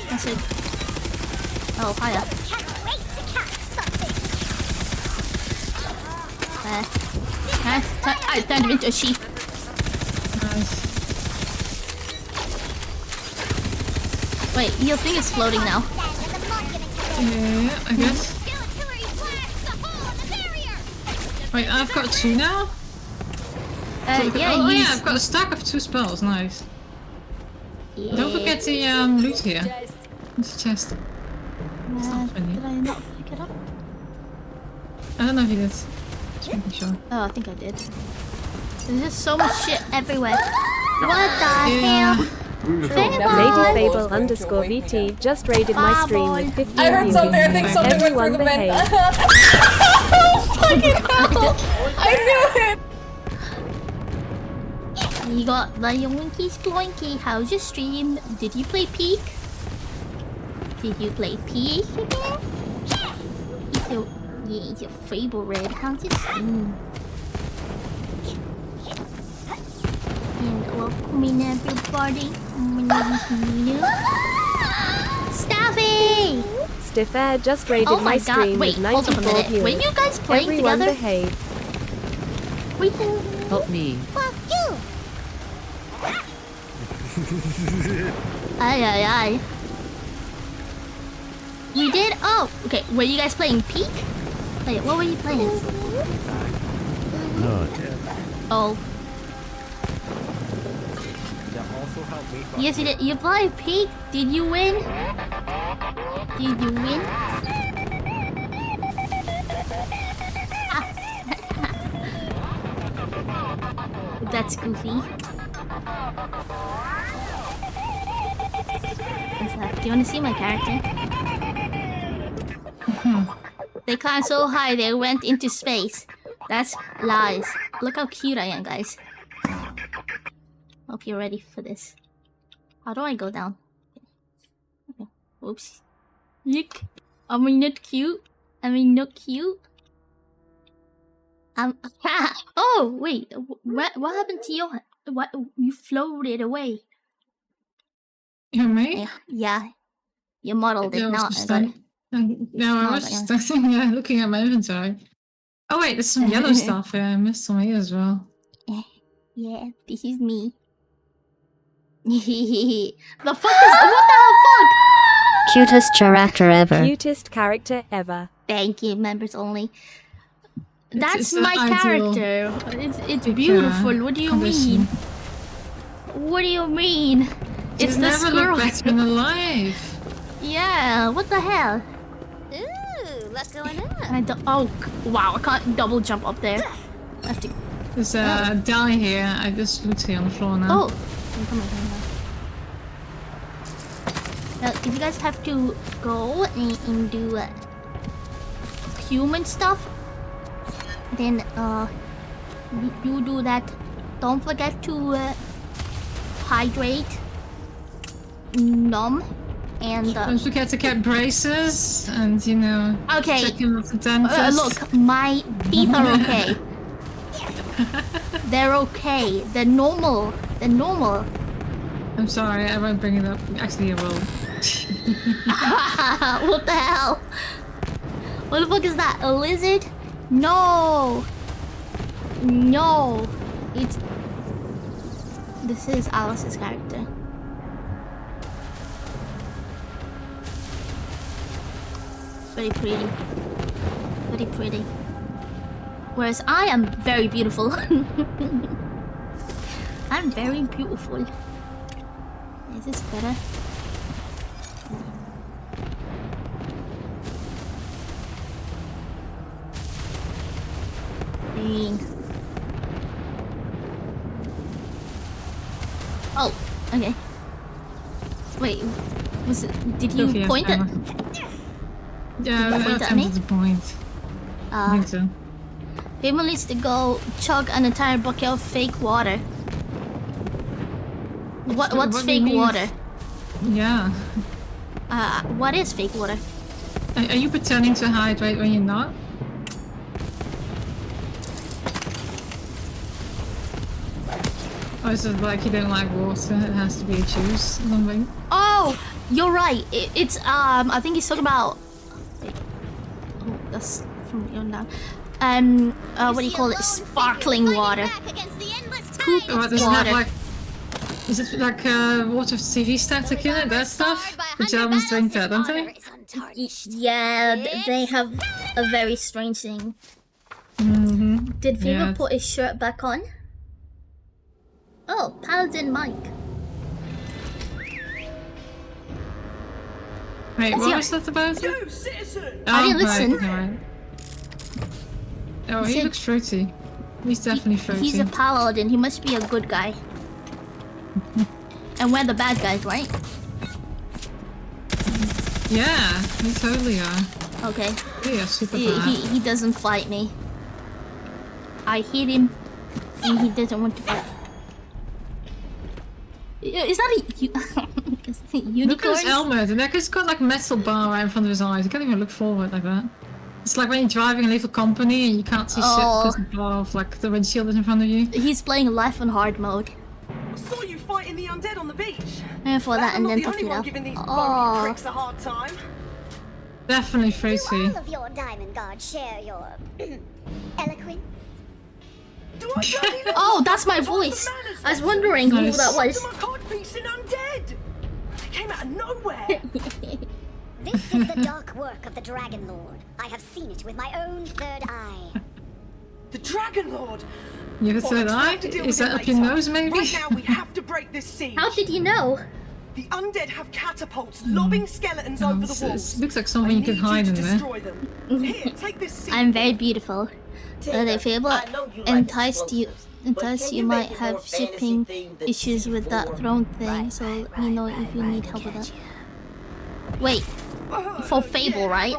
That's it. Oh, hiya. I turned him into a sheep. Nice. Wait, your thing is floating now. Yeah, I guess. Wait, I've got 2 now? Yeah, I've got a stack of 2 spells, nice. Yeah. Don't forget the loot here. It's a chest. It's not funny. Did I not pick it up? I don't know if you did. Just making sure. Oh, I think I did. There's just so much shit everywhere. What the hell? Lady Fable _VT just raided my stream with 15 I heard something. I think something went through the vent. Fucking hell! I knew it! You got the Yoinky Sploinky. How's your stream? Did you play Peak? Did you play Peak again? It's your Fable raid. How's your stream? And Come in, everybody. Staffy! Stiffair just raided Oh my God. stream Wait, with hold up a 94 minute. viewers. Were you guys playing Everyone together? behave. Help me. Fuck you! Aye, aye, aye. We did? Oh, okay. Were you guys playing Peak? Wait, what were you playing? No. Oh. Yes, you did. You played Peak? Did you win? Did you win? That's goofy. What's that? Do you want to see my character? They climbed so high they went into space. That's lies. Look how cute I am, guys. Hope you're ready for this. How do I go down? Okay. Oops. Look. Am I not cute? Am I not cute? Oh, wait. What happened to your... What? You floated away. You me? Yeah. You modeled it. No, Now I got it. No, I was just looking at my inventory. Oh wait, there's some yellow stuff here. I missed some here as well. Yeah, this is me. The fuck is... What the hell, fuck? Cutest character ever. Cutest character ever. Thank you, members only. That's It's my ideal character. It's beautiful. What do you mean? What do you mean? It's You the never squirrel. look better in life. Yeah, what the hell? Ooh, what's going on? Oh, wow, I can't double jump up there. I have to... There's a die here. I just looked here on the floor now. Oh! Come on. Now, if you guys have to go and do human stuff, then you do that. Don't forget to hydrate, numb, and don't forget to get braces and okay. check in with the dentist. Look, my teeth are okay. They're okay. They're normal. They're normal. I'm sorry, I won't bring it up. Actually, I will. What the hell? What the fuck is that? A lizard? No. No. It's... This is Alice's character. Very pretty. Very pretty. Whereas I am very beautiful. I'm very beautiful. Is this better? Dang. Oh, okay. Wait, was it? Did you point at? Yeah, I attempted to point. I think so. People needs to go chug an entire bucket of fake water. What's fake water? Yeah. What is fake water? Are you pretending to hydrate when you're not? Or is it like you don't like water? It has to be a juice or something. Oh, you're right. It's I think he's talking about. Wait. Oh, that's from the down. What do you call it? Sparkling water. Poop water. Is it like water TV static in it? That stuff? The Germans drink that, don't they? Yeah, they have a very strange thing. Did Fever put his shirt back on? Oh, Paladin Mike. Wait, what was that about? I didn't listen. Right. Oh, he looks fruity. He's definitely fruity. He's a paladin. He must be a good guy. And we're the bad guys, right? Yeah, we totally are. Okay. We are super bad. He doesn't fight me. I hit him, and he doesn't want to fight. Is that a unicorn? Look at his helmet. And he's got like a metal bar right in front of his eyes. You can't even look forward like that. It's like when you're driving a little company and you can't see shit because the bar of like the windshield is in front of you. He's playing life on hard mode. saw you fighting the undead on the beach. And for that, and then the only one Torpedo. giving these Oh. pricks a hard time. Definitely Do fruity. all of your diamond guards share your eloquence? Oh, that's my voice. I was wondering who that was. My codpiece and undead. They came out of nowhere. This is the dark work of the Dragon Lord. I have seen it with my own third eye. The Dragon Lord. You have a third eye? Is that up your nose, maybe? Right now we have to break this siege. How did you know? The undead have catapults lobbing skeletons over the walls. It looks like something you could hide in there. Destroy them. Here, take this seed. I'm very beautiful. If you entice you might have shipping issues with that throne thing, so you know if you need help with that. Wait, for Fable, right?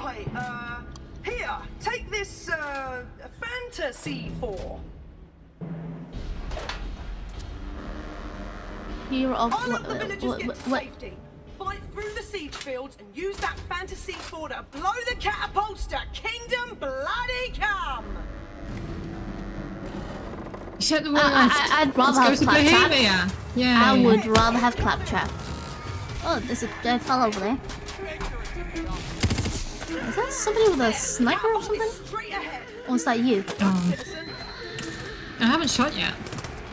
Here, take this fantasy 4. Hero of I'll help the villagers get to safety. Fight through the siege fields and use that fantasy 4 to blow the catapults to Kingdom Bloody Come. You said the word. I'd rather have Claptrap. Yeah. I would rather have Claptrap. Oh, there's a dead fellow over there. Is that somebody with a sniper or something? Or is that you? I haven't shot yet.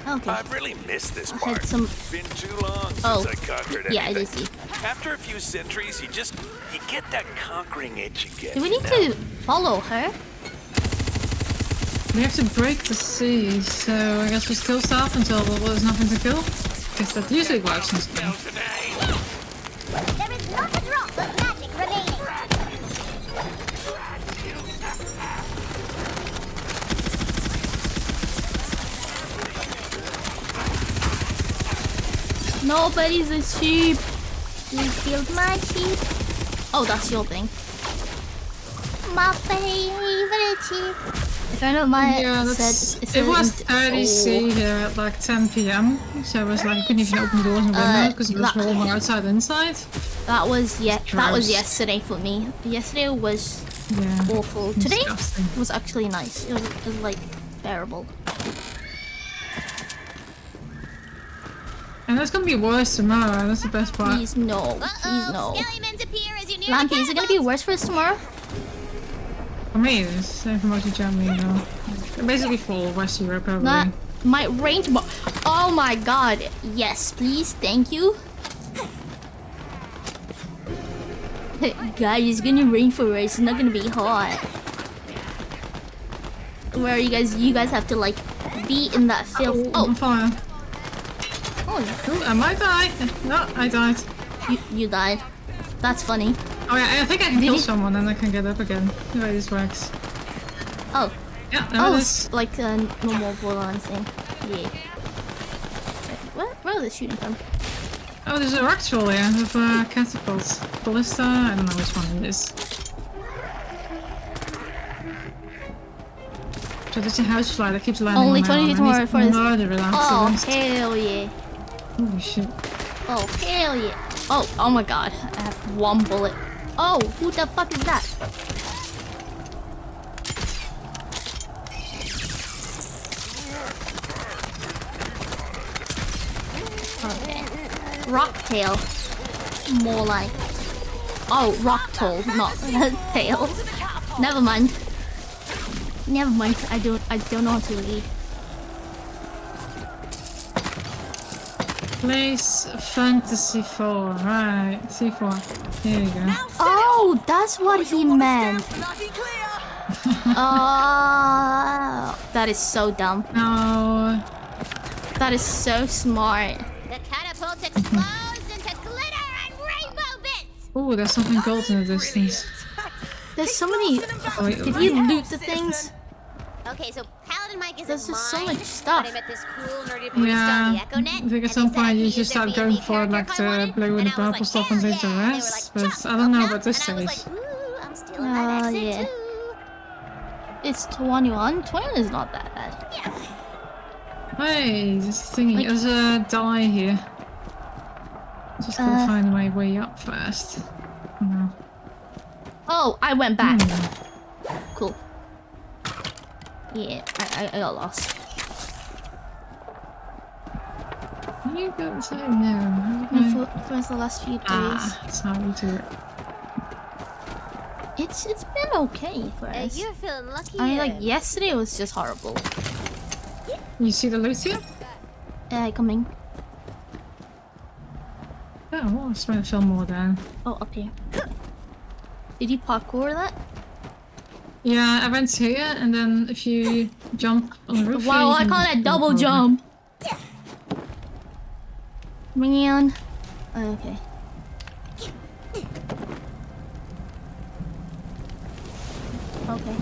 Okay. I've really missed this I part. had some... Been too long since I conquered yeah, I anything. did see. After a few centuries, you get that conquering itch again. Do we need to follow her? We have to break the siege, so I guess we still stop until there's nothing to kill. Because that usually works in this game. There is not a drop of magic remaining. Nobody's a sheep. You killed my sheep. Oh, that's your thing. My favorite sheep. If I don't mind, it was 30C here at like 10 PM, so I was like, I couldn't even open doors and windows because it was warmer outside and inside. That was yesterday for me. Yesterday was awful. Today was actually nice. It was like bearable. And that's gonna be worse tomorrow. That's the best part. Please no, please no. Lampy, is it gonna be worse for us tomorrow? For me, it is. Same for most of Germany, though. Basically for West Europe, probably. Not my range. Oh my god. Yes, please. Thank you. Guys, it's gonna rain for us. It's not gonna be hot. Where are you guys? You guys have to like be in that filth. Oh, on fire. Oh, Ooh, I might die. No, I died. You died. That's funny. Oh yeah, I think I can kill someone and I can get up again. The way this works. Oh. Yeah, there it is. Like a normal Borderlands thing. Yeah. Where are they shooting from? Oh, there's a rock troll here with catapults. Ballista, I don't know which one it is. So there's a housefly that keeps landing Only on my 22 arm. for this. Oh, hell yeah. Holy shit. Oh, hell yeah. Oh my god. I have one bullet. Oh, who the fuck is that? Okay. Rock tail. More like... Oh, rock toll, not tail. Never mind. Never mind. I don't know how to read. Place fantasy 4, right? C4. Here we go. Oh, that's what he meant. Oh, that is so dumb. No. That is so smart. The catapult explodes into glitter and rainbow bits. Ooh, there's something gold in the distance. There's so many. Did you loot the things? Okay, so Paladin Mike is There's just so mine, much stuff. but I met this cool nerdy barista on Yeah, the Echo Net, I think at some point you just start going for like the blue and the purple stuff and leave the rest, but I don't know about this stage. Oh yeah. It's 21. 21 is not that bad. Hey, this thingy. Like, there's a die here. Just gotta find my way up first. No. Oh, I went back. Cool. Yeah, I got lost. Can you go inside now? For the last few days. That's how we do it. It's been okay for us. You're feeling lucky. I mean, like yesterday was just horrible. You see the loot here? Coming. Oh, I was trying to film more down. Oh, up here. Did you parkour that? Yeah, I went here, and then if you jump on the roof. Wow, I call that double jump. Man. Oh, okay. Okay.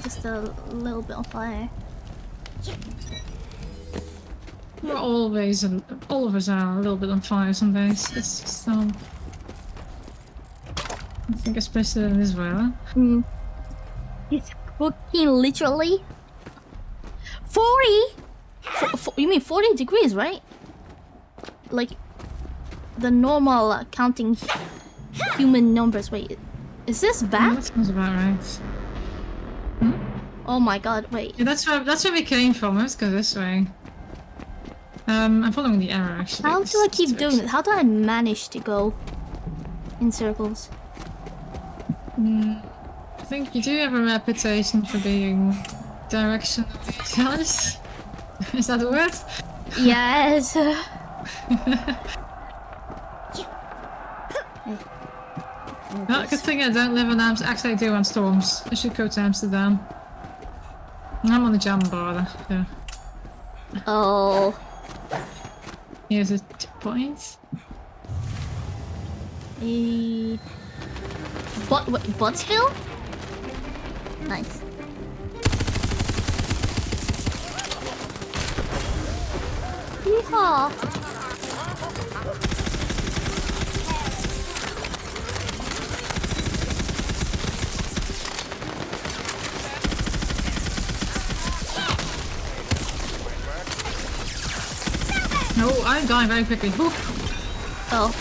Just a little bit on fire. We're always, all of us are a little bit on fire some days. It's just, I think especially in this weather. It's cooking literally 40? You mean 40 degrees, right? Like the normal counting human numbers. Wait, is this bad? That sounds about right. Oh my god, wait. Yeah, that's where we came from. Let's go this way. I'm following the arrow actually. How do I keep doing it? How do I manage to go in circles? I think you do have a reputation for being directionally challenged. Is that the word? Yes. Well, good thing I don't live in Amsterdam. Actually, I do on storms. I should go to Amsterdam. I'm on the jam border. So. Oh. Here's a 2 points. Buttsville? Nice. Yeehaw! No, I'm dying very quickly. Ooh. Oh,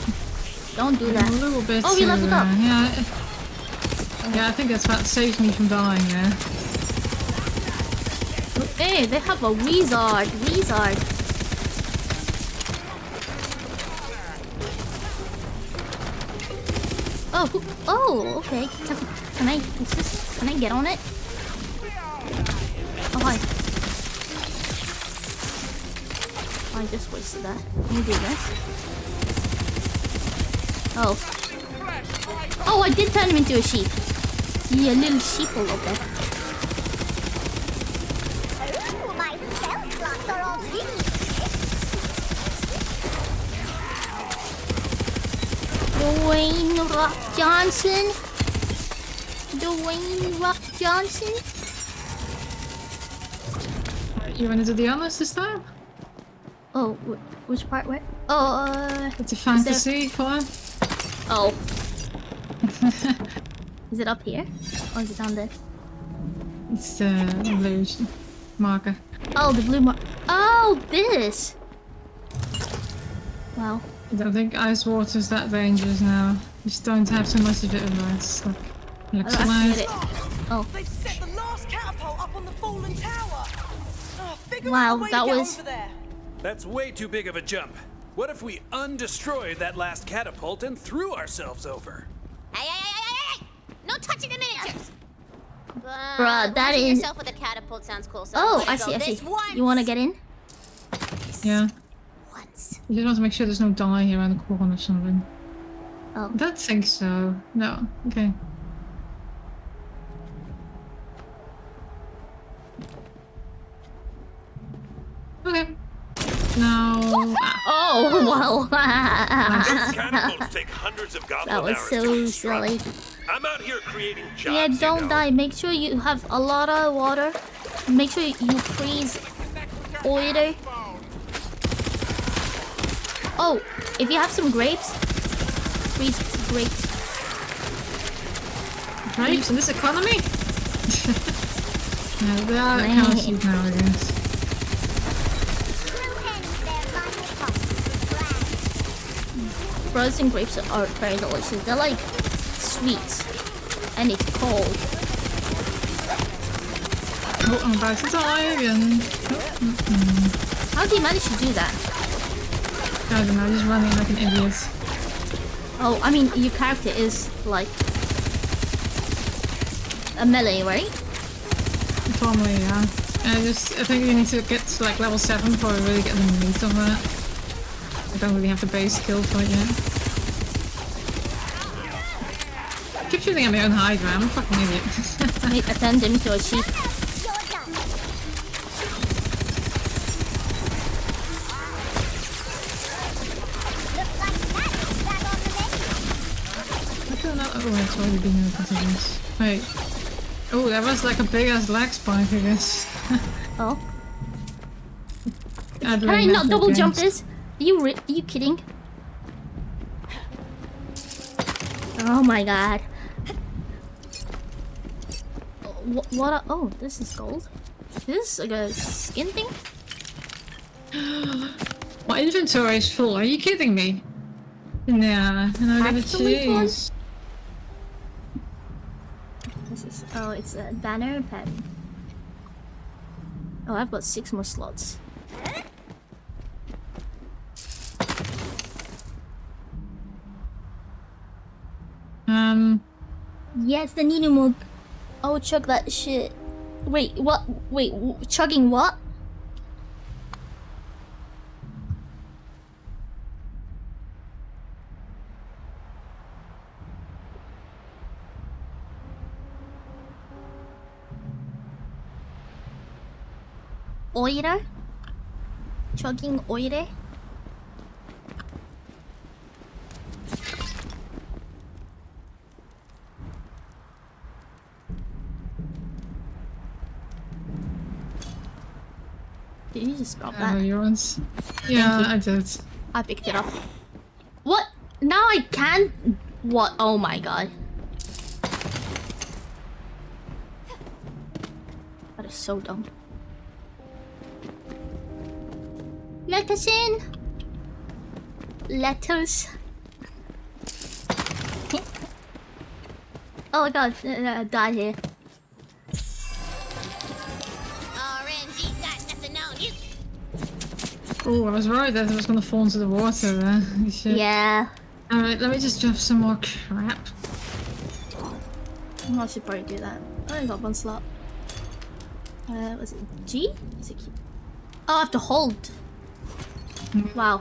don't do that. A little bit. Oh, we leveled up. Yeah. Yeah, I think that's what saved me from dying there. Hey, they have a wizard. Oh, okay. Can I get on it? Oh, hi. I just wasted that. Let me do this. Oh. Oh, I did turn him into a sheep. Yeah, a little sheep a little bit. Ooh, my spell slots are all green. Dwayne Rock Johnson. You wanna do the honors this time? Oh, which part? Where? Oh, it's a fantasy one. Oh. Is it up here? Or is it down there? It's the blue marker. Oh, the blue marker. Oh, this! Wow. I don't think ice water's that dangerous now. Just don't have so much of it otherwise. Looks it. Oh. They've set the last catapult up on the fallen tower. Wow, that was... That's way too big of a jump. What if we undestroyed that last catapult and threw ourselves over? Hey! No touching the miniatures! Bruh, that is... yourself with a catapult sounds cool, so oh, I see. You wanna get in? Yeah. You just want to make sure there's no die here around the corner or something. Oh. I don't think so. No. Okay. Okay. No. Oh, wow. Catapults take hundreds of goblin That was so silly. I'm out here creating jobs. Yeah, don't die. Make sure you have a lot of water. Make sure you freeze oil. Oh, if you have some grapes, freeze grapes. Grapes in this economy? Yeah, they are kind of cheap now, I guess. Frozen grapes are very delicious. They're like sweet, and it's cold. Oh, I'm about to die again. How do you manage to do that? I don't know, just running like an idiot. Oh, I mean, your character is like a melee, right? Formally, yeah. I think you need to get to like level 7 before we really get the meat of that. I don't really have the base skill for it yet. I keep shooting at my own Hydra, I'm a fucking idiot. I need to attend him to a sheep. Oh, it's already been here because of this. Wait. Oh, that was like a big ass lag spike, I guess. Oh. Can I not double jump this? Are you kidding? Oh my god. What? Oh, this is gold. Is this like a skin thing? My inventory is full. Are you kidding me? Nah, and I gotta choose. This is it's a banner pen. Oh, I've got 6 more slots. Yes, the Nino mug. Oh, chug that shit. Wait, what? Wait, chugging what? Oire? Chugging oire? Did you just drop that? Yours. Yeah, I did. I picked it up. What? Now I can? What? Oh my god. That is so dumb. Let us in. Let us. Oh my god, die here. Oh, I was worried that it was gonna fall into the water there. Yeah. Alright, let me just drop some more crap. I should probably do that. I only got 1 slot. Was it G? Is it Q? Oh, I have to hold. Wow.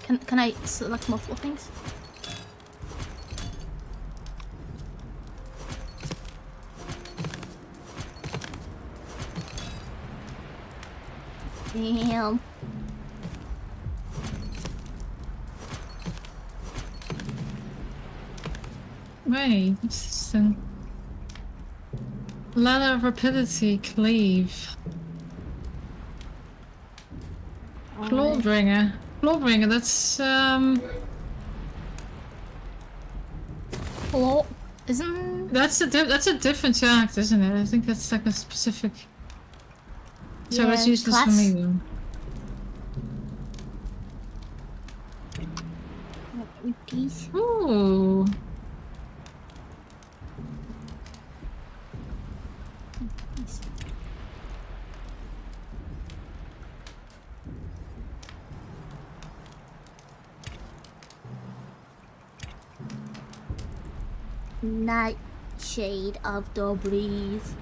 Can I select multiple things? Damn. Wait, this is ladder of rapidity, cleave. Clawbringer. Clawbringer, that's Claw isn't that's a different act, isn't it? I think that's like a specific. So yeah, let's use this for me then. Ooh. Nightshade of the Breeze.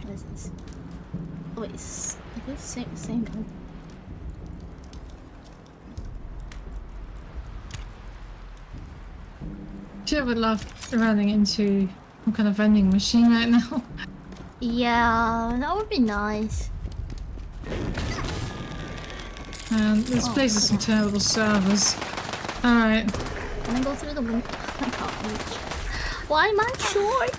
What is this? Oh, wait, is this same one? I would love running into some kind of vending machine right now. Yeah, that would be nice. And this place has some terrible servers. Alright. Can I go through the window? I can't reach. Why am I short?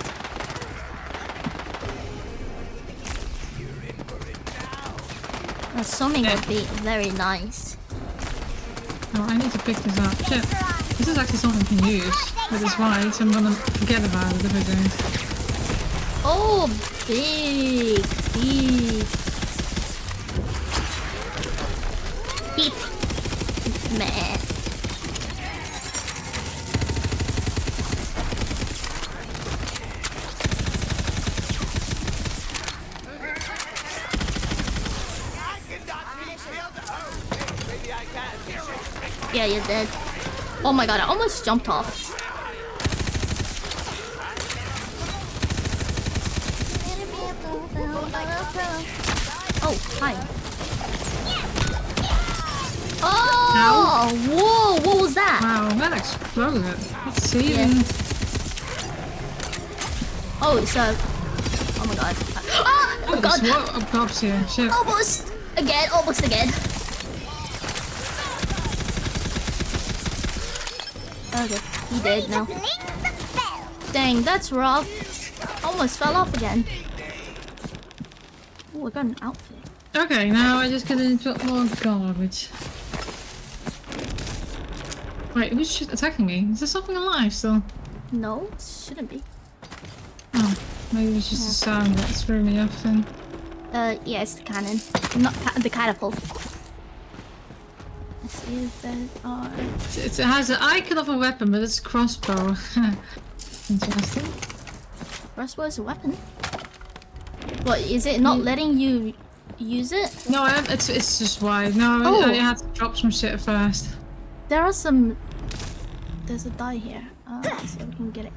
Swimming would be very nice. Oh, I need to pick this up. Shit. This is actually something I can use. That is why, so I'm gonna forget about it if I don't. Oh, big. Beep. Meh. Yeah, you're dead. Oh my god, I almost jumped off. Oh, hi. Oh! Whoa, what was that? Wow, that exploded. Let's see. Yeah. Oh, it's a... Oh my god. Oh god! What a props here. Shit. Almost! Again, almost again. Okay, he dead now. Dang, that's rough. Almost fell off again. Oh, I got an outfit. Okay, now I just get into more garbage. Wait, who's attacking me? Is there something alive still? No, it shouldn't be. Oh, maybe it's just the sound that threw me off then. Yeah, it's the cannon. Not the catapult. Let's see if there are... It has an icon of a weapon, but it's a crossbow. Interesting. Crossbow is a weapon? What, is it not letting you use it? No, it's just wide. No, I had to drop some shit first. There are some... There's a die here. So we can get it.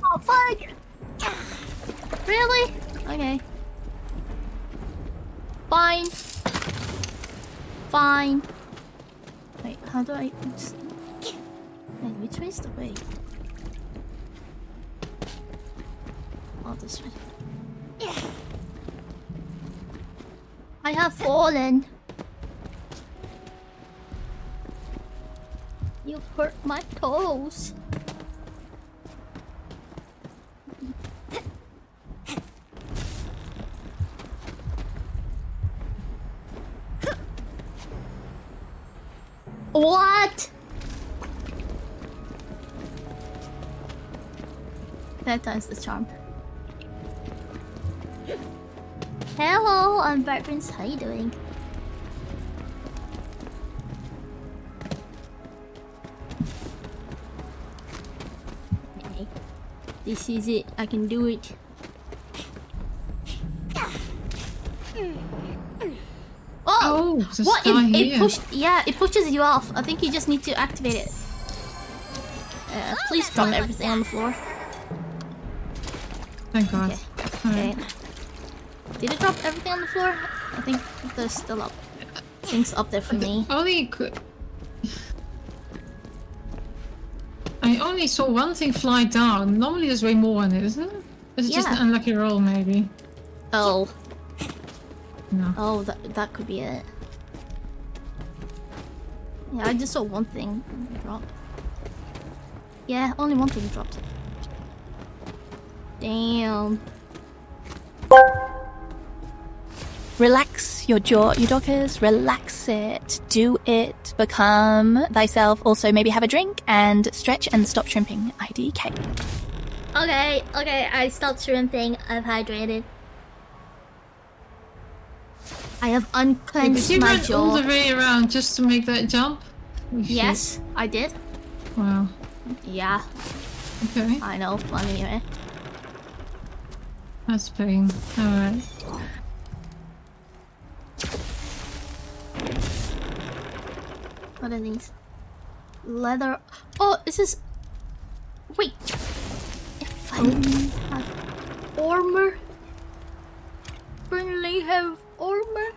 Oh, fuck! Really? Okay. Fine. Fine. Wait, how do I... Wait, which way is the way? Oh, this way. I have fallen. You've hurt my toes. What? That time's the charm. Hello, I'm Vibrance. How you doing? Okay. This is it. I can do it. Oh, what? It pushed. Yeah, it pushes you off. I think you just need to activate it. Please drop everything on the floor. Thank God. Okay. Did it drop everything on the floor? I think there's still up things up there for me. I only saw one thing fly down. Normally there's way more in it, isn't it? Is it just an unlucky roll, maybe? Oh. No. Oh, that could be it. Yeah, I just saw one thing drop. Yeah, only one thing dropped. Damn. Relax your jaw, you dockers. Relax it. Do it. Become thyself. Also, maybe have a drink and stretch and stop shrimping. IDK. Okay, I stopped shrimping. I've hydrated. I have unclenched Did you my run jaw. all the way around just to make that jump? Yes, I did. Wow. Yeah. Okay. I know, funny, right? That's pain. Alright. What are these? Leather. Oh, is this... Wait. If I have armor? Finally have armor?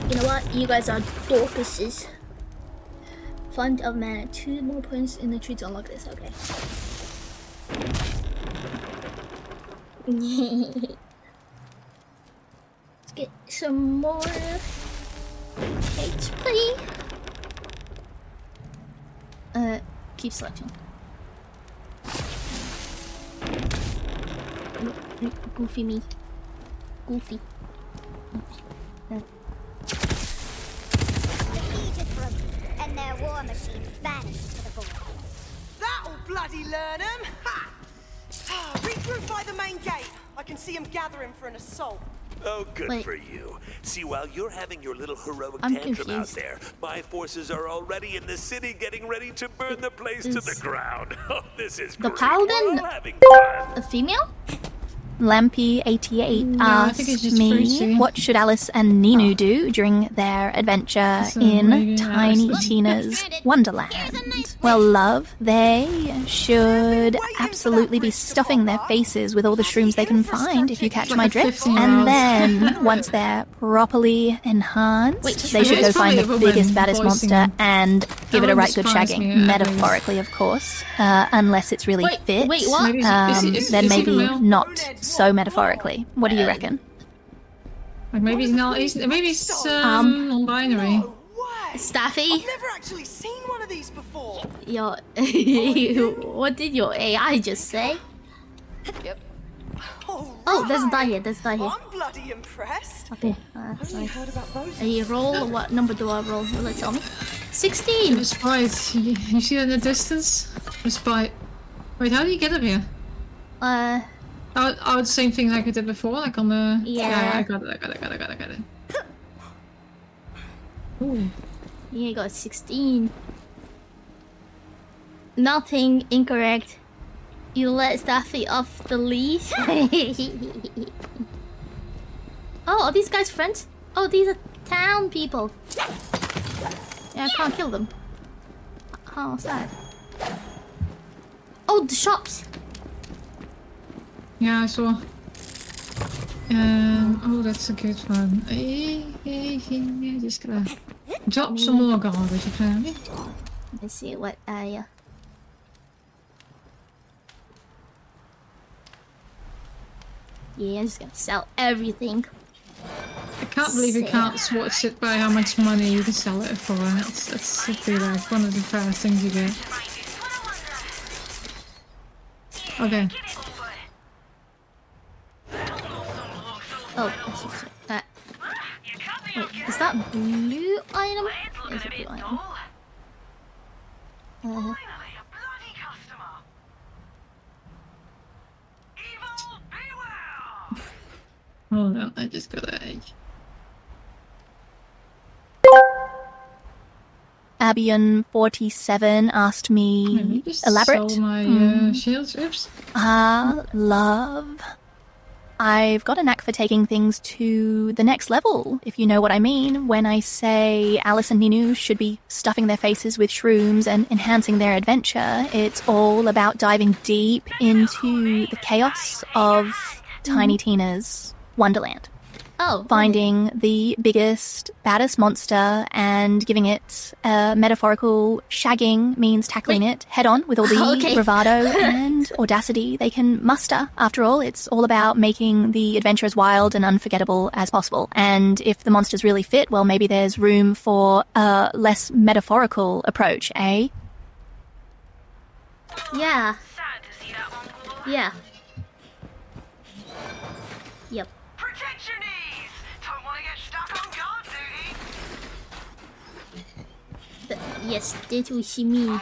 You know what? You guys are dorcuses. Fund of mana. 2 more points in the tree to unlock this. Okay. Let's get some more HP. Keep selecting. Goofy me. Goofy. The siege is broken, and their war machines vanished to the void. That'll bloody learn them! Ha! Regroup by the main gate. I can see them gathering for an assault. Oh, good Wait. for you. See, while you're having your little heroic I'm tantrum out confused. there, my forces are already in the city getting ready to burn the place to the ground. Oh, this is The great. paladin? We're all having fun. A female? Lampy88 No, I think it's asked just me, fruity. what should Alice and Ninu do during their adventure So in maybe Tiny Alice. Tina's Wonderland? Well, love, they should absolutely be stuffing their faces with all the shrooms they can find, if you catch Like my a drift. 15-year-old. And then, once they're properly enhanced, they should go There's find the probably a woman biggest, baddest voicing monster them. and give That it a wouldn't right good surprise shagging. me, at least. Metaphorically, of course. Unless it's really fit. wait, what? Maybe Then is he maybe female? not so metaphorically. What do you reckon? Like maybe he's not. Maybe he's non-binary. Staffy? I've never actually seen one of these before. Your what did your AI just say? Yep. Oh, there's a die here. There's a die here. I'm bloody impressed. Okay. Only heard about those. A roll. What number do I roll? Will it tell me? 16. Respite. You see it in the distance? Respite. Wait, how do you get up here? Oh, same thing like I did before, like on the. Yeah. I got it. Ooh. Yeah, I got 16. Nothing incorrect. You let Staffy off the leash. Oh, are these guys friends? Oh, these are town people. Yeah, I can't kill them. How sad. Oh, the shops. Yeah, I saw. Oh, that's a good one. Just gonna drop some more garbage apparently. Let's see what I. Yeah, I'm just gonna sell everything. I can't believe you can't swatch it by how much money you can sell it for. That's simply like one of the first things you get. Okay. Oh, that's just that. Wait, is that blue item? Is it blue item? Hold on, I just got an egg. Abion47 asked me elaborate. Sell my shields. Oops. Love. I've got a knack for taking things to the next level, if you know what I mean, when I say Alice and Ninu should be stuffing their faces with shrooms and enhancing their adventure. It's all about diving deep into the chaos of Tiny Tina's Wonderland. Oh. Finding the biggest, baddest monster and giving it metaphorical shagging means tackling it head on with all the bravado and audacity they can muster. After all, it's all about making the adventure as wild and unforgettable as possible. And if the monster's really fit, well, maybe there's room for a less metaphorical approach, eh? Yeah. Yeah. Yep. Protect your knees. Don't want to get stuck on guard duty. Yes, that's what she means.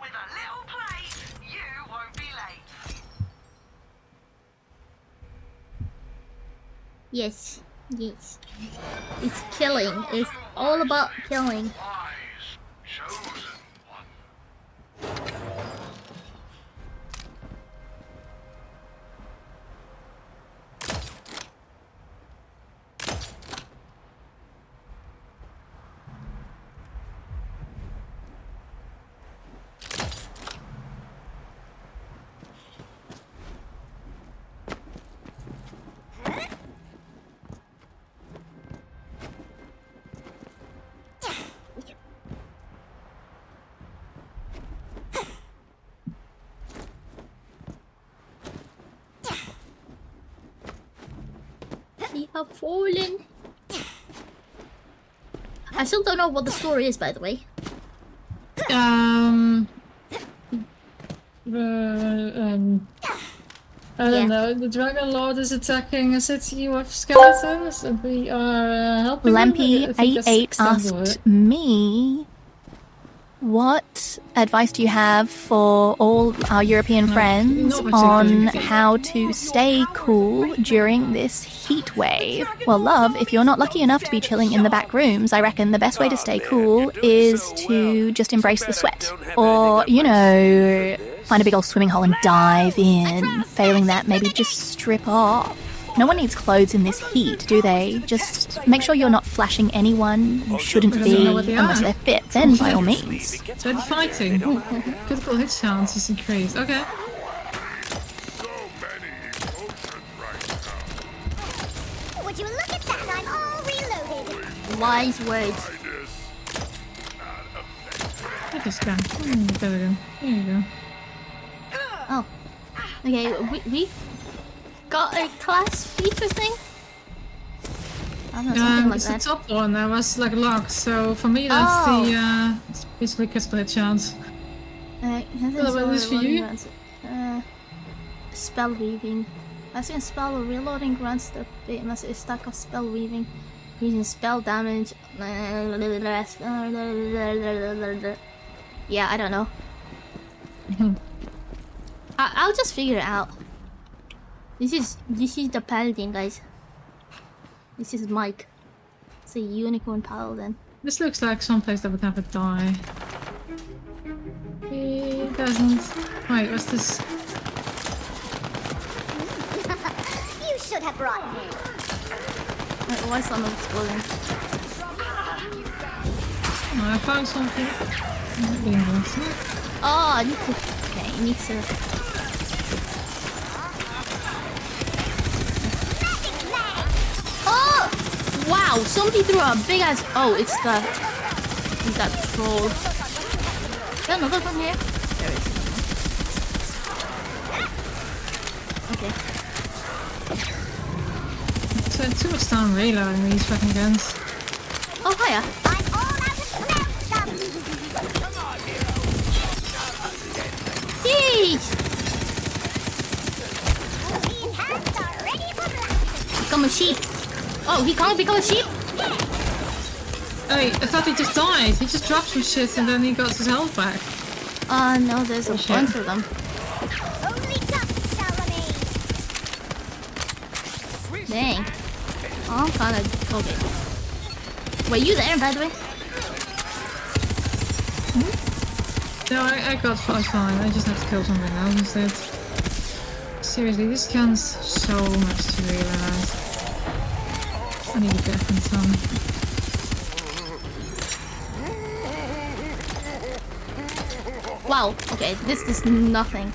With a little play, you won't be late. Yes. Yes. It's killing. It's all about killing. We have fallen. I still don't know what the story is, by the way. I don't know. The Dragon Lord is attacking a city with skeletons, and we are helping him. Lampy88 asked me, what advice do you have for all our European friends on how to stay cool during this heat wave? Well, love, if you're not lucky enough to be chilling in the back rooms, I reckon the best way to stay cool is to just embrace the sweat. Or, you know, find a big old swimming hole and dive in. Failing that, maybe just strip off. No one needs clothes in this heat, do they? Just make sure you're not flashing anyone who shouldn't be unless they're fit. Then, by all means. They're fighting. Critical hit chance is increased. Okay. Would you look at that? I'm all reloaded. Wise words. Look at this guy. There you go. Oh. Okay, we got a class feature thing? I don't know, something like it's that. the top one that was like locked, so for me that's the it's basically critical hit chance. What about this for you? Spell weaving. Casting a spell or reloading grants the famous a stack of spell weaving. Increasing spell damage. Yeah, I don't know. I'll just figure it out. This is the paladin, guys. This is Mike. It's a unicorn paladin. This looks like someplace that would have a die. It doesn't. Wait, what's this? You should have brought me. Wait, why is someone exploding? Oh, I found something. Oh, I need to. Okay, you need to. Oh! Wow, somebody threw a big ass. Oh, it's the. He's that troll. Is there another one here? There is. Okay. It's too much time reloading these fucking guns. Oh, hiya. I'm all out of stuff. Jeez! These hands are ready for blast. Become a sheep. Oh, he can't become a sheep? Hey, I thought he just died. He just dropped some shit and then he got his health back. No, there's a bunch of them. Only dust shall remain. Dang. Oh, I'm kind of... Okay. Were you there, by the way? No, I got fine. I just have to kill something else instead. Seriously, this gun's so much to realize. I need a different son. Wow, okay, this is nothing.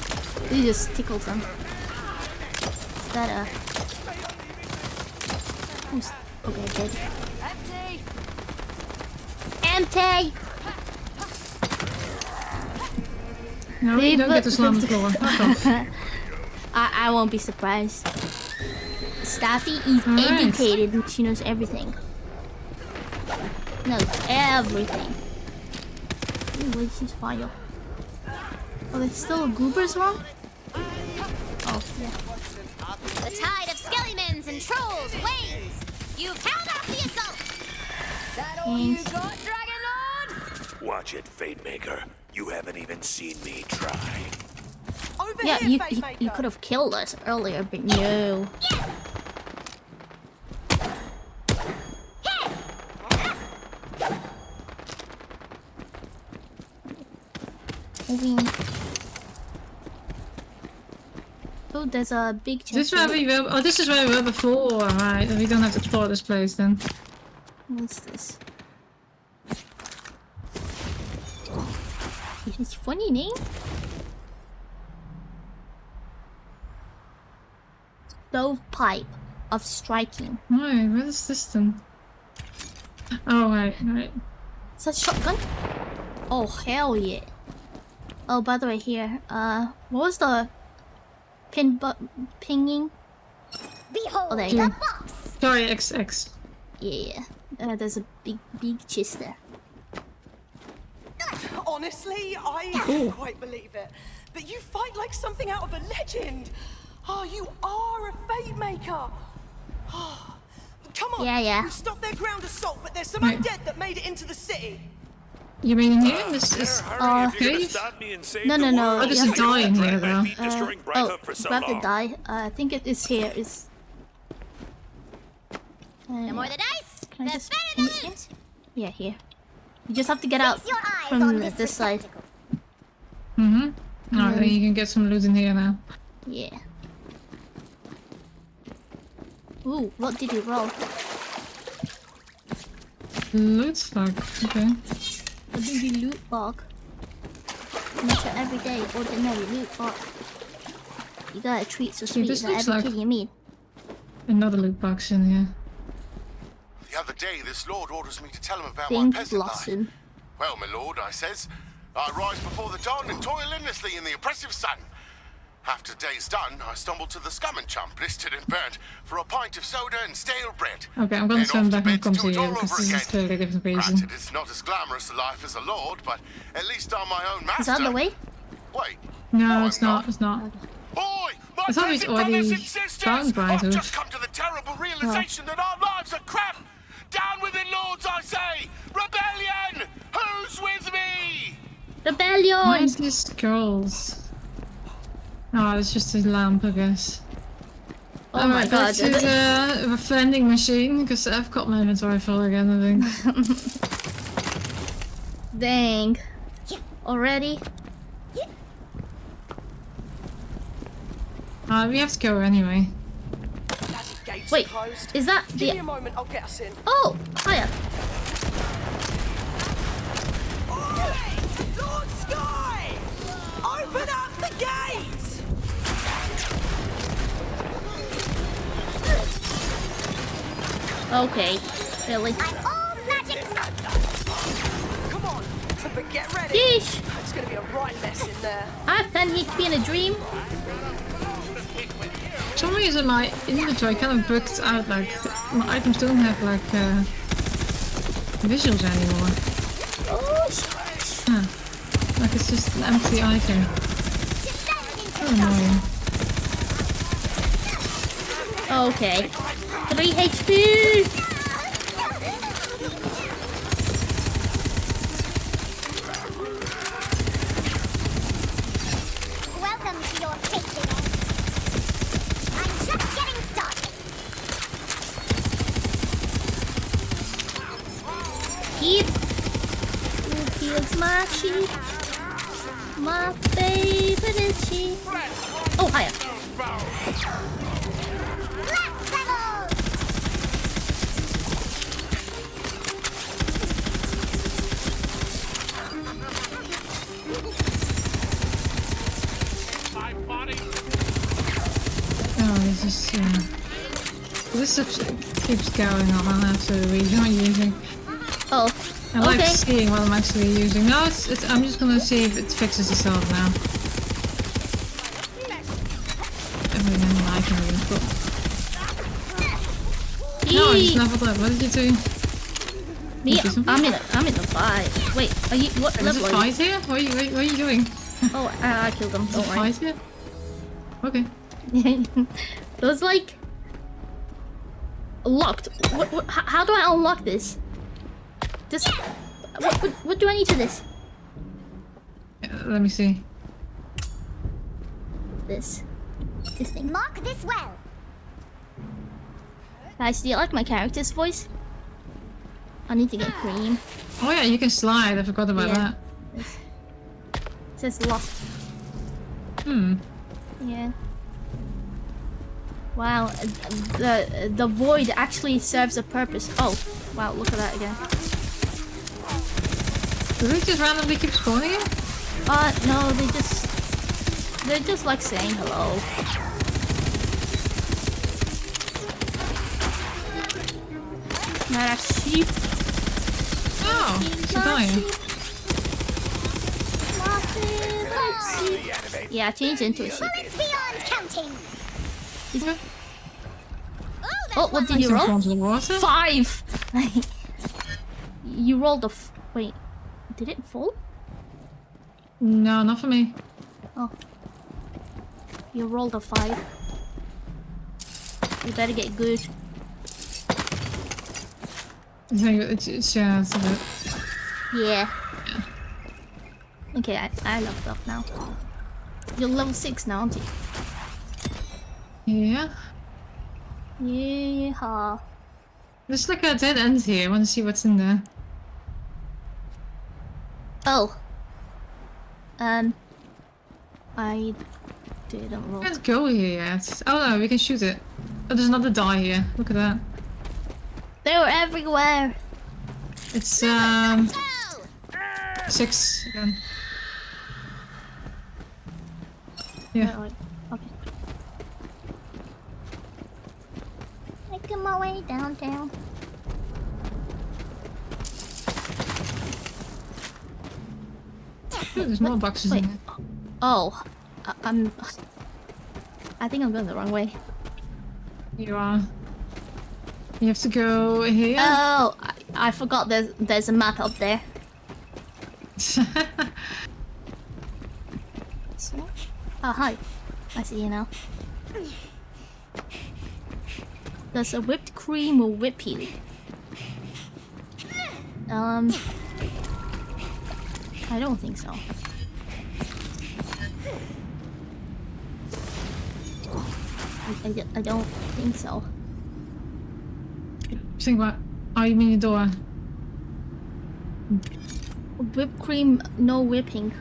This just tickled them. Is that a... Who's... Okay, dead. Empty! No, you don't get to slam the floor. Fuck off. I won't be surprised. Staffy is educated. She knows everything. Knows everything. Ooh, where's his fire? Oh, there's still goobers around? Oh, yeah. The tide of skellimens and trolls wanes. You've held off the assault. That all you got, Dragon Lord? Watch it, Fate Maker. You haven't even seen me try. Over yeah, here, you could have killed us earlier, but no. Moving. Oh, there's a big chest. This is where we were. Oh, this is where we were before. Right, we don't have to explore this place then. What's this? It's funny name. Stovepipe of striking. Wait, what is this then? Oh, right. Is that shotgun? Oh, hell yeah. Oh, by the way, here, what was the pinging? Behold, oh, there you the go. box. Sorry, XX. Yeah, there's a big chest there. Honestly, I can't quite believe it. But you fight like something out of a legend. Oh, you are a fate maker. Come on. Yeah. We've stopped their ground assault, but there's some undead that made it into the city. You mean in here? This is cave? No. Oh, there's a die in here though. Grab the die. I think it is here. The more the dice, Can I the just better pin the it here? loot. Yeah, here. You just have to get out from this side. Mm-hmm. Alright, you can get some loot in here now. Yeah. Ooh, what did you roll? Loot log, okay. A baby loot log. Not your everyday ordinary loot log. You gotta treat so sweet this that looks every like kid you meet. another loot box in here. The other day, this lord orders me to tell him about Think my peasant blossom. life. Well, my lord, I says, I rise before the dawn and toil endlessly in the oppressive sun. After the day's done, I stumble to the scum and chum, blistered and burnt, for a pint of soda and stale bread. Okay, I'm gonna turn back and come to you, because this is clearly a different reason. Granted, it's not as glamorous a life as a lord, but at least I'm my own master. Is that the way? Wait. No, it's not. It's not. Boy, my I thought we'd already found I've Brighton. just come to the terrible realization that our lives are crap. Down with it, lords, I say! Rebellion! Who's with me? Rebellion! Why is this girls? Oh, it's just a lamp, I guess. Oh my god. This is a vending machine, because I've got my inventory full again, I think. Dang. Already? We have to go anyway. Wait, is that the... Give me a moment, I'll get us in. Oh, hiya. Lord Sky! Open up the gate! Okay, really? I'm all magic! Come on, but get ready. Yeesh! It's gonna be a right mess in there. I have 10 HP in a dream. For some reason my inventory kind of booked out, like, my items don't have, like, visuals anymore. Oh, Huh. Like, it's just an empty item. So annoying. Okay. 3 HP! Welcome to your tasting end. I'm just getting started. Keep. Who feels my cheek? My favorite cheek. Oh, hiya. Oh, this keeps going on. I'll have to rejoin using. Oh, I like okay. seeing what I'm actually using. No, I'm just gonna see if it fixes itself now. Everything I can use, but... No, I just leveled up. What did you do? Me? I'm in the fight. Wait, are you... What There's level a are fight here? What are you doing? Oh, I killed them. There's a Don't worry. fight here? Okay. Those like... Locked. How do I unlock this? Just... What do I need to this? Let me see. This thing. Mark this well. Guys, do you like my character's voice? I need to get cream. Oh yeah, you can slide. I forgot about that. It says locked. Yeah. Wow, the void actually serves a purpose. Oh, wow, look at that again. Do they just randomly keep spawning it? No, they're just like saying hello. Not a sheep. Oh, it's a dying. Yeah, change into a sheep. Bullets beyond counting. Oh, what did you roll? 5! You rolled a wait, did it fall? No, not for me. Oh. You rolled a 5. You better get good. It's a bit. Yeah. Okay, I leveled up now. You're level 6 now, aren't you? Yeah. Yeah. There's like a dead end here. I want to see what's in there. Oh. I didn't roll. Can't go here yet. Oh no, we can shoot it. Oh, there's another die here. Look at that. They were everywhere. It's 6 again. Yeah. Okay. Making my way downtown. Ooh, there's more boxes in there. Oh, I think I'm going the wrong way. You are. You have to go here. Oh, I forgot there's a map up there. Oh, hi. I see you now. There's a whipped cream or whippy. I don't think so. I don't think so. Think what? Oh, you mean the door? Whipped cream, no whipping.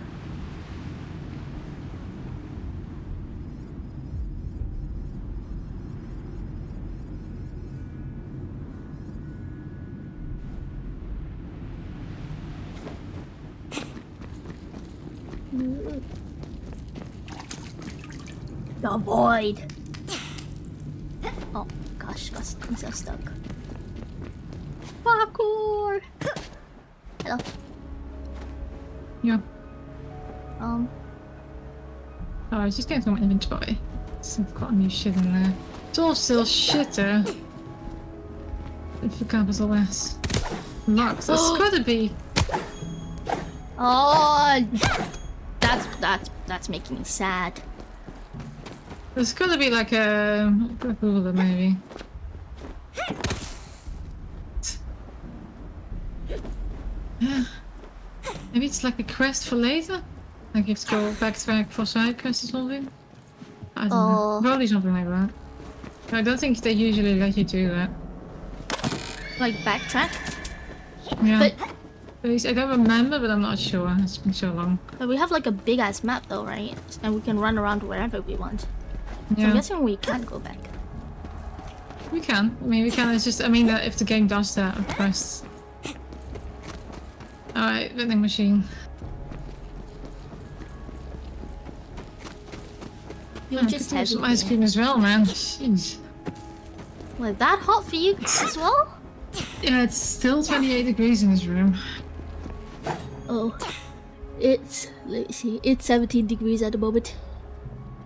The void. Oh gosh, I'm so stuck. Parkour. Hello. Yeah. Oh, I was just going through my inventory. So I've got new shit in there. It's all still shit though. If the capital S. Lux, that's gotta be. Oh, that's making me sad. There's gotta be like a Google it maybe. Maybe it's like a quest for later? Like you have to go backtrack for side quests or something? I don't know. Probably something like that. I don't think they usually let you do that. Like backtrack? Yeah. But At least I don't remember, but I'm not sure. It's been so long. But we have like a big ass map though, right? And we can run around wherever we want. So Yeah. I'm guessing we can't go back. We can. I mean, we can. It's just, I mean, that if the game does that, of course. Alright, vending machine. You're I just could do heavy. some ice cream as well, man. Jeez. Was that hot for you as well? Yeah, it's still 28 degrees in this room. Oh, let's see, it's 17 degrees at the moment.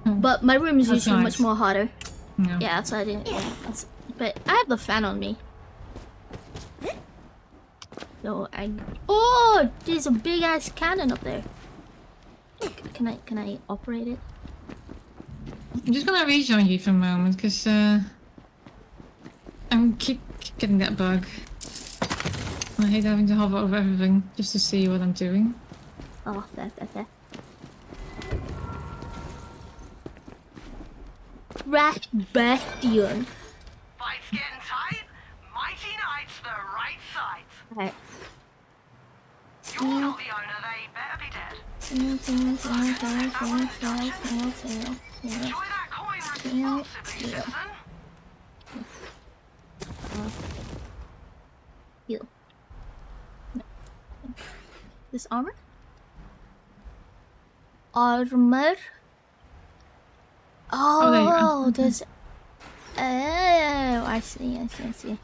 But my room is That's usually nice. much more hotter. Yeah. Yeah, outside. But I have the fan on me. So oh, there's a big ass cannon up there. Can I operate it? I'm just gonna rejoin you for a moment, because I'm keep getting that bug. I hate having to hover over everything just to see what I'm doing. Oh, fair. Rat Bastion. Fight's getting tight. Mighty Knight's the right size. Alright. You're not the owner, they better be dead. Enjoy that coin responsibly, citizen. Heal. This armor? Armor? Oh, there's... Oh, I see. Okay.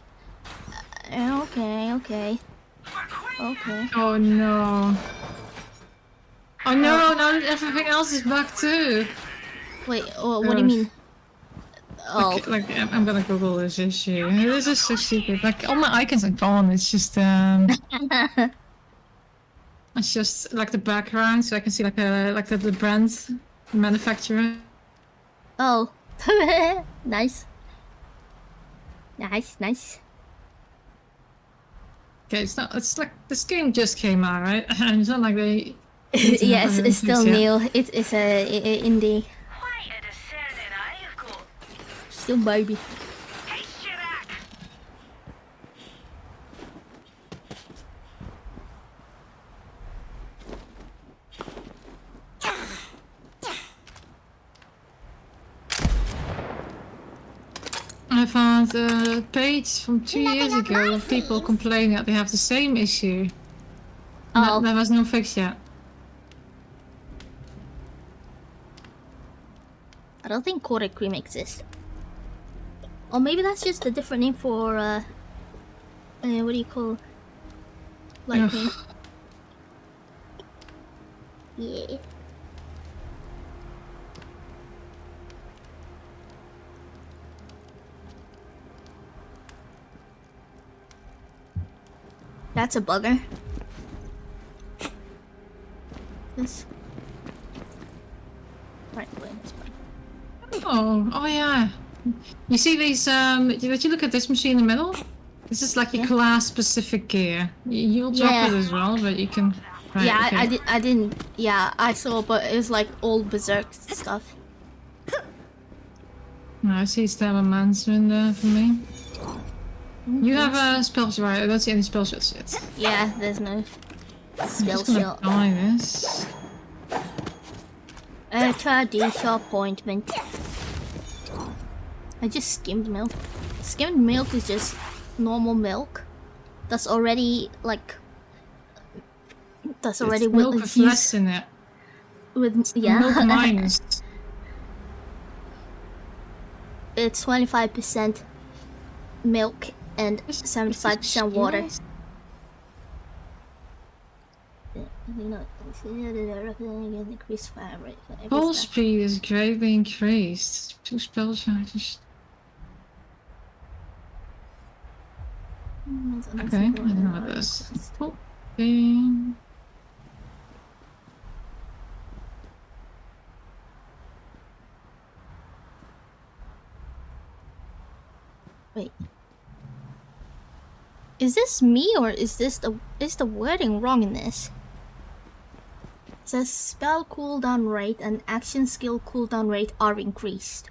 Oh no. Oh no, now everything else is back too. Wait, what do you mean? Oh. Like I'm gonna Google this issue. This is so stupid. Like all my icons are gone. It's just it's just like the background, so I can see like the brand, the manufacturer. Oh, nice. Nice, nice. Okay, it's like this game just came out, right? And it's not like they. Yes, it's still new. It's a indie. Still baby. I found a page from 2 years ago of people complaining that they have the same issue. Oh. That was no fix yet. I don't think Kodak Cream exists. Or maybe that's just a different name for, what do you call light cream? Yeah. That's a bugger. This. Right, Oh yeah. You see these, did you look at this machine in the middle? This is like your class-specific gear. You'll drop it as well, but you can... Right, yeah, okay. I didn't... Yeah, I saw, but it was like all berserk stuff. No, I see Stabber Mancer in there for me. You have a spell shot, right? I don't see any spell shots yet. Yeah, there's no spell shot. Buy this. Tradition appointment. I just skimmed milk. Skimmed milk is just normal milk. That's already like. That's already milk with less in it. With yeah. Milk minus. It's 25% milk and 75% water. Ball speed is greatly increased. 2 spell charges. Okay, I don't know what this is. Okay. Wait. Is this me or is the wording wrong in this? It says spell cooldown rate and action skill cooldown rate are increased.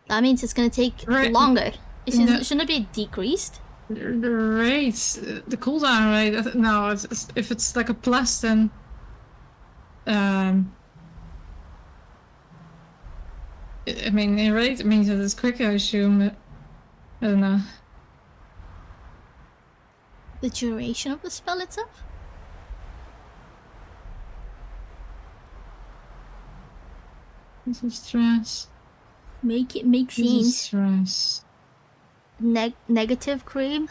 That means it's gonna take longer. Shouldn't it be decreased? The rate, the cooldown rate. No, if it's like a plus, then I mean, in rate it means that it's quicker. I assume. I don't know. The duration of the spell itself? This is stress. Make This scenes. is stress. Negative cream.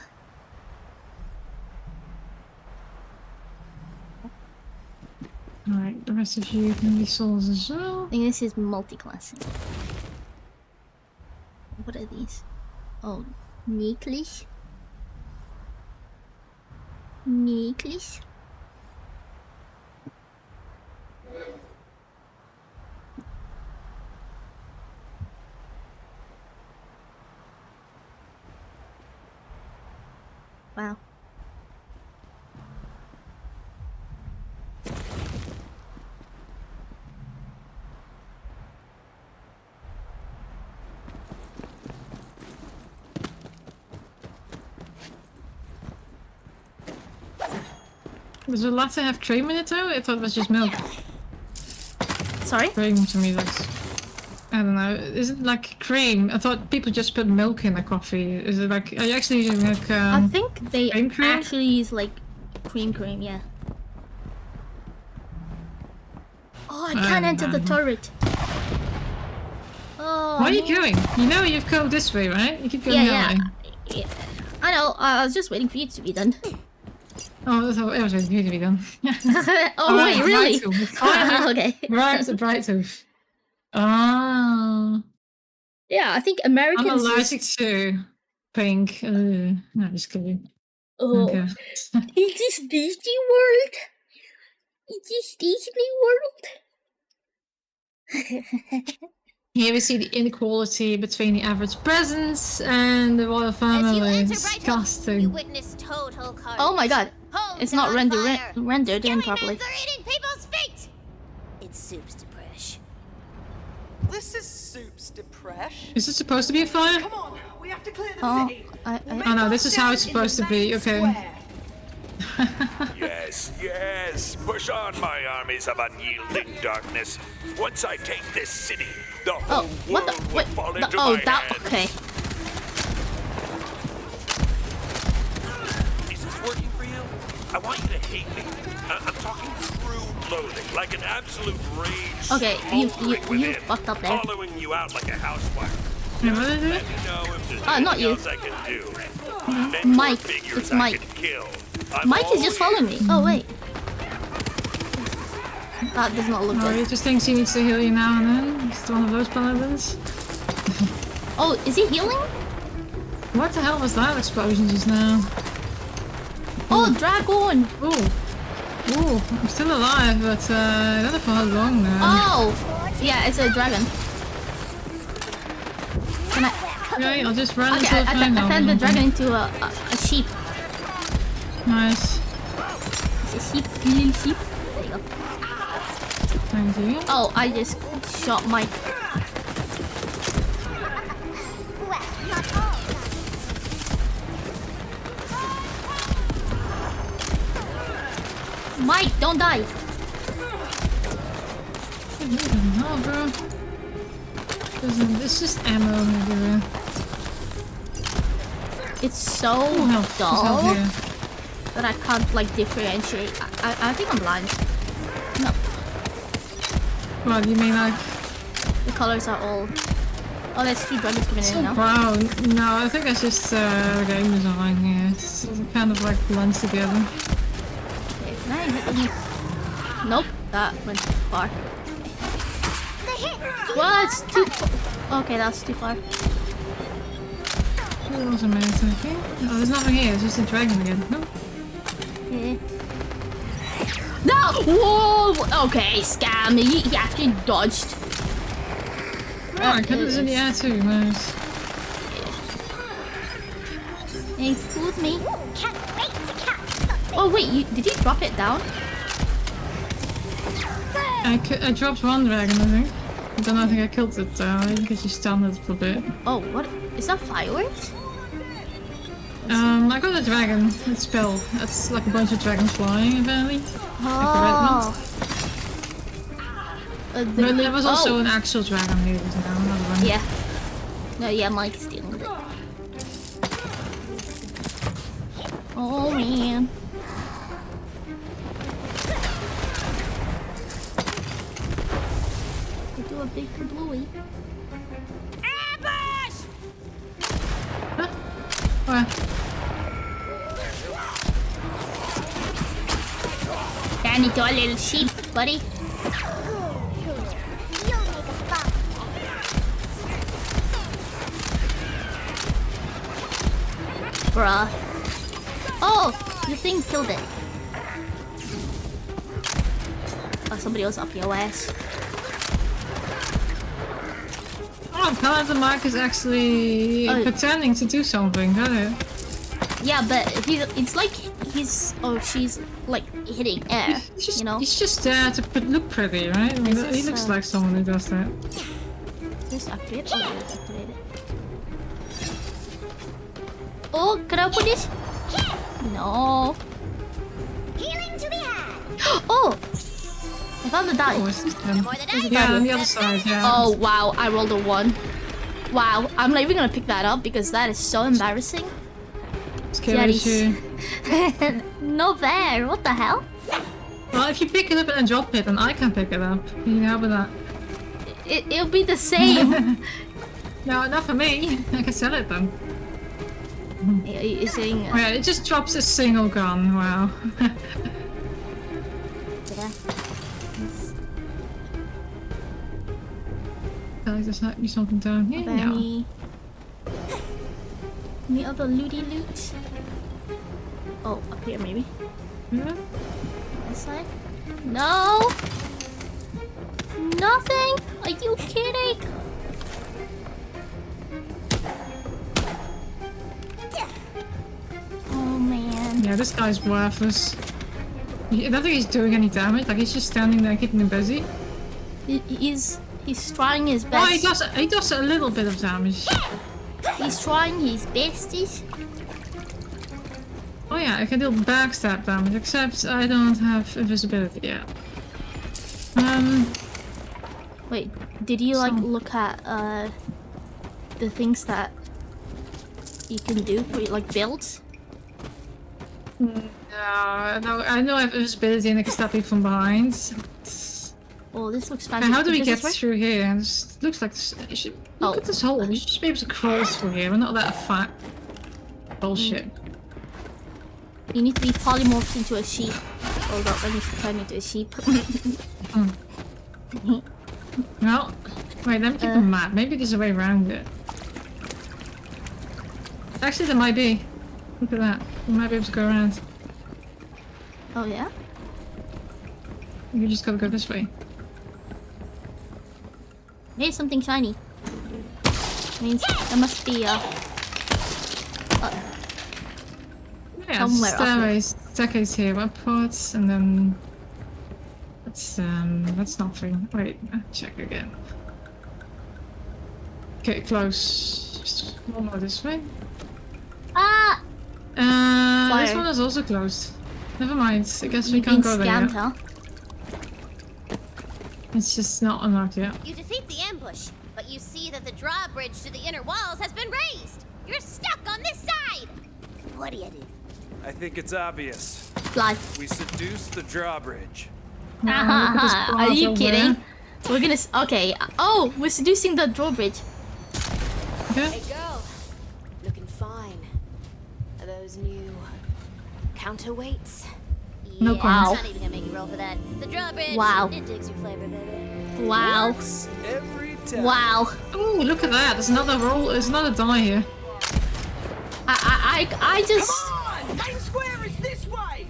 Alright, the rest of you can be souls as well. I think this is multi-classing. What are these? Oh, necklace. Necklace. Wow. Does the latte have cream in it though? I thought it was just milk. Sorry? Cream to me looks... I don't know. Is it like cream? I thought people just put milk in the coffee. Is it like... Are you actually using like I think they cream? actually use like cream, yeah. Oh, I can't enter the turret. Oh, Where are you going? You know you've come this way, right? You keep going yeah. I know. I was just waiting for you to be done. Oh, that's how it was waiting for you to be done. Oh, wait, really? Oh, okay. Right, it's a bright tooth. Oh. Yeah, I think Americans. I'm allergic to pink. No, just kidding. Oh. Okay. Is this Disney World? Is this Disney World? Here we see the inequality between the average peasants and the royal family. Disgusting. You witness total carnage. Oh my god. It's not rendered in properly. Are eating people's feet. It's soups to fresh. This is soups to fresh. Is it supposed to be a fire? Come on, we have to clear the city. Oh no, this is how it's supposed to be. Okay. Yes, yes. Push on, my armies of unyielding darkness. Once I take this city, the whole world will fall into my hands. Okay. Is this working for you? I want you to hate me. I'm talking true loathing, like an absolute rage. Okay, you fucked up there. Following you out like a housewife. What is it? Let me know if there's not anything you. else I can do. Mike. It's Mike. Mike is just following me. Oh wait. That does not look good. He just thinks he needs to heal you now and then. He's one of those paladins. Oh, is he healing? What the hell was that explosion just now? Oh, dragon! Ooh, I'm still alive, but I don't know for how long now. Oh! Yeah, it's a dragon. Can I... Okay, I'll just run okay, into a flame. I turned the dragon into a sheep. Nice. It's a sheep, little sheep. There you go. Thank you. Oh, I just shot Mike. Mike, don't die. No, bro. It's just ammo everywhere. It's so dull that I can't like differentiate. I think I'm blind. No. What, you mean like... The colors are all... Oh, there's two dragons coming in now. Brown. No, I think that's just the game design here. It's kind of like blends together. Okay, can I hit them? Nope, that went too far. Well, it's too far. Okay, that's too far. That was amazing. Okay. Oh, there's nothing here. It's just a dragon again. No. Yeah. No! Whoa! Okay, scam. He actually dodged. Oh, I could have in the air too. Nice. Excuse me. Oh wait, did you drop it down? I dropped one dragon, I think. But then I think I killed it because you stunned it for a bit. Oh, what? Is that fireworks? I got a dragon. It's spell. That's like a bunch of dragons flying, apparently. Oh. Like the red one. But there was also an actual dragon here, so another one. Yeah. No, yeah, Mike's stealing it. Oh man. Do a big kablooey. Ambush! Huh? Where? Turn into a little sheep, buddy. Bruh. Oh! The thing killed it. Oh, somebody else up your ass. Oh, Paladin Mike is actually pretending to do something, got it? Yeah, but it's like he's... Oh, she's like hitting air, you know? He's just there to look pretty, right? I mean, he looks like someone who does that. Is this activate? Oh, yeah, it's activated. Oh, can I open this? No. Healing to the hand. Oh! I found the die. Yeah, on the other side, yeah. Oh, wow. I rolled a 1. Wow. I'm not even gonna pick that up because that is so embarrassing. Scary too. No fair. What the hell? Well, if you pick it up and drop it, then I can pick it up. Can you help with that? It'll be the same. No, not for me. I can sell it then. You're saying... Oh yeah, it just drops a single gun. Wow. There's not be something down here. No. Any other looty loot? Oh, up here maybe. Yeah. This side? No! Nothing? Are you kidding? Yeah, this guy's worthless. I don't think he's doing any damage. Like he's just standing there keeping him busy. He's trying his best. Oh, he does a little bit of damage. He's trying his besties. Oh yeah, I can do backstab damage, except I don't have invisibility yet. Wait, did you like look at the things that you can do for like builds? No, I know I have invisibility and I can stab people from behind. Oh, this looks fancy. How do we get through here? This looks like look at this hole. You should just be able to crawl through here. We're not that fat. Bullshit. You need to be polymorphed into a sheep. Oh god, I need to turn into a sheep. No. Wait, let me keep the map. Maybe there's a way around it. Actually, there might be. Look at that. We might be able to go around. Oh yeah? You just gotta go this way. Here's something shiny. Means there must be yeah, somewhere staircase here, upwards, and then that's nothing. Wait, check again. Okay, close. Just one more this way. Ah! This one is also closed. Never mind. I guess we You've can't been go there. scammed, Yet. huh? It's just not unlocked yet. You defeat the ambush, but you see that the drawbridge to the inner walls has been raised. You're stuck on this side. What do you do? I think it's obvious. Fly. We seduce the drawbridge. Are you kidding? We're gonna. Okay. Oh, we're seducing the drawbridge. Hey, girl. Looking fine. Are those new counterweights? No yeah, comment. I'm not even gonna make you roll for that. The drawbridge. Wow. It digs your flavor, baby. Wow. Works every time. Wow. Oh, look at that! There's another roll. There's another die here. I just. Come on! Main square is this way!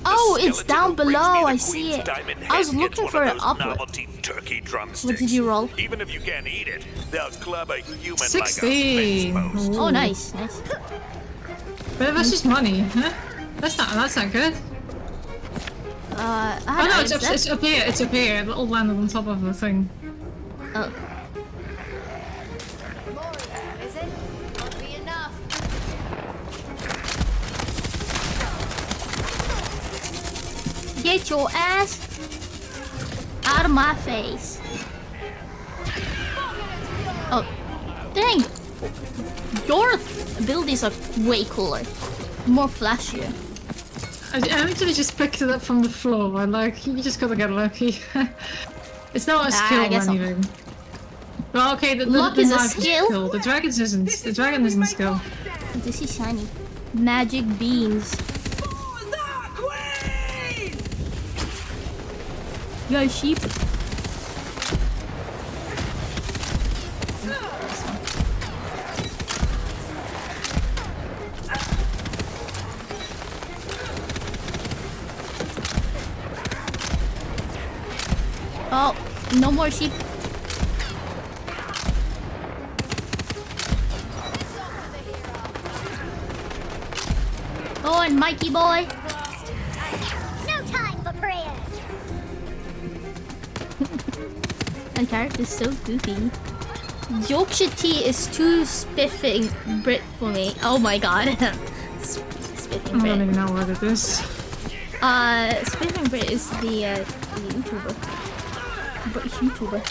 Oh, it's down below. I see it. I was looking for it upward. Turkey drumsticks. What did you roll? Even if you can't eat it, they'll club a human 16. like a fence post. Oh, nice, nice. But that's just money, huh? That's not good. Oh no, it's up here. It's up here. It all landed on top of the thing. Oh. Is it? Won't be enough. Get your ass out of my face. Oh, dang. Your abilities are way cooler. More flashier. I actually just picked it up from the floor. Like, you just gotta get lucky. It's not a skill or anything. Well, okay, the luck is a knife skill. The dragon isn't. The dragon isn't a skill. This is shiny. Magic beans. Yo, sheep. Oh, no more sheep. Go on, Mikey boy. No time for prayers. My character is so goofy. Yorkshire tea is too spiffing Brit for me. Oh my god. Spiffing I Brit. don't even know what it is. Spiffing Brit is the YouTuber. British YouTuber.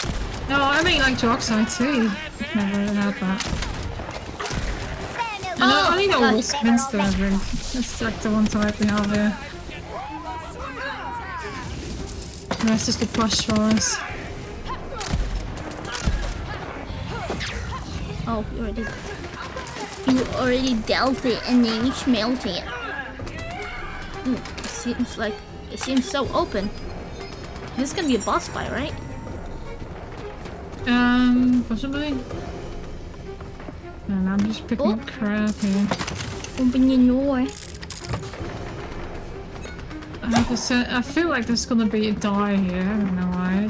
No, I mean like Jockside tea. I've never had that. I only know Westminster, I think. That's like the one type we have here. The rest is the plush for us. Oh, you already dealt it and then you smelt it. It seems so open. This is gonna be a boss fight, right? Possibly. And I'm just picking up crap here. Open your door. I feel like there's gonna be a die here. I don't know why.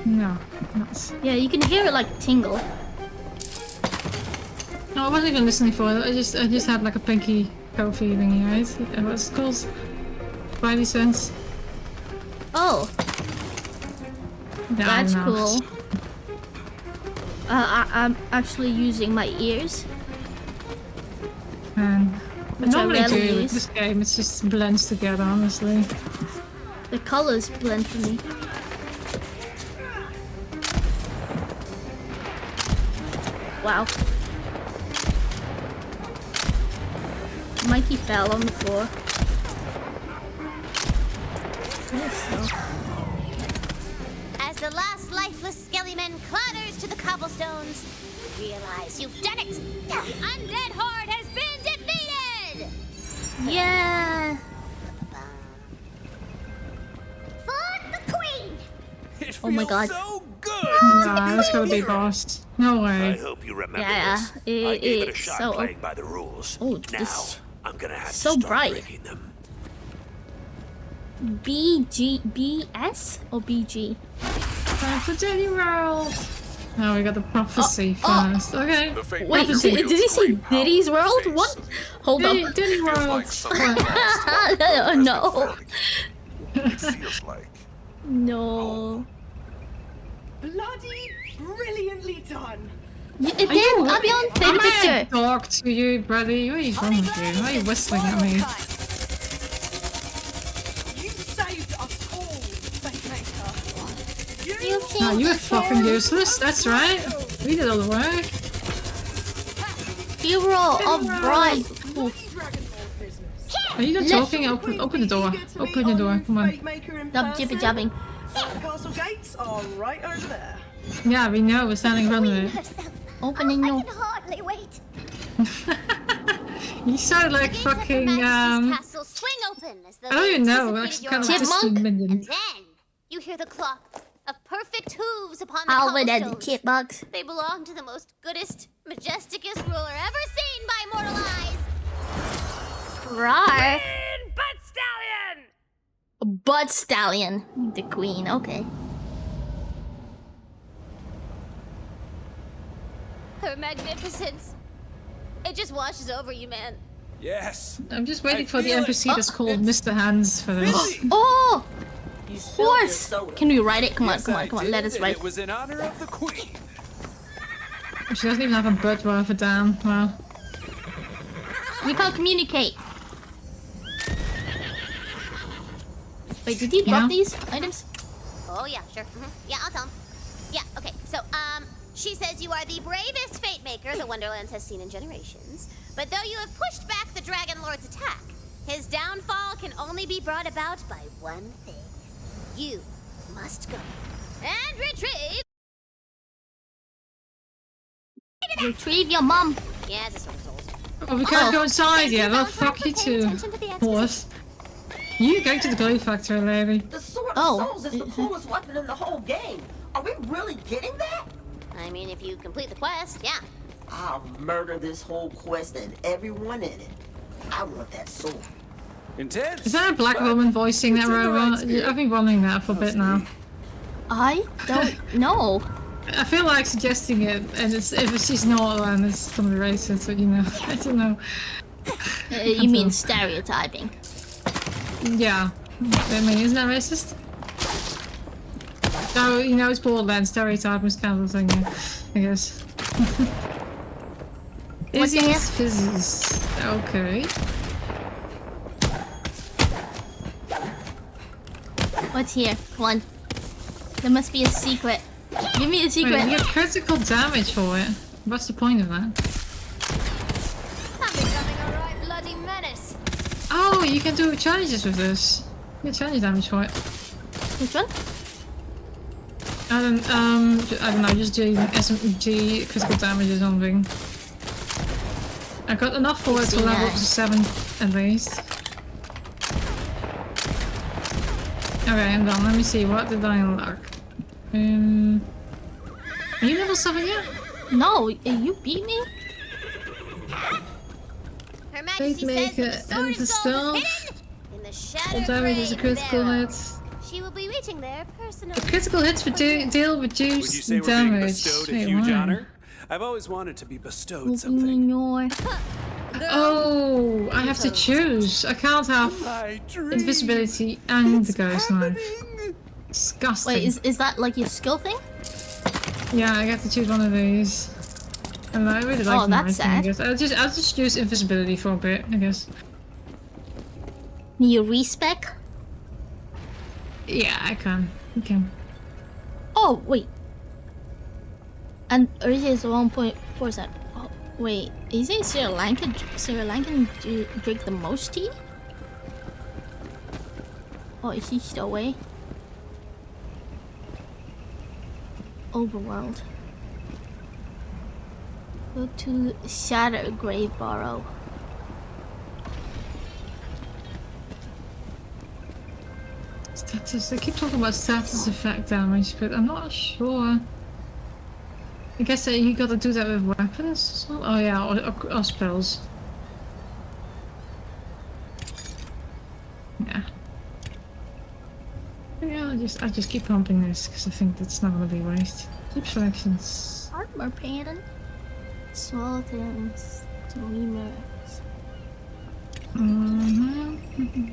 No. Yeah, you can hear it like tingle. No, I wasn't even listening for it. I just had like a pinky Kofi thingy, right? What's it called? Spidey sense. Oh. Yeah, That's cool. I'm actually using my ears. Which I normally do with this game, it just blends together, honestly. The colors blend for me. Wow. Mikey fell on the floor. As the last lifeless skellyman clatters to the cobblestones, you realize you've done it! The undead horde has been defeated! Yeah! For the queen! It Oh my god. so good! Nah, that's gotta be boss. No way. I hope you remember Yeah, this. I gave it a it's shot so playing by the rules. Oh, now this I'm gonna have so to start bright. breaking them. BS or BG? Time for Jenny World! Now we got the prophecy first. Okay. Wait, did he say Diddy's World? What? Hold up. Diddy World. No. It feels like. No. Bloody brilliantly done. It did. I'll be on. Take a picture. I talk to you, buddy. What are you wrong with you? Why are you whistling at me? You saved us all, Fate Maker. No, you were fucking useless. That's right. We did all the work. Hero of Bright. Are you not talking? Open the door. Open the door. Come on. Stop jibber jabbing. Castle gates are right over there. Yeah, we know. We're standing in front of it. Opening door. I can hardly wait. You sound like fucking Castle swing open as though I don't even know. That's anticipated kind of your just a arrival. minion. And then you hear the clock of perfect hooves upon the Alvin and the cobblestones. chipmunks. They belong to the most goodest, majesticest ruler ever seen by mortal eyes. Right. Queen Butt Stallion! Butt Stallion. The queen. Okay. Her magnificence. It just washes over you, man. Yes. I'm just waiting for the feel it. NPC that's called Mr. Hands for this. Oh! You spilled your Horse! soda. Can we write it? Come on, Yes, come I on, come on. did, Let us and write. It was in honor of the queen. She doesn't even have a butt worth a damn. Wow. We can't communicate. Wait, did you drop these items? Oh, yeah, sure. Yeah, I'll tell him. Yeah, okay. So, she says you are the bravest fate maker the Wonderlands has seen in generations. But though you have pushed back the Dragon Lord's attack, his downfall can only be brought about by one thing. You must go and retrieve. Retrieve your mom. Yeah, it's a Sword of Souls. Oh, we can't go inside yet. Well, fuck you too. Horse. You go to the glue factory, lady. The Sword of Souls is the coolest weapon in the whole game. Are we really getting that? I mean, if you complete the quest, yeah. I'll murder this whole quest and everyone in it. I want that sword. Intense. Is that a black woman voicing that robot? I've been wondering that for a bit now. I don't know. I feel like suggesting it, and if she's not, then it's gonna be racist, but you know, I don't know. You mean stereotyping? Yeah. I mean, isn't that racist? No, you know, it's Borderlands, stereotyping is kind of a thing, I guess. Izzy's Fizzies. Okay. What's here? Come on. There must be a secret. Give me a secret. Wait, you get critical damage for it. What's the point of that? I'm becoming a right bloody menace. Oh, you can do challenges with this. You get challenge damage for it. Which one? I don't know, just doing SMG critical damage or something. I got enough for it to level up to 7 at least. Okay, I'm done. Let me see, what did I unlock? Are you level 7 yet? No, you beat me? Her Majesty says that the Sword of Souls is hidden in the Shattered All damage is a critical hit. She will be reaching there personally. The critical hits deal reduced Would you say we're being damage. bestowed a Wait, huge why? honor? I've always wanted to be bestowed Open something. your... Oh, I have to choose. I can't have invisibility and the ghost knife. Disgusting. Wait, is that like your skill thing? Yeah, I get to choose one of these. And I really like the that's knife thing, I sad. guess. I'll just use invisibility for a bit, I guess. You respec? Yeah, I can. You can. Oh, wait. And Earth is 1.4%. Oh, wait, isn't Sri Lankan drink the most tea? Oh, is he still away? Overworld. Go to Shatter Grave Burrow. Status. They keep talking about status effect damage, but I'm not sure. I guess that you gotta do that with weapons. Oh yeah, or spells. Yeah. Yeah, I'll just keep pumping this because I think that's not gonna be waste. Keep selections. Armor pattern. Skeletons. Dreamers.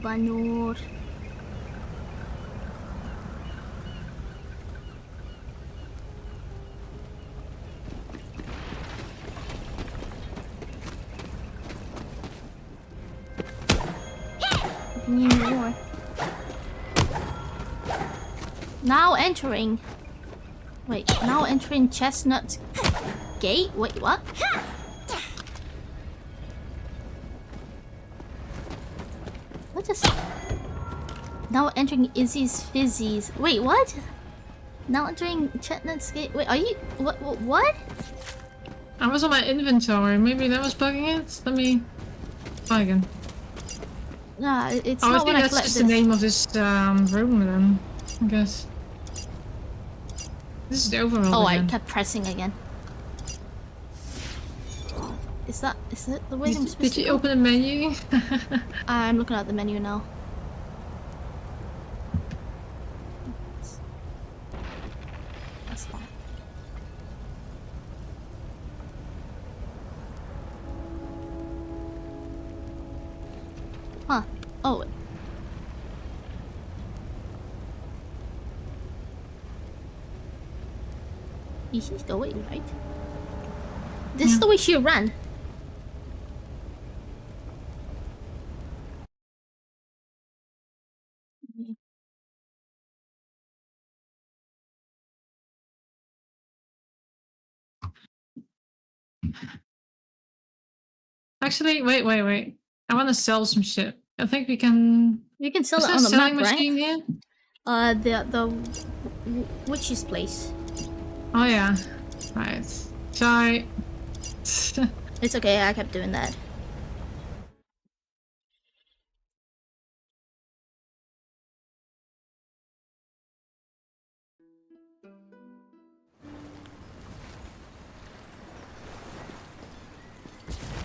Banor. Need more. Now entering. Wait, now entering Chestnut Gate? Wait, what? What is... Now entering Izzy's Fizzies. Wait, what? Now entering Chestnut's Gate. Wait, are you... What? I was on my inventory. Maybe that was bugging it? Let me... try again. Nah, it's I not when I think that's collect just this. the name of this room then, I guess. This is the overall. Oh, again. I kept pressing again. Is that the way I'm supposed Did to you go? open the menu? I'm looking at the menu now. What's that? Huh. Oh. This is the way, right? This is the way she ran. Actually, wait. I want to sell some shit. I think we can... You can sell Is it there on a the selling map, machine right? here? The witch's place. Oh yeah. Right. Sorry. It's okay, I kept doing that.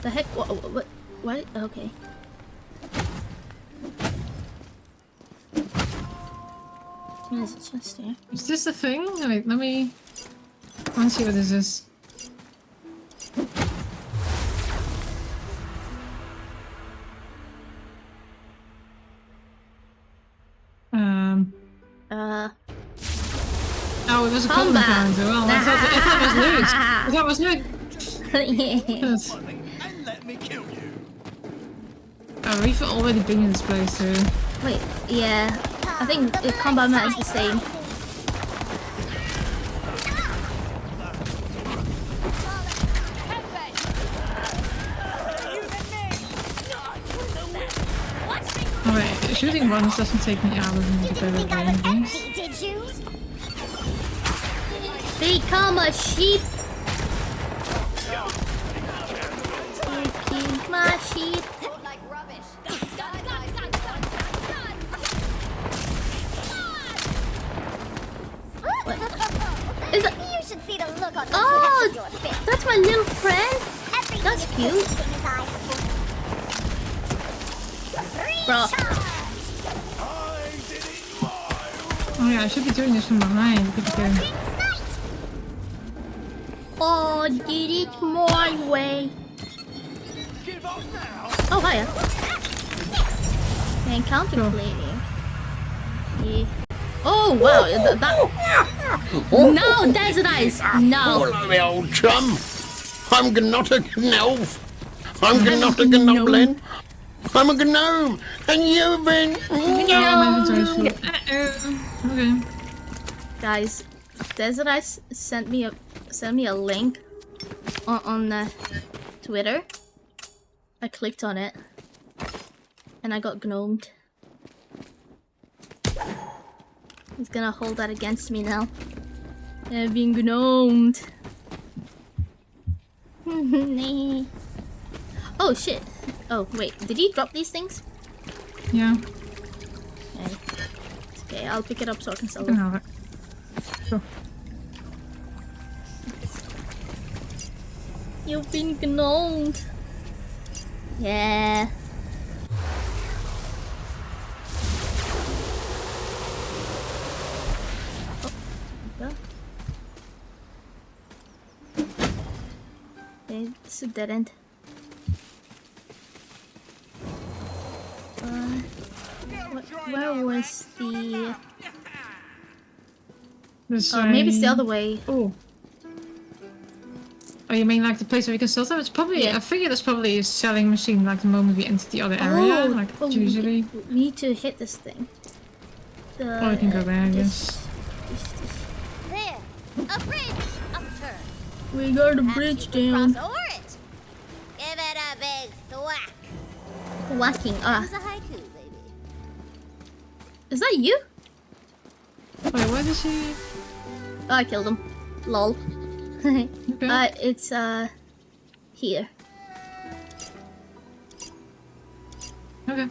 The heck? What? Okay. Is it just there? Is this the thing? Wait, let me... I want to see what this is. Oh, it was a common character. Well, I thought it was loot. Yes. And let me kill you. Oh, we've already been in this place too. Wait, yeah. I think the combat mat is the same. Alright, shooting ones doesn't take me out of the better game. Did you? Become a sheep. Taking my sheep. What? Is it? You should see the look on Oh, that's my little friend. That's cute. Bro. Oh yeah, I should be doing this from behind. Oh, did it my way. Oh, hiya. Encounter flaming. Yeah. Oh, wow. No, Desert Ice. No. Hello, my old chum. I'm not a gnolf. I'm not a gnoblin. I'm a gnome, and you've been. Okay. Guys, Desert Ice sent me a link on Twitter. I clicked on it, and I got gnomed. He's gonna hold that against me now. I've been gnomed. Oh shit. Oh wait, did he drop these things? Yeah. Okay. It's okay, I'll pick it up so I can sell You can it. have it. Sure. You've been gnomed. Yeah. Okay, it's a dead end. Where was the... maybe it's the other way. Oh. Oh, you mean like the place where we can sell them? It's probably, Yeah. I figure there's probably a selling machine like the moment we enter the other area, like usually. We need to hit this thing. Or we can go there, I guess. There, a bridge upturn. We got a bridge down. Cross over it. Give it a big thwack. Whacking. Use a haiku, baby. Is that you? Wait, where did she? Oh, I killed him. Lol. Okay. It's here. Okay.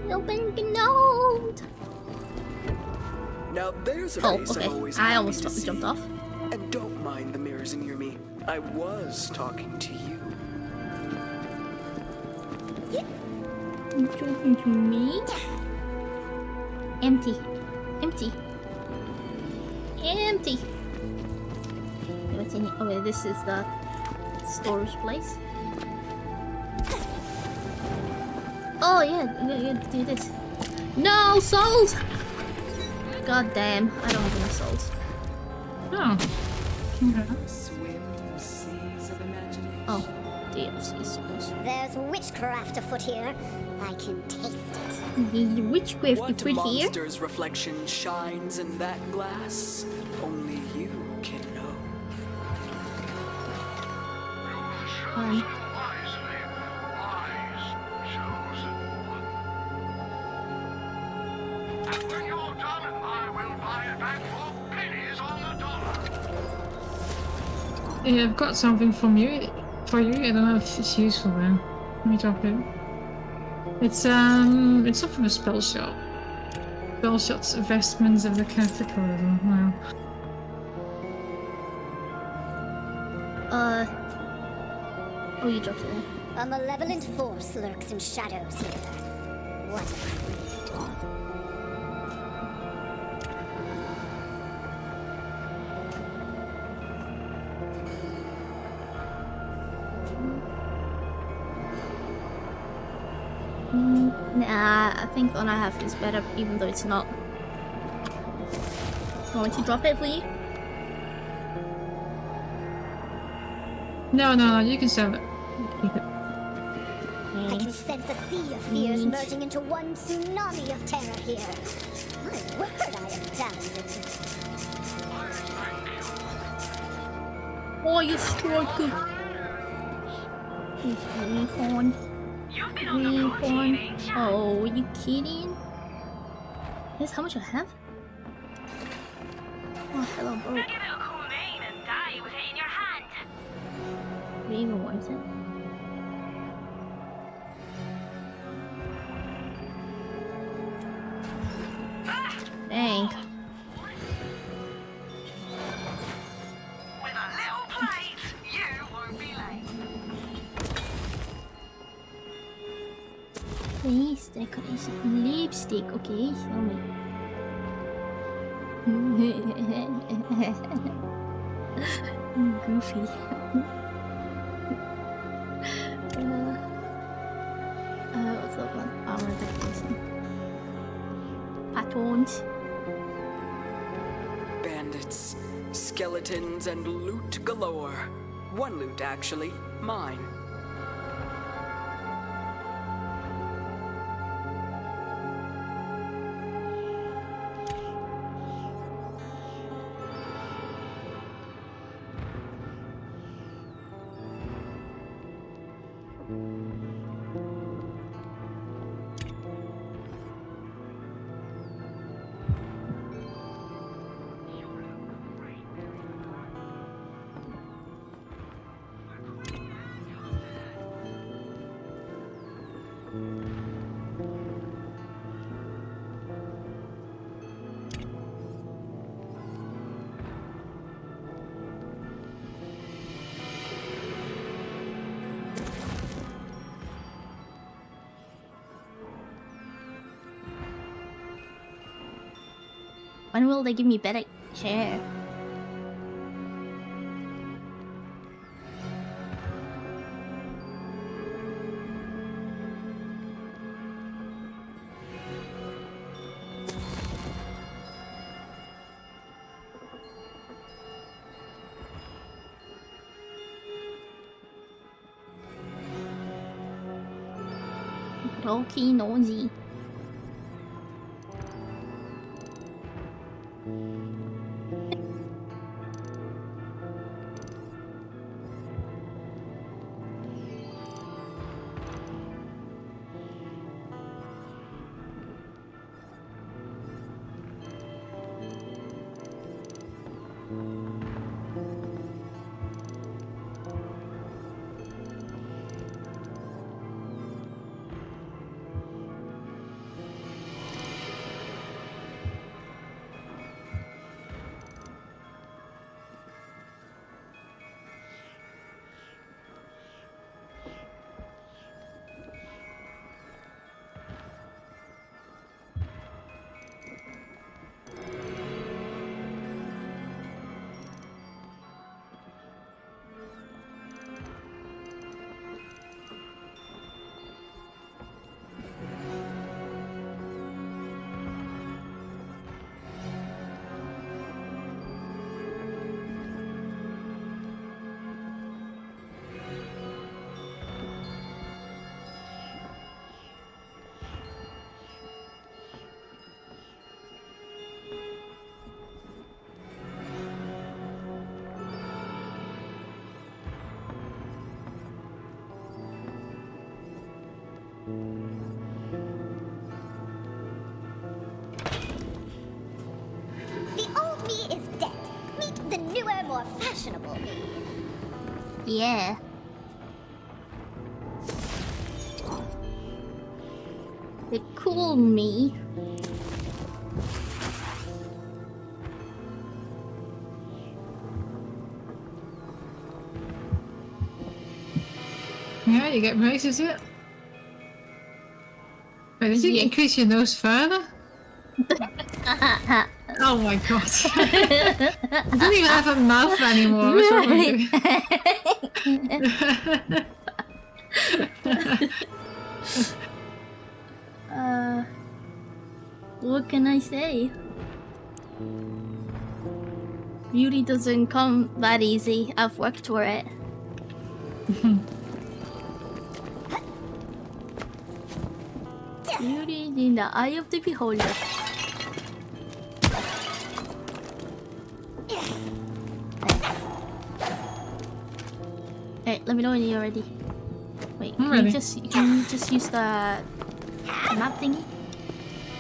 You've been gnomed. Now there's a face okay. I'm always I happy almost to see. jumped off. And don't mind the mirrors near me. I was talking to you. You talking to me? Empty. Empty. Empty. What's in here? Oh, wait, this is the storage place. Oh, yeah, do this. No, souls! God damn, I don't have enough souls. Oh. Okay. Oh, DLC, suppose. There's witchcraft afoot here. I can taste it. The witchcraft What afoot here? monster's reflection shines in that glass? Only you can know. Yeah, I've got something for you. I don't know if it's useful though. Let me drop it. It's not from a spell shop. Spell shop's vestments of the cataclysm. Wow. Oh, you dropped it there. A malevolent force lurks in shadows here. What a Nah, I think the one I have is better, even though it's not. Want me to drop it for you? No, you can sell it. Keep it. I can sense a sea of fears merging into one tsunami of terror here. My word, I am talented. Oh, you striker. Recon. Recon. Oh, are you kidding? That's how much I have? Oh, hello, bro. Even worth it. Dang. With a little plate, you won't be late. Please, decoration. Lipstick, okay, show me. Goofy. What's that one? Armor decoration. Patons. Bandits, skeletons, and loot galore. One loot, actually. Mine. When will they give me better hair? Rocky nosy. More fashionable me. Yeah. The cool me. Yeah, you get braces yet? Wait, did you increase your nose further? Oh my god. I don't even have a mouth anymore. What's wrong with you? What can I say? Beauty doesn't come that easy. I've worked for it. Beauty in the eye of the beholder. Hey, let me know when you're ready. Wait, can you just use the map thingy?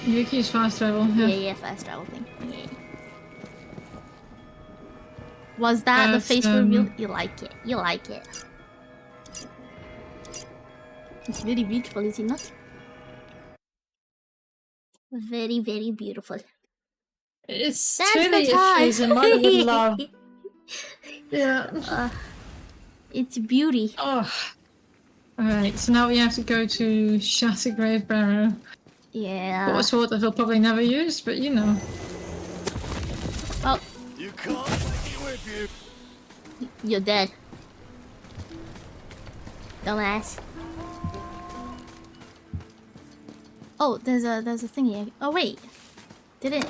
You can use fast travel. Yeah, fast travel thing. Yeah. Was that the face reveal? You like it. You like it. It's very beautiful, is it not? Very, very beautiful. It's truly a face a mother would love. Yeah. It's beauty. Oh. Alright, so now we have to go to Shatter Grave Barrow. Yeah. What sort of he'll probably never use, but you know. You're dead. Dumbass. Oh, there's a thingy. Oh wait, did it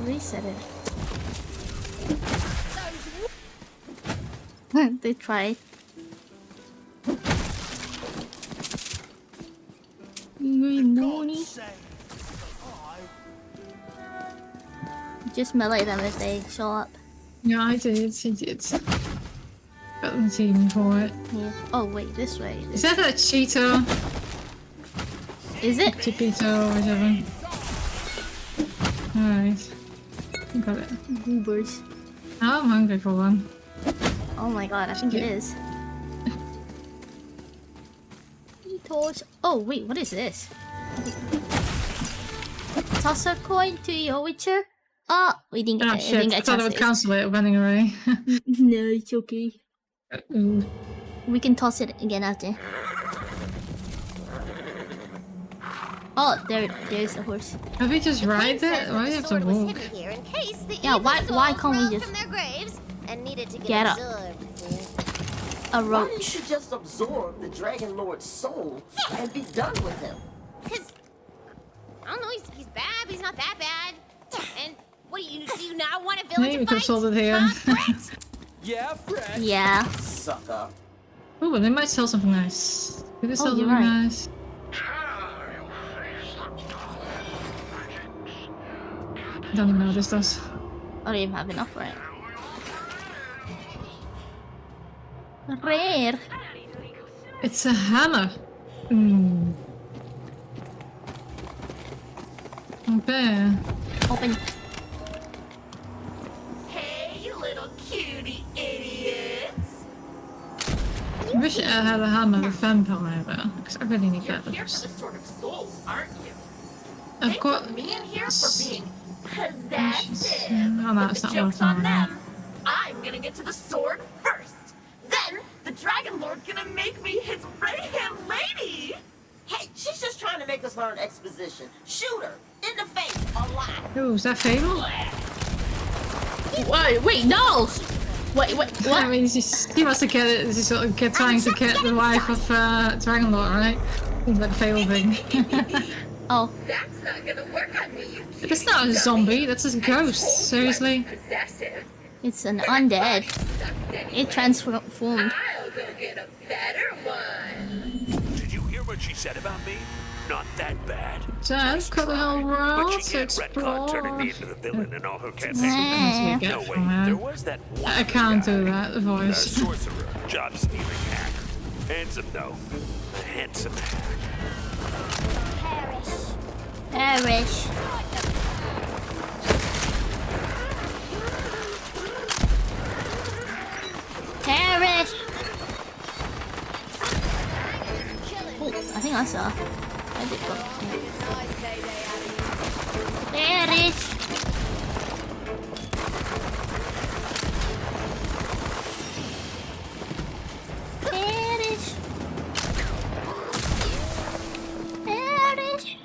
reset it? They tried. Good morning. Just melee them if they show up. Yeah, I did. Got them teaming for it. Yeah. Oh wait, this way. Is that a cheetah? Is it? Chipito or whatever. Alright. Got it. Goobers. Now I'm hungry for one. Oh my god, I think it is. Oh wait, what is this? Toss a coin to your witcher. Oh, we didn't get, Shit. didn't I get a thought I chance would to. cancel it running away. No, it's okay. We can toss it again after. Oh, there's the horse. Have we just ride it? Why do you have to walk? Yeah, why can't we just get up? A roach. Why don't you just absorb the Dragon Lord's soul and be done with him? Because, I don't know, he's bad, but he's not that bad. And what do you now want a villain Maybe to we fight? could solve it here. Yeah, Fred. Yeah. Sucker. Oh, but they might sell something nice. Could they sell you're something right. nice? I don't even know what this does. I don't even have enough for it. Rare. It's a hammer. Hmm. Okay. Open. Hey, you little cutie idiots! I wish I had a hammer with vampire though, because I really need that. Here for the sort of souls, aren't you? I've got. Me in here for being possessive. Oh no, it's The not joke's working on right. them. I'm gonna get to the sword first. Then the Dragon Lord's gonna make me his right-hand lady. Hey, she's just trying to make us learn exposition. Shoot her in the face a lot. Ooh, is that fatal? Wait, no! Wait, what? I mean, she must have get it. She's sort of trying to get the wife of Dragon Lord, right? Seems like a fatal thing. Oh. That's not gonna work on me. That's not a zombie. That's a ghost. Seriously. It's an undead. It transformed. I'll go get a better one. Did you hear what she said about me? Not that bad. Just cut the whole world But she to can't retcon turning me explore. into the villain and all her That's campaigns. what No, you wait, get from there her. was that one I can't guy. do that, the A voice. sorcerer, job-stealing hack. Handsome, though. A handsome hack. Perish. Perish. Oh, I think I saw. I did go. Perish. Perish. Perish.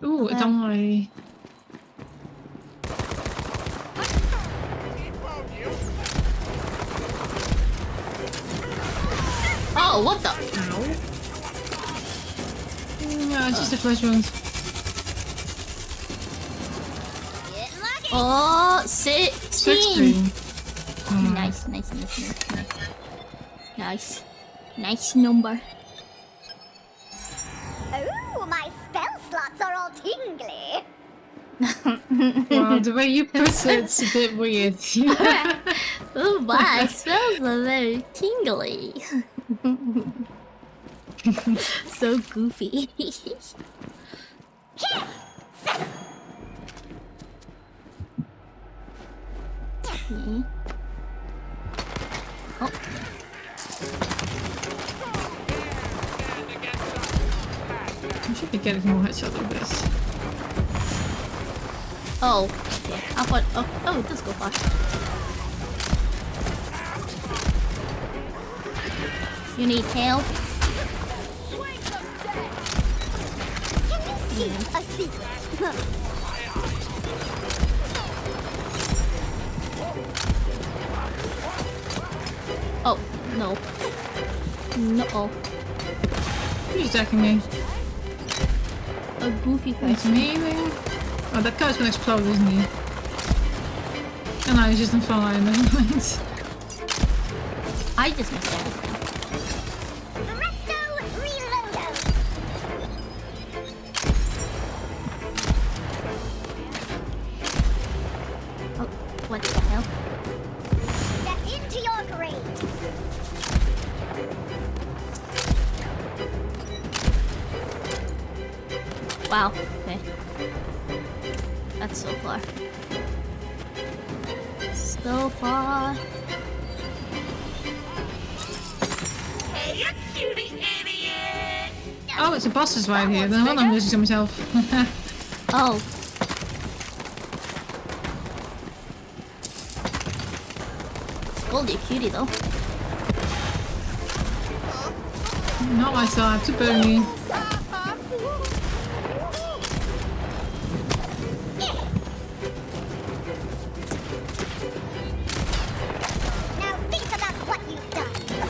Ooh, don't worry. Oh, what the? No, it's just a flesh wound. Oh, 16. Hmm. Nice. Nice number. Oh, my spell slots are all tingly. Well, the way you put it's a bit weird. Oh, my spells are very tingly. So goofy. Okay. Oh. I should be getting more headshot than this. Oh, okay. I thought. Oh, it does go fast. You need help? keep a secret. Oh, no. No. Who's attacking me? A goofy That's person. me, maybe? Oh, that guy's gonna explode, isn't he? Oh no, he's just on fire, never mind. I just missed everything. Oh, what the hell? Step into your grave. Wow, okay. That's so far. So far. Hey, you cutie idiot! Oh, it's a boss is right here. Then I'm losing to myself. Oh. Scold you, cutie, though. Not my type, too bony.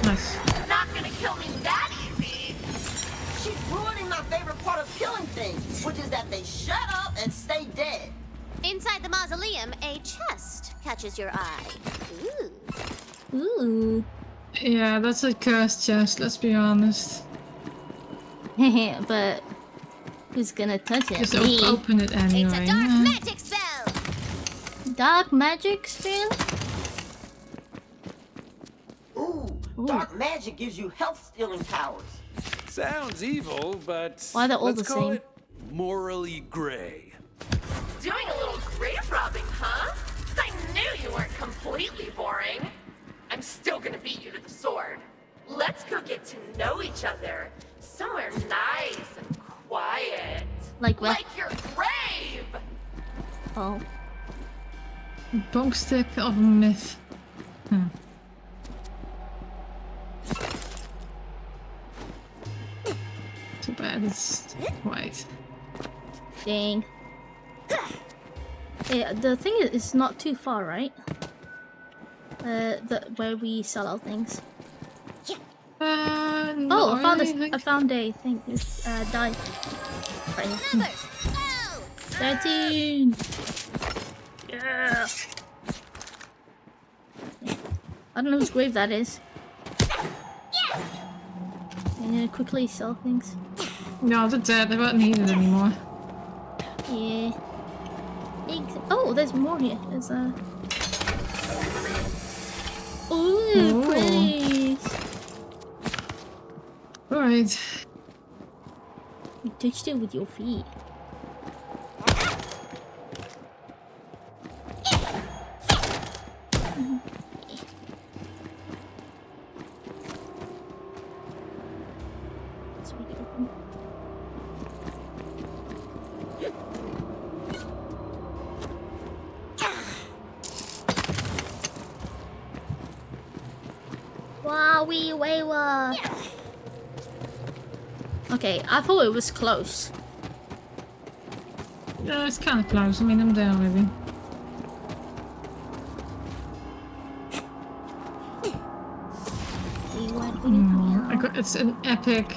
Nice. Not gonna kill me that easy! She's ruining my favorite part of killing things, which is that they shut up and stay dead. Inside the mausoleum, a chest catches your eye. Ooh. Ooh. Yeah, that's a cursed chest, let's be honest. But who's gonna touch it? Just Me. open it anyway. It's a dark magic spell! Dark magic spell? Ooh, dark magic gives you health-stealing powers. Sounds evil, but why they're all let's the call same? it morally gray. Doing a little grave robbing, huh? I knew you weren't completely boring. I'm still gonna beat you to the sword. Let's go get to know each other. Somewhere nice and quiet. Like what? Like your grave! Oh. Bone stick of myth. Too bad it's white. Dang. Yeah, the thing is, it's not too far, right? Where we sell our things. Oh, I found this. I found a thing. This die. Right here. 13. Yeah. I don't know whose grave that is. I need to quickly sell things. No, they're dead. They weren't needed anymore. Yeah. Oh, there's more here. There's a. Ooh, pretty. Alright. You touched it with your feet. Wowie wawa. Okay, I thought it was close. Yeah, it's kind of close. I mean, I'm there already. It's an epic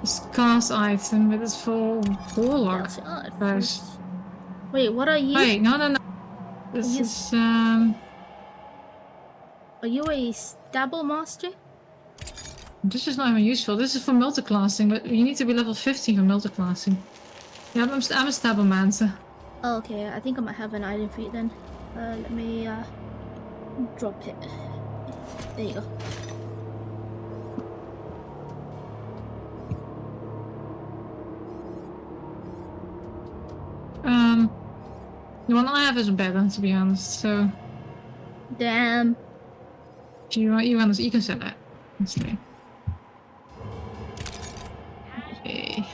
scarce item with its full warlock. Wait, what are you? Wait, no. This is Are you a stable master? This is not even useful. This is for multiclassing, but you need to be level 15 for multiclassing. Yeah, I'm a stabbermancer. Oh, okay, I think I might have an item for you then. Let me drop it. There you go. The one I have is better, to be honest. So. Damn. You can set that. Honestly. Okay.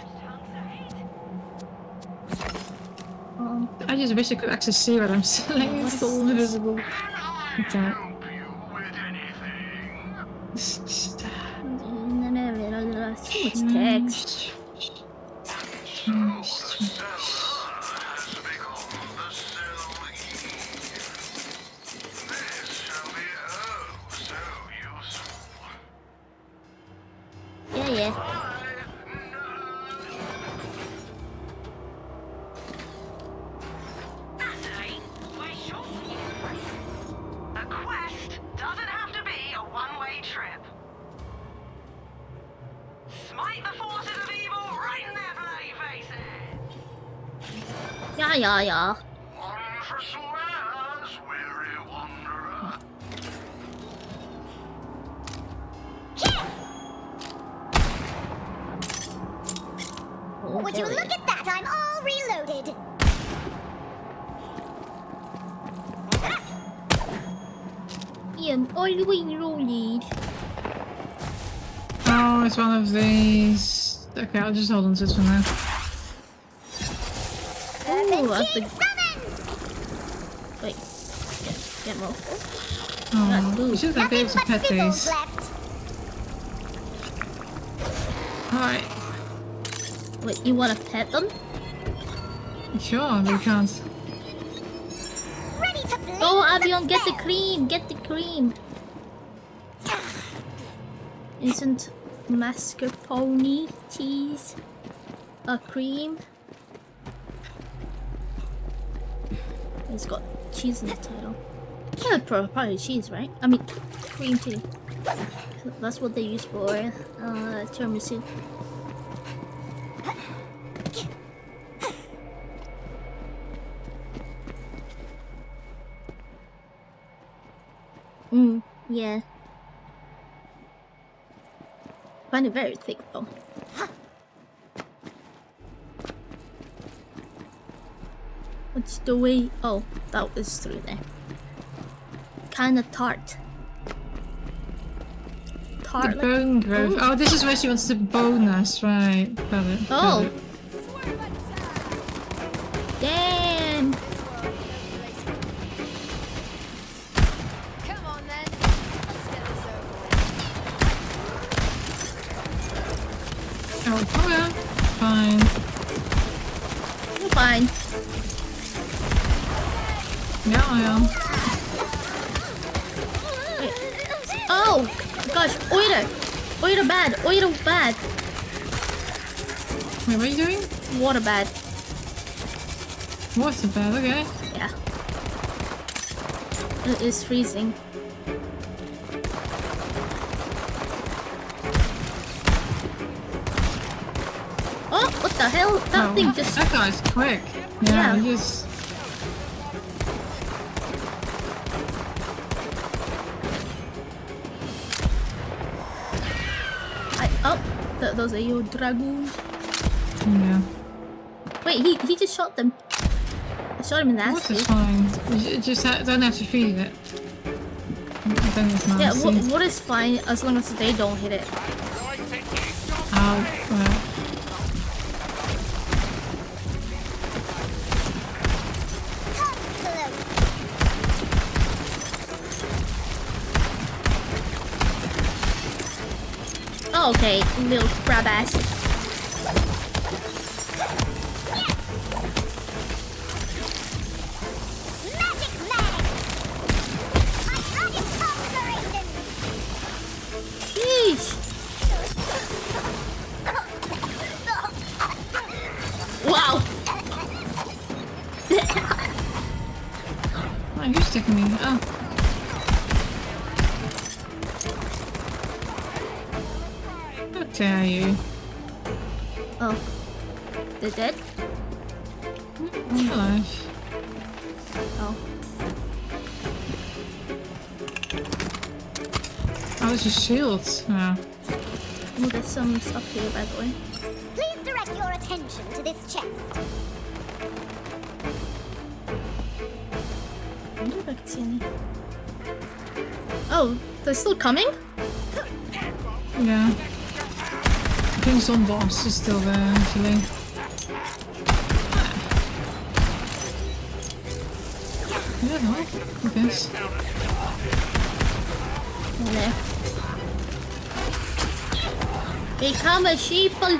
I just wish I could actually see what I'm selling. It's all invisible. Like that. So much text. Yeah. A quest doesn't have to be a one-way trip. Smite the forces of evil right in their bloody faces. Yeah, yeah, yeah. Would you look at that? I'm all reloaded. Yeah, all reloaded. Oh, it's one of these. Okay, I'll just hold on to this for now. Ooh, I think. Wait. Get more. Oh, you should have been able to pet these. Alright. Wait, you wanna pet them? Sure, we can't. Oh, Avion, get the cream! Get the cream! Isn't mascarpone cheese a cream? It's got cheese in the title. Yeah, probably cheese, right? I mean, cream too. So that's what they use for tiramisu. Yeah. Find it very thick though. What's the way? Oh, that is through there. Kinda tart. Tart. The bone growth. Oh, this is where she wants to bone us, right? Got it. Oh. Damn. Come on then. Let's get this over with. Oh, come on. Fine. You're fine. Yeah, I am. Oh gosh, oira! Oira bad! Oira bad! Wait, what are you doing? Water bad. Water bad, okay. Yeah. It is freezing. Oh, what the hell? That thing just... That guy's quick. Yeah, he just... Those are your dragoons. Yeah. Wait, he just shot them. I shot him in the ass. Water's fine. You just don't have to feed it. Then it's nasty. Yeah, what is fine as long as they don't hit it. Oh, okay, little crab ass. Sheesh. Wow. Oh, you're sticking me. Oh. How dare you? Oh. They're dead? Alive. Oh. Oh, it's just shields. Yeah. Oh, there's some stuff here, by the way. Please direct your attention to this chest. I wonder if I can see any. Oh, they're still coming? Yeah. I think some boss is still there, actually. Yeah, no, I guess. There. Become a sheeple.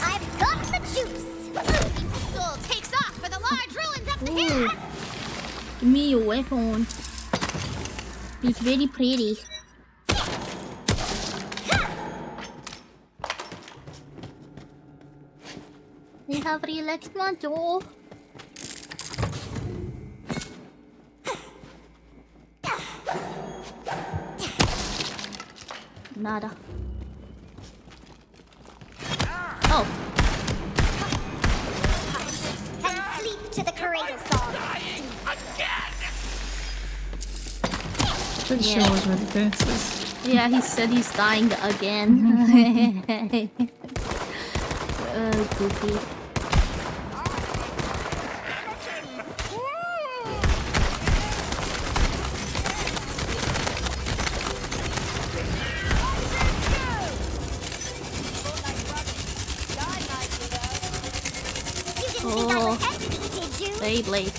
I've got the juice. Soul takes off for the large ruins up ahead. Give me your weapon. It's very pretty. We have relaxed module. Nada. Oh. And sleep to the cradle song. Pretty sure was really good. Yeah, he said he's dying again. Goofy. Oh, Beyblade.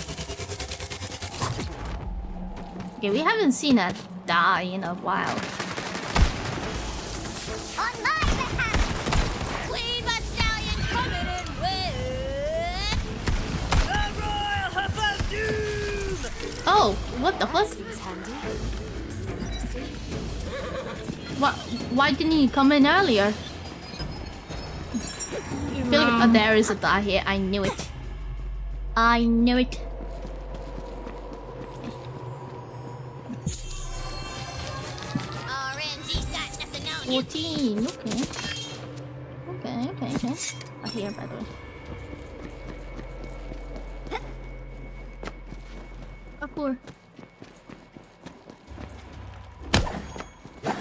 Okay, we haven't seen a die in a while. On my behalf! Queen Stallion coming in with the Royal Huff of Doom! Oh, what the fuck? What? Why didn't he come in earlier? I feel like there is a die here. I knew it. I knew it. RNG's got nothing on you. 14. Okay. Okay. I hear, by the way. Parkour.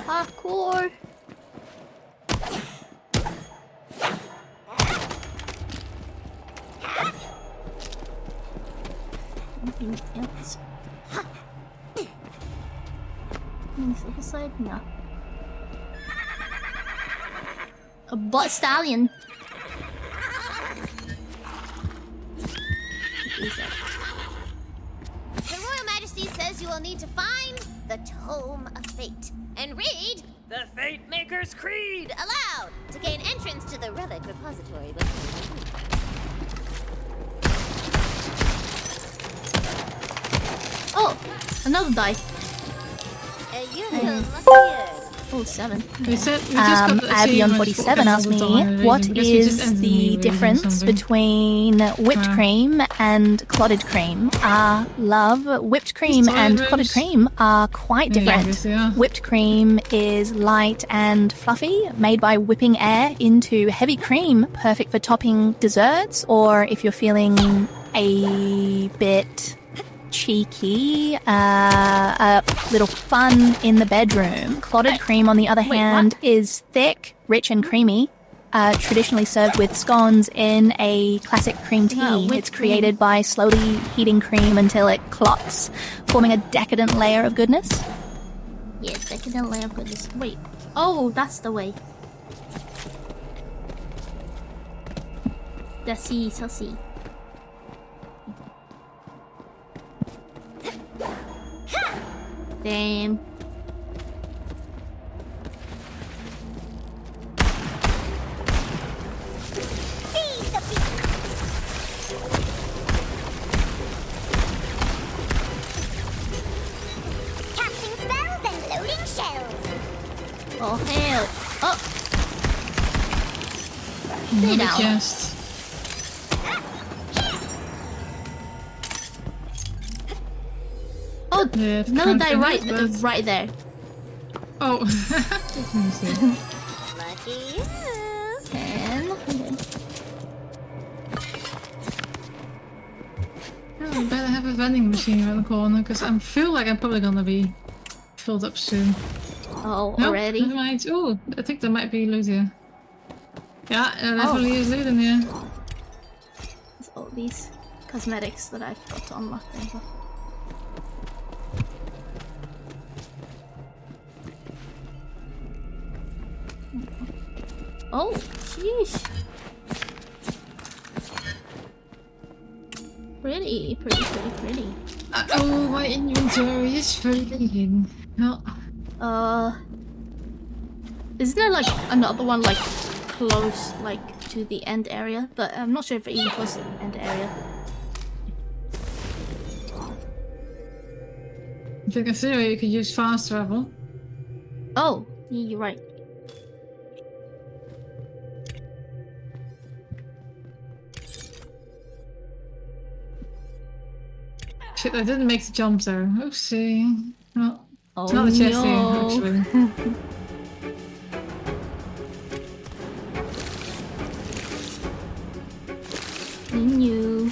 Parkour. Anything else? On this other side? No. A butt stallion. The Royal Majesty says you will need to find the Tome of Fate and read the Fate Maker's Creed aloud to gain entrance to the relic repository. Oh, another die. Oh, 7. Abion47 asked me, what is the difference between whipped cream and clotted cream? Love, whipped cream and clotted cream are quite different. Whipped cream is light and fluffy, made by whipping air into heavy cream, perfect for topping desserts, or if you're feeling a bit cheeky, a little fun in the bedroom. Clotted cream, on the other hand, is thick, rich and creamy, traditionally served with scones in a classic cream tea. It's created by slowly heating cream until it clots, forming a decadent layer of goodness. Yeah, decadent layer of goodness. Wait. Oh, that's the way. Sussy. Damn. Casting spells and loading shells. Oh hell. Oh. Stay Another down. chest. Oh, Yeah, another die confident, right there. Oh. Lucky you. 10. Okay. Oh, we better have a vending machine around the corner because I feel like I'm probably gonna be filled up soon. Oh, Nope, already? Never mind. Oh, I think there might be loot here. Yeah, there definitely is loot in here. There's all these cosmetics that I forgot to unlock. Oh, sheesh. Pretty. Oh, my inventory is filling. No. Isn't there like another one like close like to the end area? But I'm not sure if it even close to the end area. I think in theory you could use fast travel. Oh, you're right. Shit, I didn't make the jump though. Oopsie. Well, it's not a chest here, actually. Menu.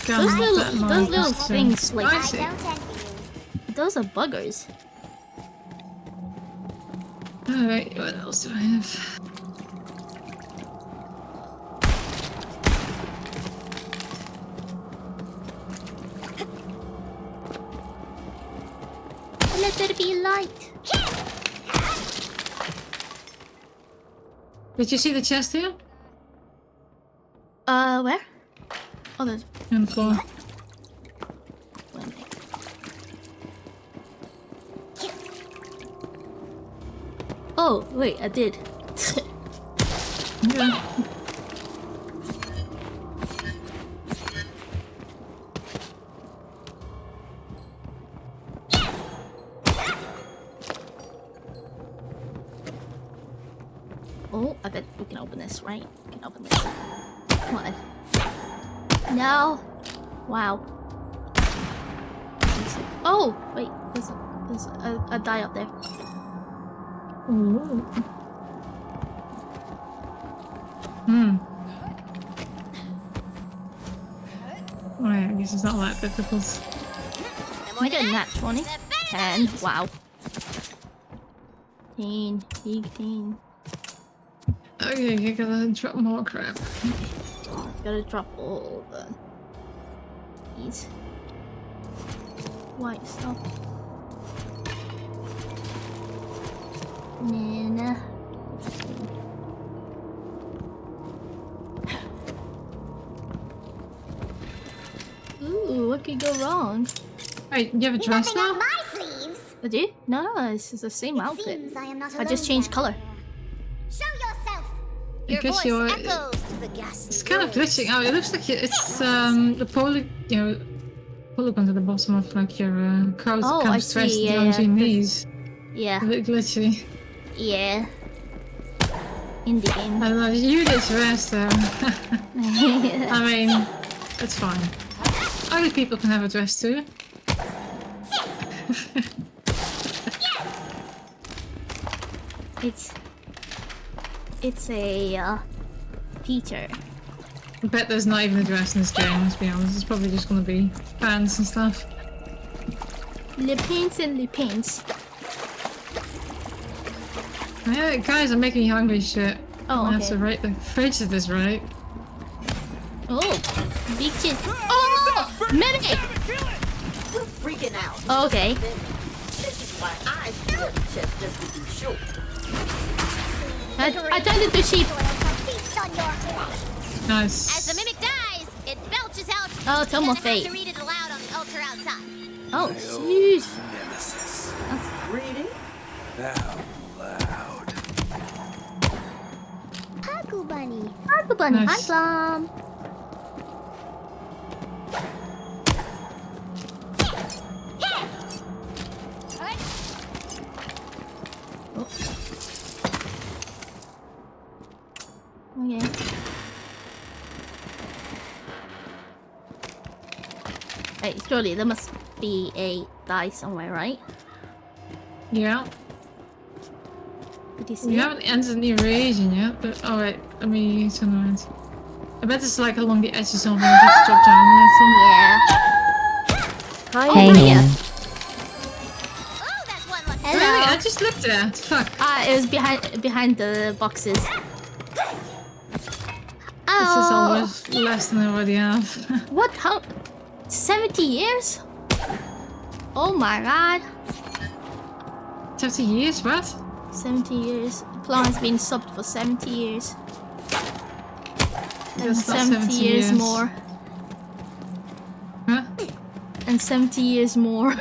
Those little things, like, those are buggers. Alright, what else do I have? Let there be light. Did you see the chest here? Where? Oh, there's on the floor. Oh, wait, I did. Yeah. Oh, I bet we can open this, right? We can open this. Come on. No. Wow. Oh, wait. There's a die up there. Ooh. Alright, I guess it's not that difficult. I get a nat 20. 10. Wow. 10. 18. Okay, you gotta drop more crap. Gotta drop all the these white stuff. Nana. Ooh, what could go wrong? Wait, you have a dress now? My sleeves. I do? No, this is the same outfit. I am not I just changed color. Show yourself. Your voice echoes to the ghastly. It's kind of glitching out. It looks like it's the polygons at the bottom of like your curls kind of stretched down to your knees. Yeah. A bit glitchy. Yeah. In the game. I don't know, you did dress though. I mean, it's fine. Other people can have a dress too. It's a feature. I bet there's not even a dress in this game, let's be honest. It's probably just gonna be pants and stuff. Le pants and le pants. Yeah, guys, I'm making you hungry shit. Oh, I have okay. to rate the fridge of this, right? Oh, big chin. Oh, medic! We're freaking out. Oh, okay. This is why I feel the chest just to be sure. I turned into sheep. Nice. As the mimic dies, it belches out. Oh, tell my fate. To read it aloud on the altar outside. Oh, jeez. Nemesis. Reading? Out loud. Haku Bunny. Haku Bunny. Nice. Hi, Plum. Okay. Hey, surely there must be a die somewhere, right? Yeah. Did you see We it? haven't entered the region yet, but alright, let me turn around. I bet it's like along the edge or something. I have to drop down and that's all. Yeah. Hi, Oh, hiya. Oh, that's one lucky. Really? I just looked there. Fuck. It was behind the boxes. This is almost less than I already have. What? How? 70 years? Oh my god. 70 years? What? 70 years. Plum has been subbed for 70 years. And That's not 70 years more. Huh? And 70 years more.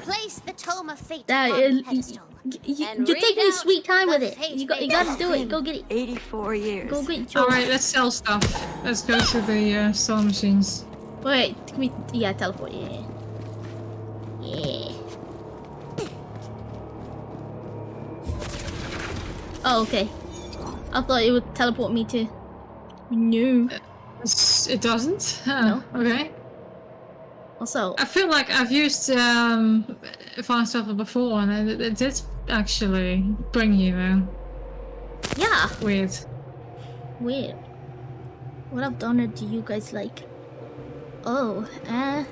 Place the tome of fate That on the pedestal. You're taking your sweet time with it. You gotta do it. Go get it. 84 years. Go get it. Alright, let's sell stuff. Let's go to the sell machines. Wait, can we... Yeah, teleport. Yeah. Oh, okay. I thought it would teleport me to... No. It doesn't? Oh, no. Okay. Also... I feel like I've used fast travel before and it did actually bring you there. Yeah. Weird. What I've done do you guys like? Oh, I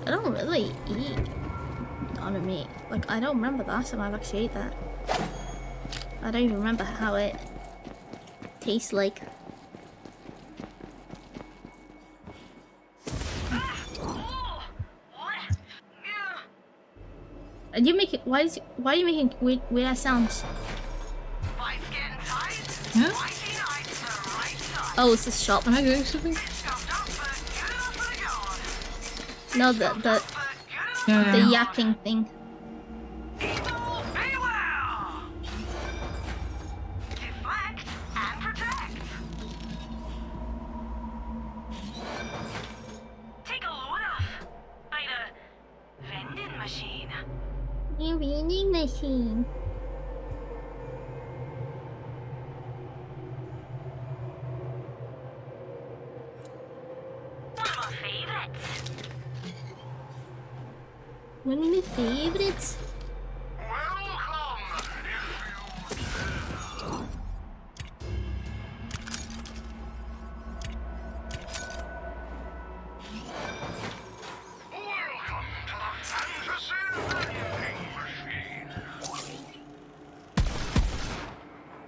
don't really eat doner meat. Like, I don't remember the last time I've actually ate that. I don't even remember how it tastes like. And you make it. Why are you making weird ass sounds? Huh? Oh, it's this shop. Am I doing something? No, the yakking thing. Vending machine. One of my favorites.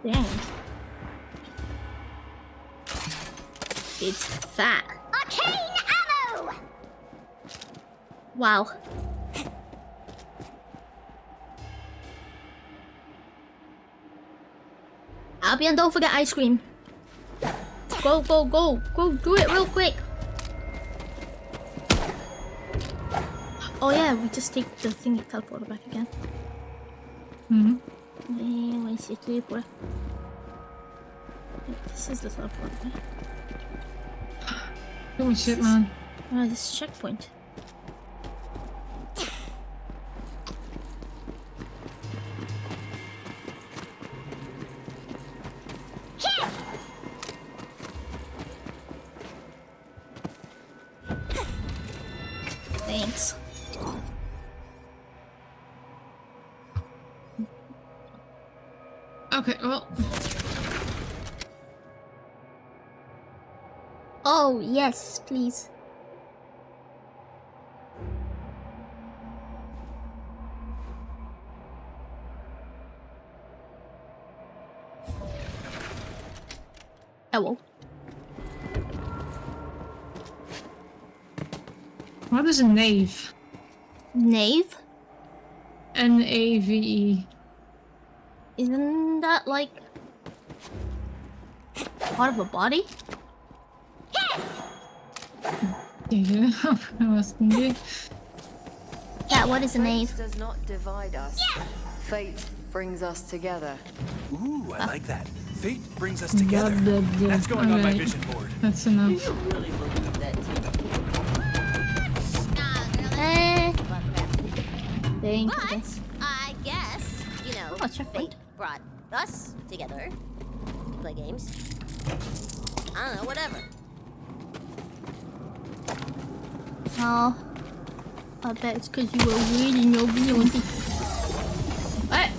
Dang. It's fat. Arcane ammo! Wow. Albion, don't forget ice cream. Go, go, go. Go, do it real quick. Oh yeah, we just take the thingy teleporter back again. Mm-hmm. Where's the teleporter? This is the teleporter. Oh shit, man. Oh, this is checkpoint. Thanks. Okay, well. Oh, yes, please. Hello. What is a nave? Nave? N-A-V-E. Isn't that like part of a body? Yeah, I'm asking you. Yeah, what is a nave? Fate does not divide us. Fate brings us together. Ooh, I like that. Fate brings us together. That's going on my vision board. That's enough. You really believe that too? But I guess, you know, fate brought us together to play games. I don't know, whatever. Oh, I bet it's because you were reading your video. What?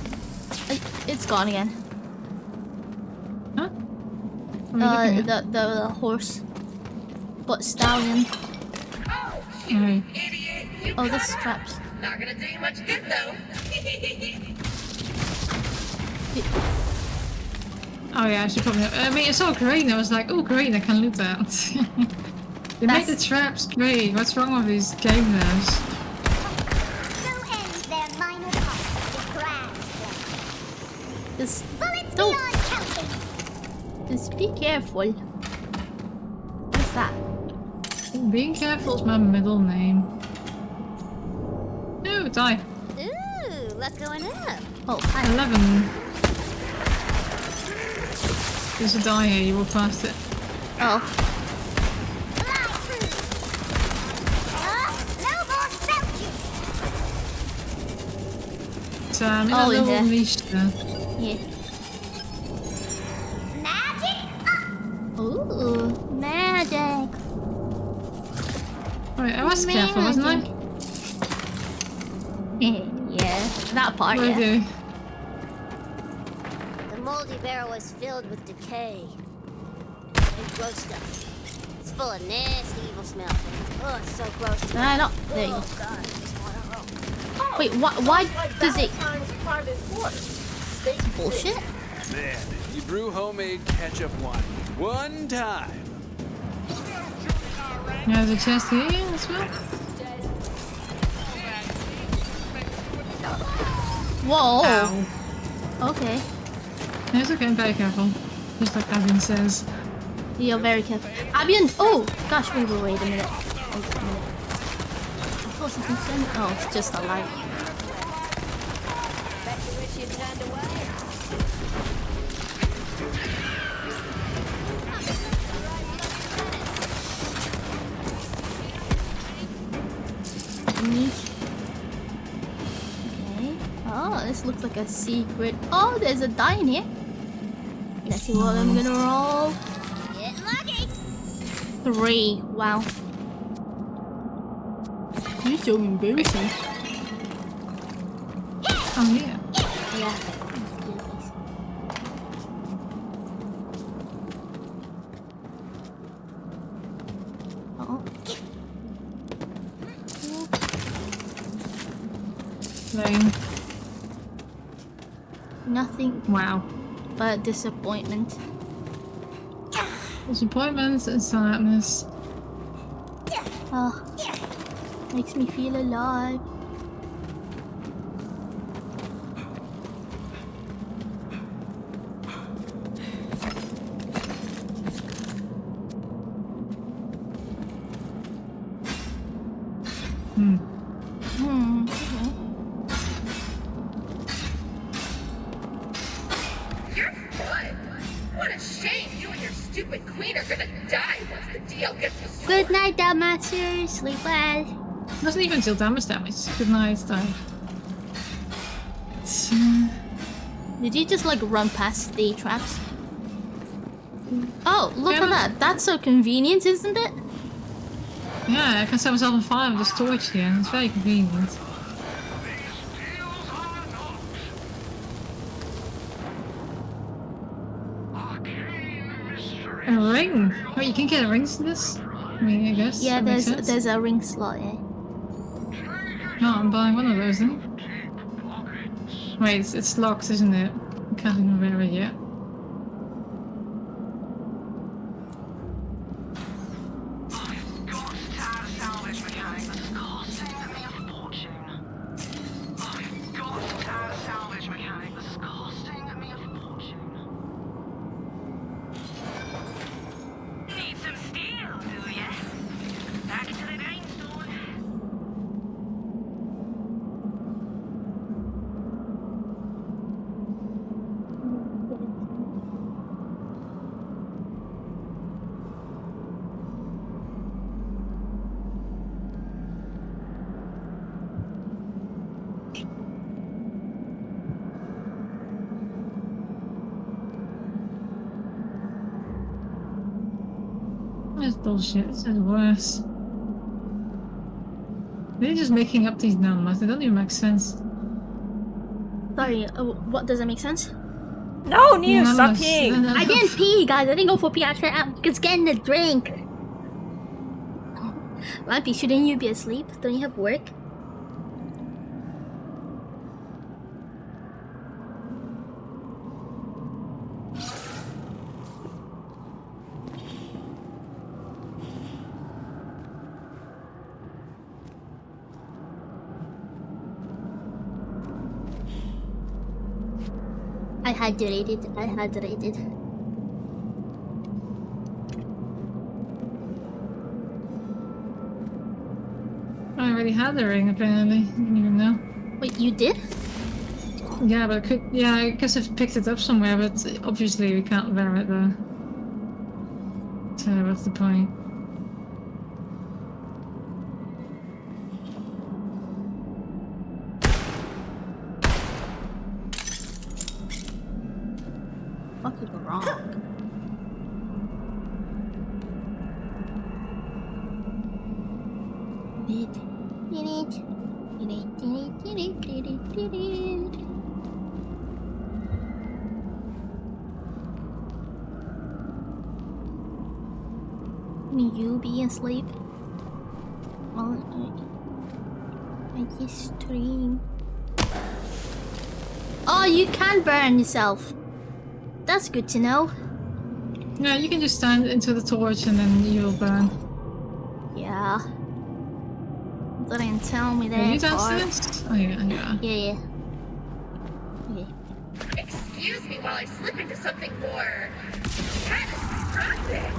It's gone again. Huh? The horse. But stallion. Oh, this is traps. Not gonna do you much good though. Oh yeah, I should probably. I mean, it's all green. I was like, oh great, I can loot that. They made the traps great. What's wrong with these game devs? So ends their minor part of grand. Just Bullets don't. beyond counting. Just be careful. What's that? Being careful is my middle name. No, die. Ooh, luck going up. Oh, hi. 11. There's a die here, you walk past it. Oh. It's in that little niche there. Yeah. Ooh, magic. Wait, I was careful, wasn't I? Yeah, that part, Will yeah. do. The moldy barrel was filled with decay and gross stuff. It's full of nasty, evil smell. Oh, it's so gross. I know. There you go. Oh, God. Wait, why does it... Bullshit? Man, you brew homemade ketchup wine one time. Yeah, there's a chest here as well. Whoa. Ow. Okay. No, it's okay, I'm very careful. Just like Abin says. You're very careful. Abian! Oh! Gosh, wait a minute. Wait a minute. Oh, it's just a light. Okay. Oh, this looks like a secret. Oh, there's a die in here. Let's see what I'm gonna roll. Getting lucky. 3. Wow. You're so embarrassing. Oh, yeah. Yeah. Oh. Lame. Nothing. Wow. But disappointment. Disappointments and sadness. Oh. Makes me feel alive. You're good. What a shame you and your stupid queen are gonna die once the deal gets resolved. Good night, Dalmaster. Sleep well. It wasn't even still damage. Good night, Steve. Did you just like run past the traps? Oh, look at that. That's so convenient, isn't it? Yeah, I can set myself on fire with this torch here. It's very convenient. A ring? Wait, you can get rings in this? I mean, I guess. Yeah, that makes sense. there's a ring slot here. No, I'm buying one of those then. Wait, it's locked, isn't it? I can't even wear it yet. Need some steel, do ya? Back to the grindstone. That's bullshit. This is worse. They're just making up these numbers. They don't even make sense. Sorry, what doesn't make sense? No, New, stop peeing. I didn't pee, guys. I didn't go for pee. I was getting a drink. Lampy, shouldn't you be asleep? Don't you have work? I hydrated. I already had the ring, apparently. I didn't even know. Wait, you did? Yeah, but I guess I've picked it up somewhere, but obviously we can't wear it though. So what's the point? What could go wrong? You be asleep? Well, I just stream. Oh, you can burn yourself. That's good to know. Yeah, you can just stand into the torch and then you'll burn. Yeah. Didn't tell me that. Are you downstairs? Oh yeah. Yeah. Okay. Excuse me while I slip into something more catastrophic.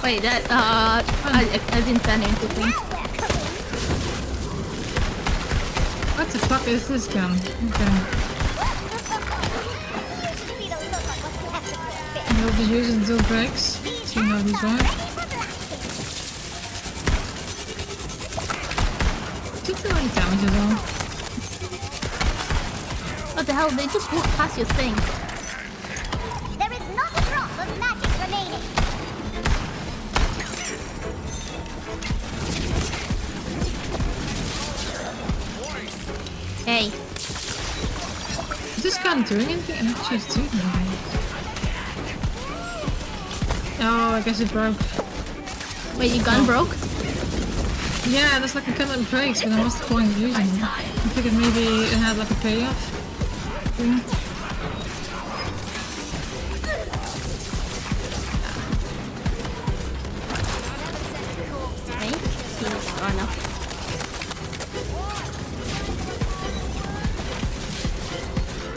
Wait, that I didn't turn into thing. What the fuck is this gun? Okay. We'll just use it until it breaks. See how these work. Took the right damage at all. What the hell? They just walked past your thing. There is not a drop of magic remaining. Hey. Is this gun doing anything? I'm just doing anything. Oh, I guess it broke. Wait, your gun broke? Yeah, there's like a gun that breaks, but then what's the point of using it? I figured maybe it had like a payoff thing.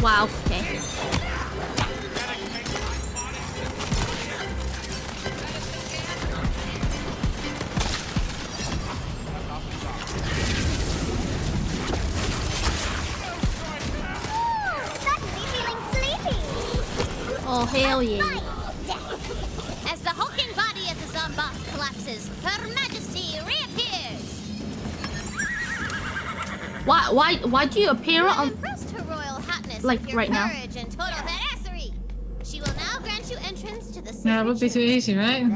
Wow, okay. Oh, hell yeah. As the hulking body of the Zomboss collapses, Her Majesty reappears. Why do you appear on Her Royal Highness like with your right now? courage and total badassery. She will now grant you entrance to the Yeah, it would be too easy, right?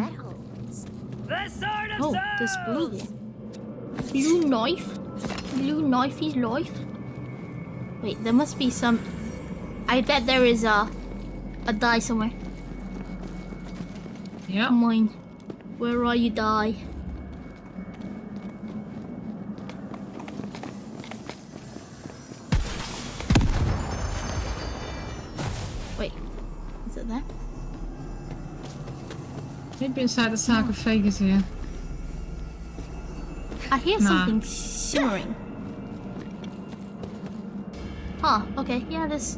The Sword of Oh, this blue. Blue knife? Blue knifey's life? Wait, there must be some... I bet there is a die somewhere. Yeah. Come on. Where are you, die? Wait. Is it there? Maybe inside the sarcophagus here. I hear Nah. something simmering. Huh, okay, yeah, there's...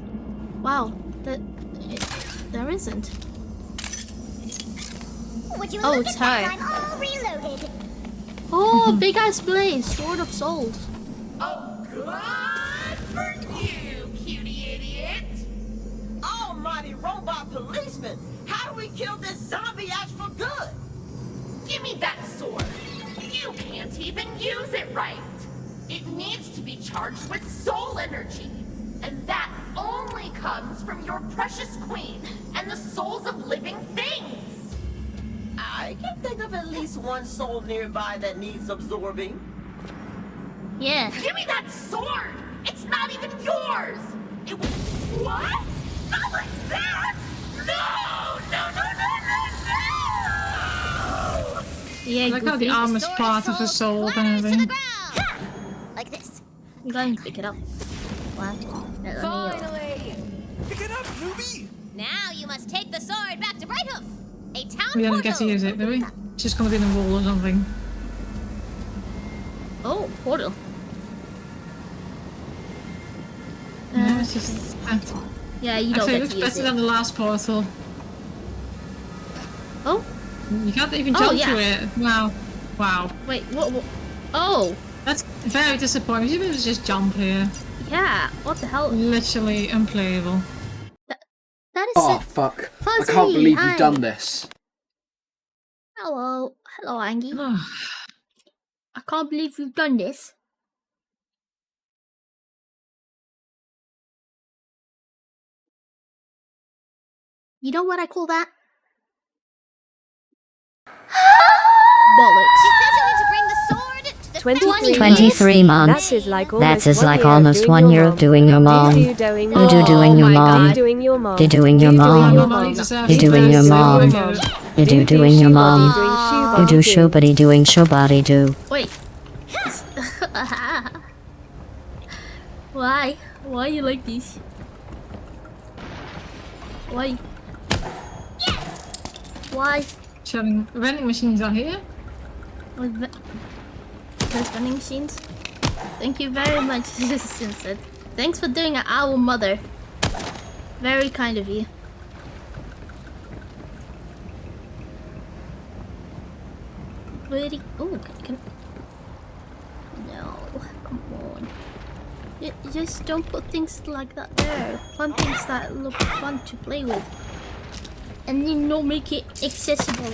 Wow, there isn't. Would you Oh, look it's at that? her. I'm all reloaded. Oh, big ass blade, Sword of Souls. Oh, good for you, cutie idiot! Almighty robot policeman, how do we kill this zombie ass for good? Give me that sword. You can't even use it right. It needs to be charged with soul energy. And that only comes from your precious queen and the souls of living things. I can think of at least one soul nearby that needs absorbing. Yeah. Give me that sword! It's not even yours! It was... What? Not like that! No! No! Yeah, I like how the arm is part of the soul kind of thing. Like this. Go and pick it up. What? Finally! Pick it up, newbie! Now you must take the sword back to Brighthoof. A town We don't portal. get to use it, do we? It's just gonna be in the wall or something. Oh, portal. No, it's just... Yeah, you don't Actually, get it looks to use better it. than the last portal. Oh, You can't even jump through it. Wow. Wow. Wait, what? Oh! That's very disappointing. You should just jump here. Yeah, what the hell? Literally unplayable. That is Oh, fuck. Fuzzy, I can't believe hi. you've done this. Hello. Hello, Angie. I can't believe you've done this. You know what I call that? Bollocks. She says you need to bring the sword to the 23 months. That is like almost 1 year of doing your mom. Doing your mom. Doing your mom. Doing your mom. You doing your mom. You do doing your mom. You do shobody doing shobody do. Wait. Why? Why you like this? Why? Why? Showing vending machines are here. There's vending machines. Thank you very much, Simpson. Thanks for doing an owl mother. Very kind of you. Pretty. Oh, can. No, come on. Just don't put things like that there. Fun things that look fun to play with. And you know, make it accessible.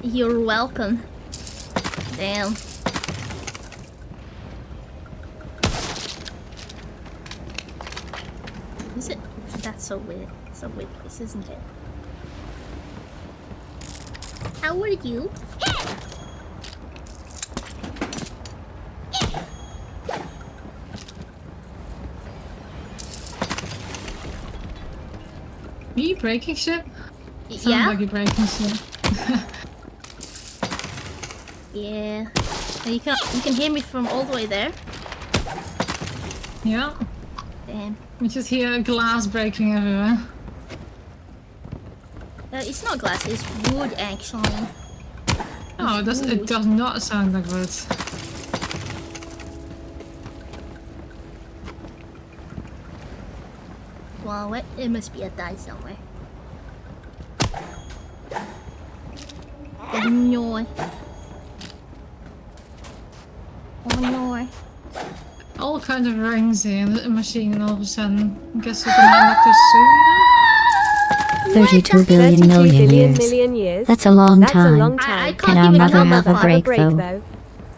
You're welcome. Damn. Is it? That's so weird. It's a weird place, isn't it? How are you? Are you breaking shit? Yeah. Sounds like you're breaking shit. Yeah. And you can hear me from all the way there. Yeah. Damn. We just hear glass breaking everywhere. It's not glass, it's wood actually. Oh, it does not sound like wood. Wow, it must be a die somewhere. Oh no. Oh no. All kinds of rings here in the machine, and all of a sudden, I guess we can end like this soon. 32 billion million years. That's a long time. Can our mother have a break though?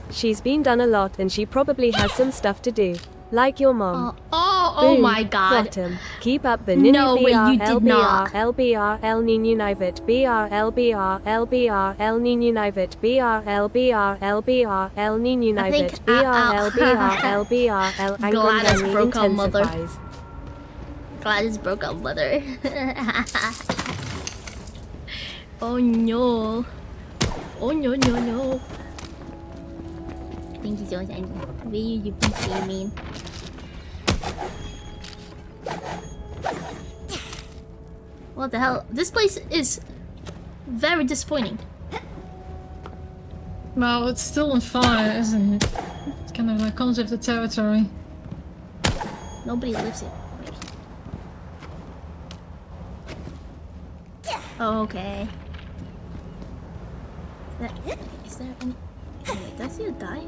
She's been done a lot and she probably has some stuff to do. Like your mom. Oh my god. Bottom. Keep up the No, wait, you did not. LBR El Nino Nivit BR LBR LBR El Nino Nivit BR LBR LBR El Nino Nivit BR LBR LBR El Gladys broke our mother. intensifies. Gladys broke our mother. Oh no. Oh no no no. Thank you so much, Angie. Really, you've been so mean. What the hell? This place is very disappointing. Well, it's still on fire, isn't it? It's kind of like comes with the territory. Nobody lives here. Oh, okay. Is there any... Wait, did I see a die?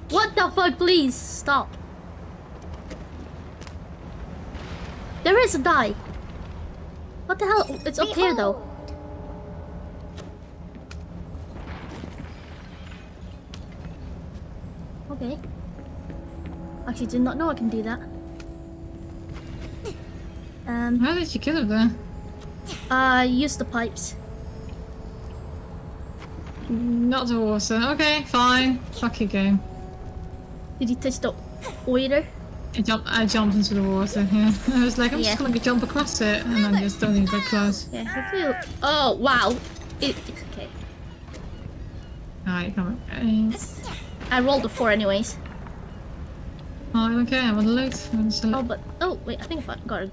What the fuck? Please stop. There is a die. What the hell? It's up here though. Okay. Actually, did not know I can do that. How did you get up there? Use the pipes. Not the water. Okay, fine. Fuck your game. Did you touch the water? I jumped into the water, yeah. I was like, I'm just gonna jump across it, and I just don't even get close. Yeah, I feel... Oh, wow. Okay. Alright, come on. I rolled a 4 anyways. Oh, okay, I'm on the loot. Oh, but... Oh, wait, I think I got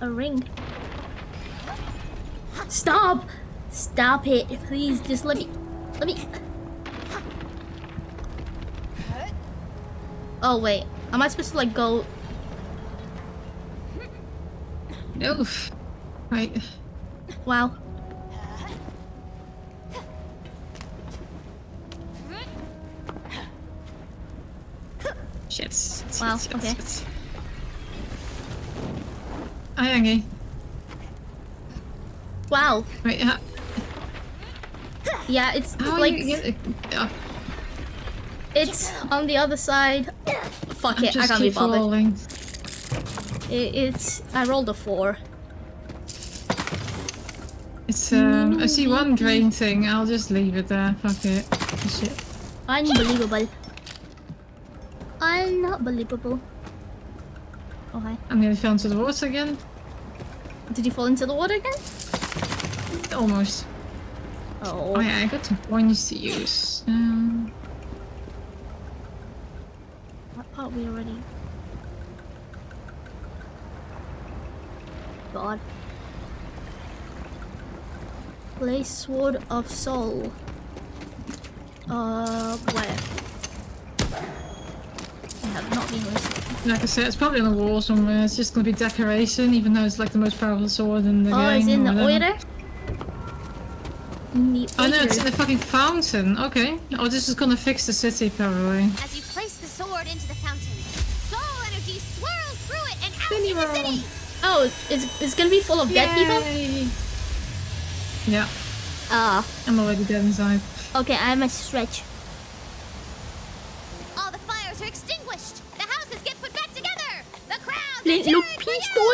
a ring. Stop! Stop it. Please, just let me... Oh wait, am I supposed to like go? Oof. Right. Wow. Shit. Wow. Okay. Hi, Angie. Wow. Wait. Yeah, it's How like it's on the other side. Fuck it, I can't be bothered. It's I rolled a 4. It's I see one green thing. I'll just leave it there. Fuck it. Shit. Unbelievable. Unbelievable. Oh hi. I nearly fell into the water again. Did you fall into the water again? Almost. Oh. Oh yeah, I got some points to use. What part we already? God. Place Sword of Soul. Where? I have not been listening. Like I said, it's probably on the wall somewhere. It's just gonna be decoration, even though it's like the most powerful sword in the game. Oh, it's in the oiler? In the oh no, it's in the fucking fountain. Okay. Oh, this is gonna fix the city, probably. As you place the sword into the fountain, soul energy swirls through it and out into the city! Oh, it's gonna be full of dead people? Yeah. I'm already dead inside. Okay, I must stretch. All the fires are extinguished! The houses get put back together! The crowds Le pistol!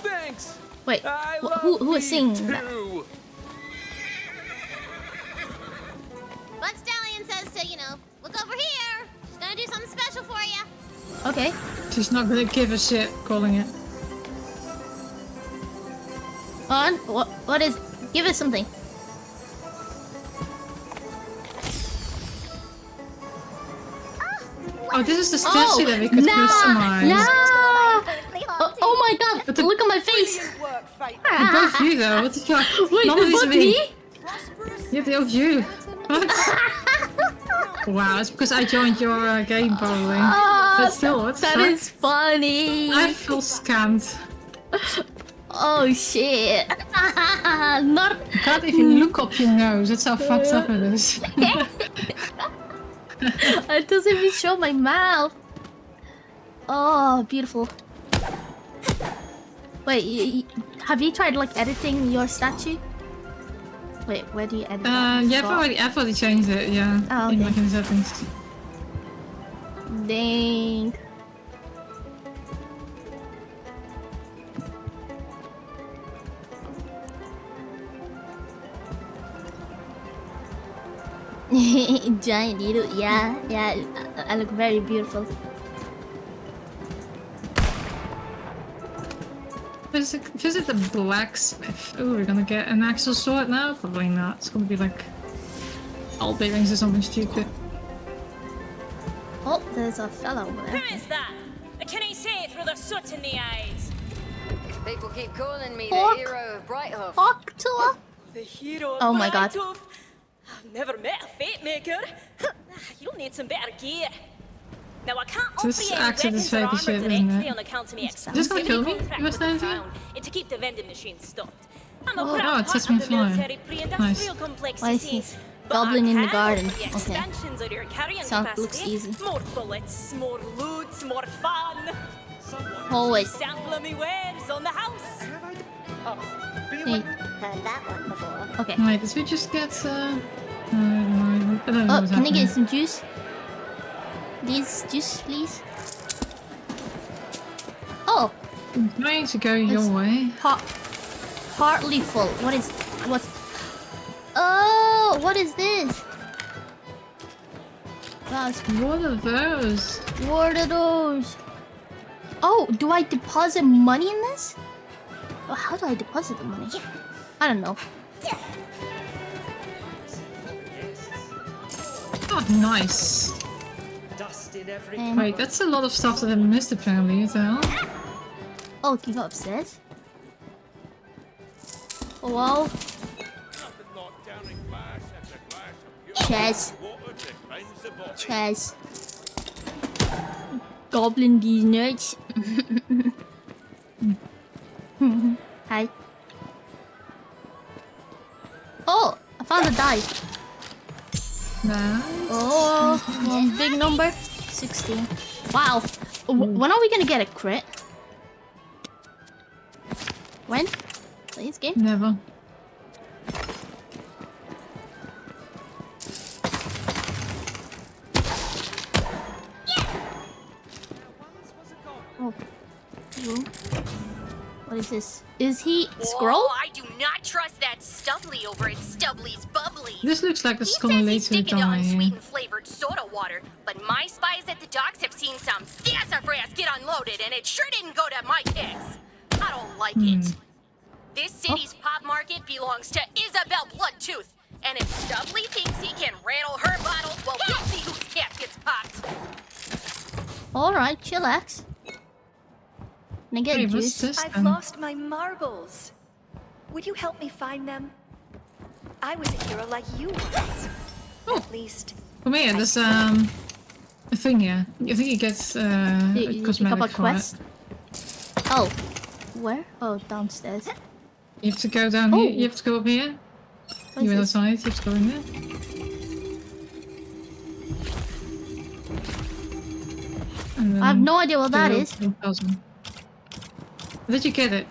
Thanks! Wait, who is singing that? But Stallion says to, look over here! She's gonna do something special for you! Okay. She's not gonna give a shit, calling it. On, what is... Give us something. Oh, this is the statue that we could customize. Oh my god, look at my face! Both you though, what the fuck? Wait, both me? Yeah, they're you. What? Wow, it's because I joined your game probably. But still, what the that fuck? is funny! I feel scammed. Oh shit! Not. You can't even look up your nose, that's how fucked up it is. It doesn't even show my mouth. Oh, beautiful. Wait, have you tried like editing your statue? Wait, where do you edit that? Yeah, I've already changed it, yeah. Oh, okay. In like in settings. Dang. Giant needle, yeah, I look very beautiful. Visit the blacksmith. Oh, we're gonna get an actual sword now? Probably not. It's gonna be like all bearings or something stupid. Oh, there's a fella over there. Who is that? I can't see through the soot in the eyes. People keep calling me Hawk. the hero of Brighthoof. Hawk tour? The hero of Oh my god. Brighthoof. I've never met a fate maker. You'll need some better gear. Now I can't offer This you any accent is weapons or fake armor as shit, directly isn't it? on account of me exams. Just gonna kill me? Contract You with must the have crown to keep the vending machines stocked. I'm a Oh, proud it sets part me of the fire. military pre-industrial Nice. complex. Why is you he see. gobbling in the garden? The Okay. extensions of your carrying Looks capacity. easy. More bullets, more loot, more fun. Always. Sample of me wares on the house. Hey. Heard that one before. Okay. Wait, did we just get I don't know Oh, what's can I get happening. some juice? This juice, please. Oh, I'm trying to go your way. partly full. What? Oh, what is this? That's What are those? What are those? Oh, do I deposit money in this? Oh, how do I deposit the money? I don't know. Oh, nice. Wait, that's a lot of stuff that I missed apparently, what the hell? Oh, can you go upstairs? Oh, wow. Chaz. Chaz. Goblin these nuts. Hi. Oh, I found a die. Nice. Oh, one big number. 16. Wow. When are we gonna get a crit? When? Please, game? Never. Oh. What is this? Is he Scroll? Whoa, I do not trust that Stubbly over at Stubbly's Bubbly. This looks like a He skull says he's later sticking to die. unsweetened flavored soda water, but my spies at the docks have seen some sassafras get unloaded, and it sure didn't go to my kids. I don't like it. This city's pop market belongs to Isabel Bloodtooth, and if Stubbly thinks he can rattle her bottles, well, we'll see whose cat gets popped. Alright, chillax. Can I get Hey, juice? what's this I've then? lost my marbles. Would you help me find them? I was a hero like you once. At least. Come here, there's a thing here. I think you get a You pick cosmetic up a for quest? it. Oh. Where? Oh, downstairs. You have to go down here. You have to go up here. What You're is on the this? side. You have to go in there. And I have then no idea what that do is. the puzzle. Did you get it?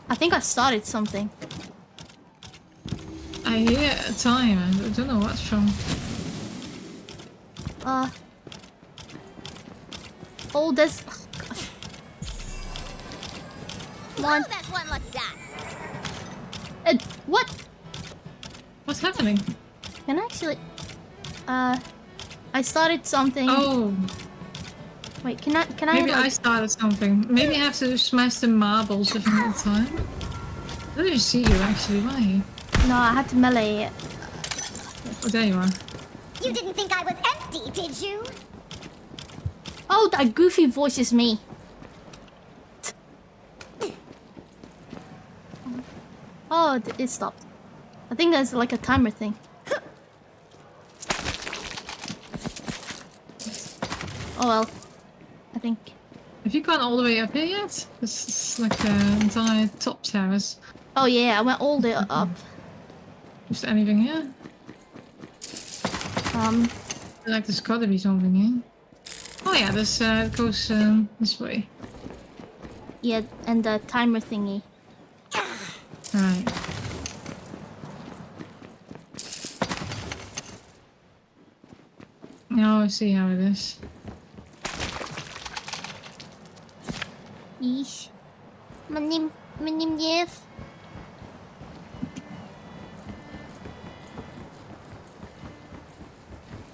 I think I started something. I hear a timer. I don't know what's from. Oh, there's. One. Oh, that's one lucky guy. What? What's happening? Can I actually? I started something. Oh. Wait, can I? Maybe like... I started something. Maybe I have to smash the marbles at the time. I don't even see you actually. Why are you? No, I have to melee it. Oh, there you are. You didn't think I was empty, did you? Oh, that goofy voice is me. Oh, it stopped. I think that's like a timer thing. Oh well. I think. Have you gone all the way up here yet? This is like the entire top terrace. Oh yeah, I went all the way up. Is there anything here? Like there's gotta be something here. Oh yeah, this goes this way. Yeah, and the timer thingy. Right. Now I see how it is. Yeesh. My name Jeff.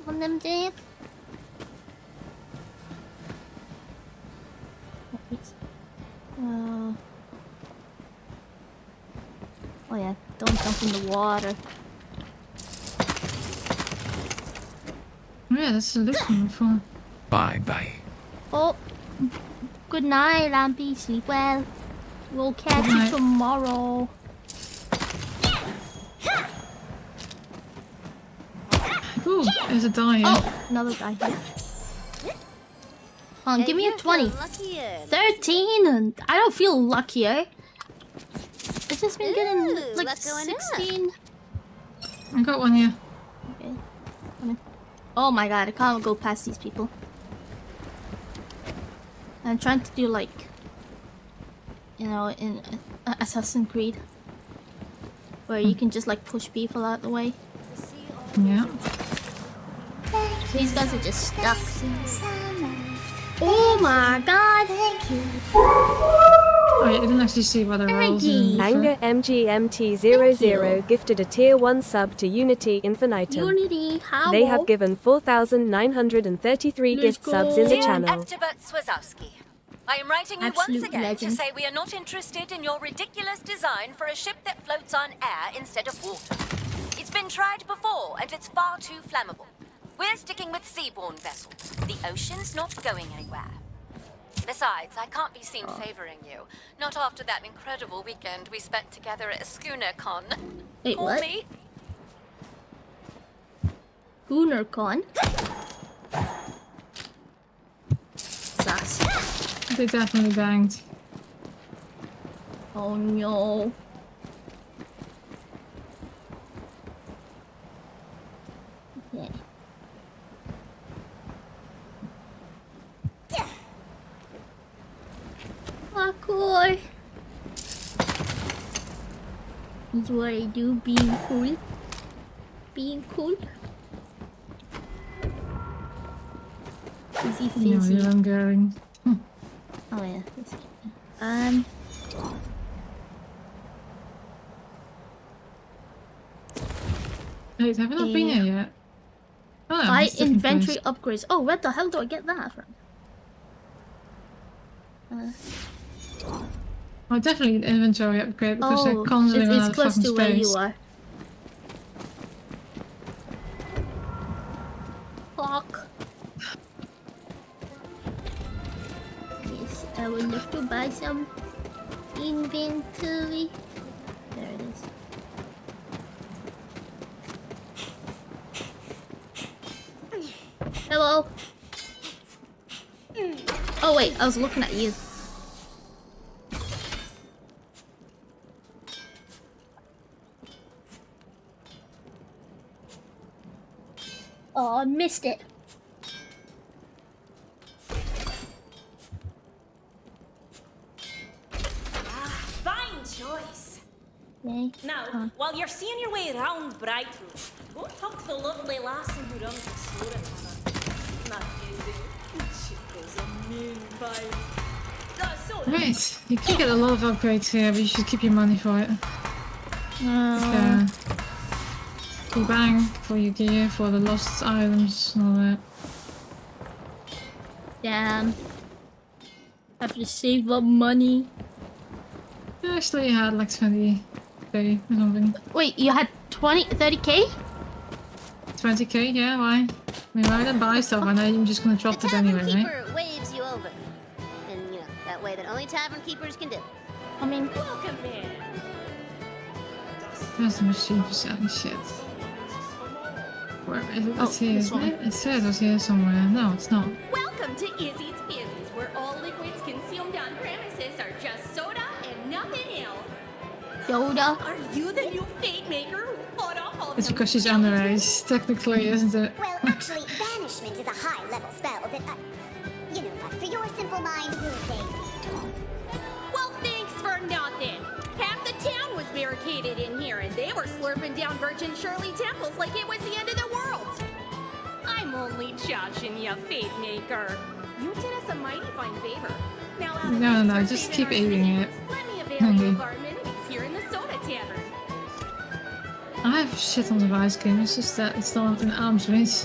My name Jeff. Oh yeah, don't jump in the water. Oh yeah, that's the looking for. Bye bye. Oh, good night, Lampy. Sleep well. We'll catch you tomorrow. Ooh, there's a die here. Oh, another die here. Give me a 20. 13, and I don't feel luckier. It's just been getting like 16. I got one here. Okay. Come in. Oh my god, I can't go past these people. I'm trying to do like, you know, in Assassin's Creed, where you can just like push people out the way. Yeah. These guys are just stuck. Oh my god, thank you. Oh, yeah, I didn't actually see what the rolls in. Anger MGMT00 gifted a tier 1 sub to Unity Infinitum. Unity, how? They have given 4,933 gift subs in the Dear channel. Ectobert Swazowski, I am writing you Absolute once again legend. to say we are not interested in your ridiculous design for a ship that floats on air instead of water. It's been tried before, and it's far too flammable. We're sticking with seaborne vessels. The ocean's not going anywhere. Besides, I can't be seen favoring you. Not after that incredible weekend we spent together at a schooner con. Wait, Call what? me. GoonerCon. Sucks. They definitely banged. Oh no. Okay. Parkour. Is what I do, being cool. Being cool. Easy No, fizzy. you're going. Oh yeah. Wait, have we not been here yet? Oh, no, Buy it's a different inventory place. upgrades. Oh, where the hell do I get that from? Oh, definitely an inventory upgrade because they're constantly running out it's of close fucking to space. where you are. Fuck. Yes, I would love to buy some inventory. There it is. Hello. Oh wait, I was looking at you. Oh, I missed it. Fine choice. Okay. Now, while you're seeing your way around Brightroot, go talk to the lovely lassie who runs the store at Not easy. She goes a mean vibe. Right, you can get a lot of upgrades here, but you should keep your money for it. You bang for your gear, for the lost items and all that. Damn. Have to save up money. You actually had like 20k or something. Wait, you had 30k? 20k, yeah, why? I mean, why would I buy stuff? I know I'm just gonna drop it anyway, right? Keeper waves you over. And, you know, that way that only tavern keepers can do. I mean, welcome in. There's the machine for selling shit. Where is it? It's here, isn't it? It said it was here somewhere. No, it's not. Welcome to Izzy's Fizzy's, where all liquids consumed on premises are just soda and nothing else. Soda? Are you the new fate maker who fought off all It's because she's underage, technically, isn't it? Well, actually, banishment is a high-level spell that, you know, for your simple mind, will say. Well, thanks for nothing. Half the town was barricaded in here, and they were slurping down Virgin Shirley temples like it was the end of the world. I'm only joshing you, Fate Maker. You did us a mighty fine favor. Now, No, just keep eating it. let me avail you of our amenities here in the Soda Tavern. I have shit on the ice cream, it's just that it's not an arm's reach.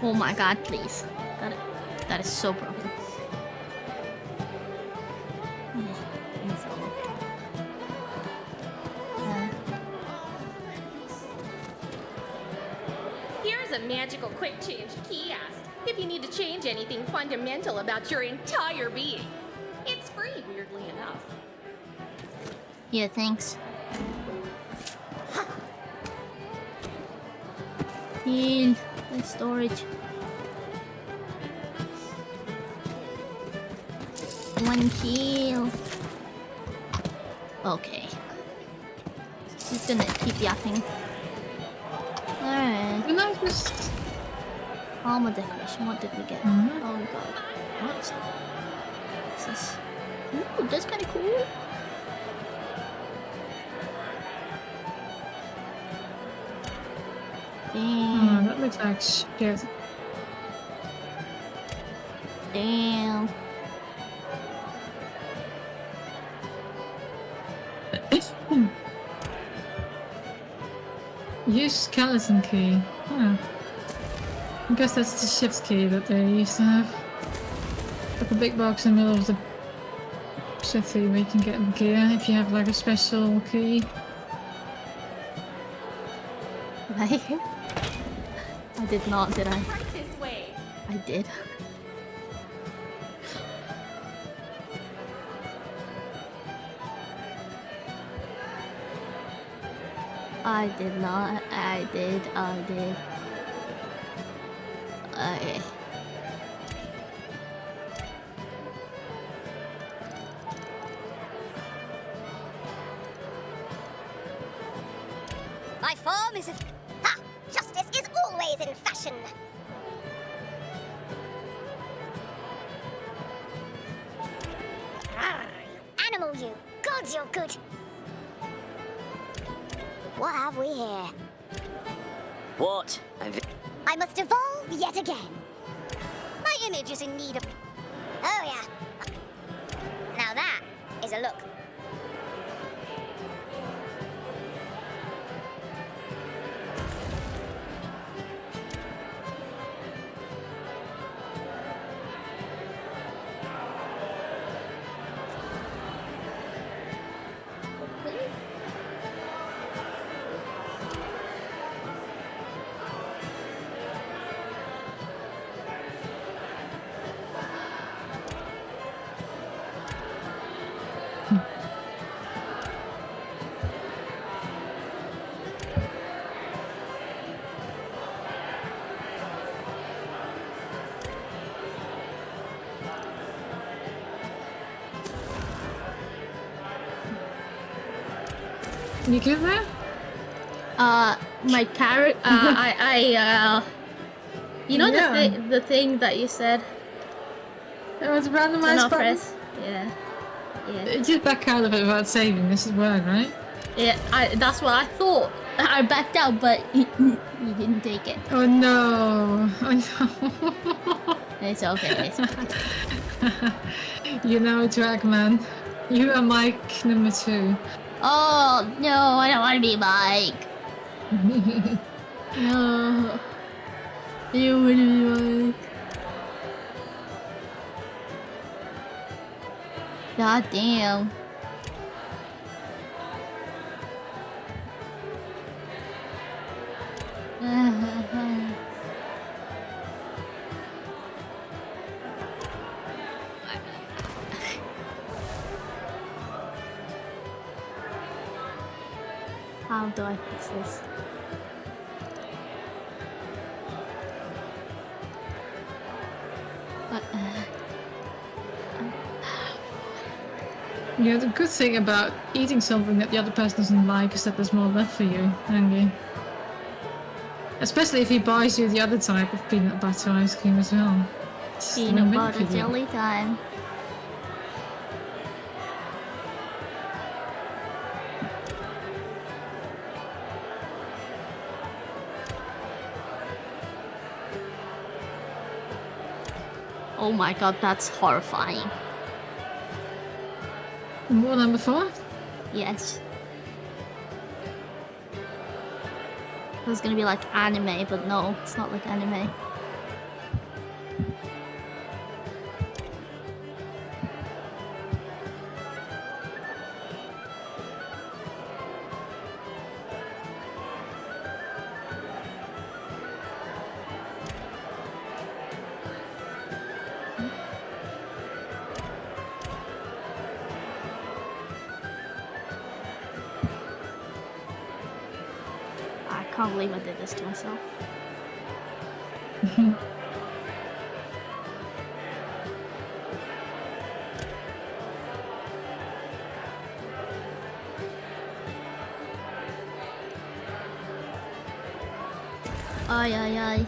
Oh my god, please. That is so broken. Here's a magical quick change kiosk if you need to change anything fundamental about your entire being. It's free, weirdly enough. Yeah, thanks. Heal. The storage. 1 kill. Okay. He's gonna keep yapping. Alright. Can I just... Armor decoration. What did we get? Oh we got... What is that? What's this? Ooh, that's kinda cool. Oh, that looks like shit. Damn. Use skeleton key. Huh. I guess that's the shift key that they used to have. Like a big box in the middle of the city where you can get gear if you have like a special key. I did not, did I? Right this way. I did. I did not. I did. Okay. My form is... Ha! Justice is always in fashion. Animal you. Gods, you're good. What have we here? What? I must evolve yet again. My image is in need of... Oh, yeah. Now that is a look. You good there? My character. You know the thing that you said. It was randomized not button? press. Yeah. Just back out of it without saving. This is word, right? Yeah. That's what I thought. I backed out, but you didn't take it. Oh no! Oh no! It's okay. It's okay. You know, Dragman. You are Mike number 2. Oh no! I don't want to be Mike. No. You want to be Mike. God damn. How do I fix this? Yeah, the good thing about eating something that the other person doesn't like is that there's more left for you, Angie. Especially if he buys you the other type of peanut butter ice cream as well. It's Peanut win-win butter for you. jelly time. Oh my god, that's horrifying. More than before? Yes. It was gonna be like anime, but no, it's not like anime. I can't believe I did this to myself. Ay, ay, ay.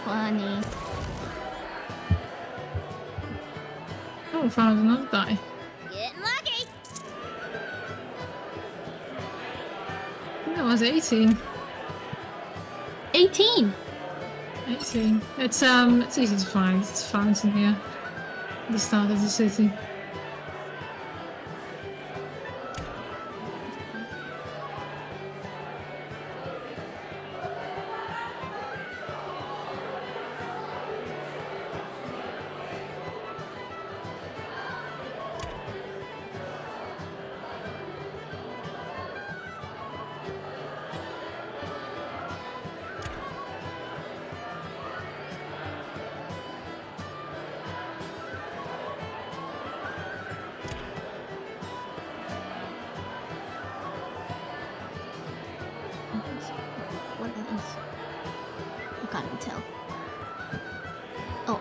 Funny. Oh, found another die. Getting lucky. That was 18. 18. 18. It's easy to find. It's found in here. The start of the city.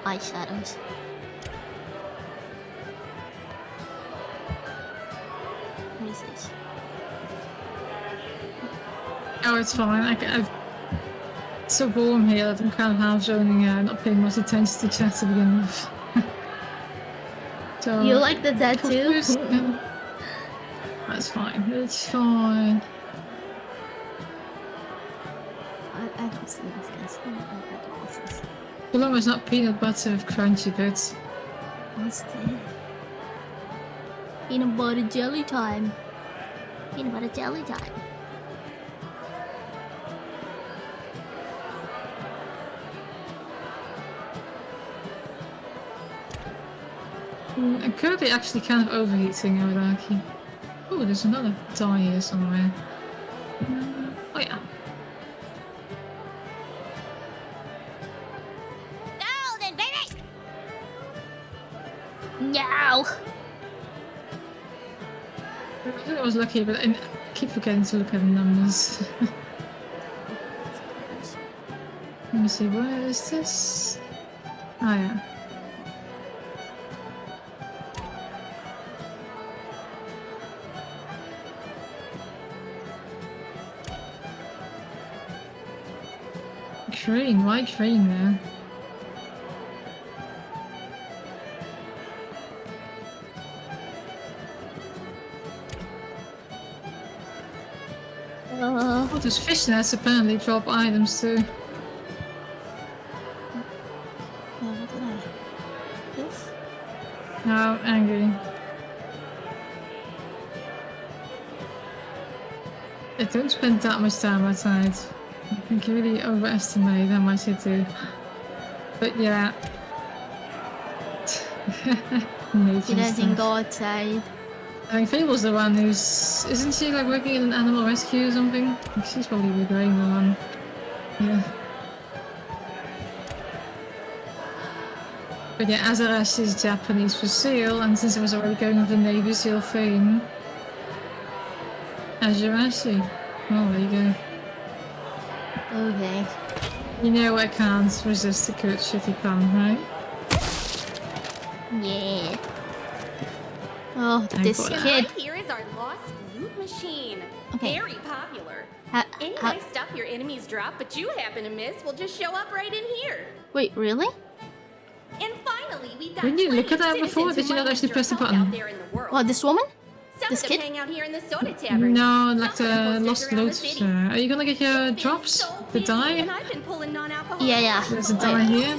Eyeshadows. What is this? Oh, it's fine. I've it's so warm here that I'm kind of half zoning out, not paying much attention to chat to begin with. So, you like the tattoo? That's fine. It's fine. I don't see this, guys. I don't see this. So long as not peanut butter with crunchy bits. What's this? Peanut butter jelly time. Peanut butter jelly time. I'm currently actually kind of overheating, I would argue. Oh, there's another die here somewhere. Oh yeah. Golden, baby! No! I was lucky, but I keep forgetting to look at the numbers. Let me see, where is this? Oh yeah. Crane, why crane there? Oh, those fish nets apparently drop items too. What did I? This? No, angry. I don't spend that much time outside. I think you really overestimate how much I do. But yeah. She doesn't go outside. I think Fable's the one who's... Isn't she like working in an animal rescue or something? She's probably regretting the one. Yeah. But yeah, Azarashi is Japanese for seal, and since I was already going with the Navy SEAL theme... Azarashi. Oh, there you go. Okay. You know I can't resist a good shitty pun, right? Yeah. Oh, this kid. Right here is our lost loot machine. Okay. Very popular. Any how- nice stuff your enemies drop but you happen to miss will just show up right in here. Wait, really? And finally, we got Didn't you look at that before? Did you not actually press the button? What, this woman? Some This of them kid? hang out here in the soda tavern. No, like Some of them the will lost stick around loot. the city. Are you gonna get your drops? The And die? I've been pulling non-alcoholic. Yeah, yeah. There's a die here.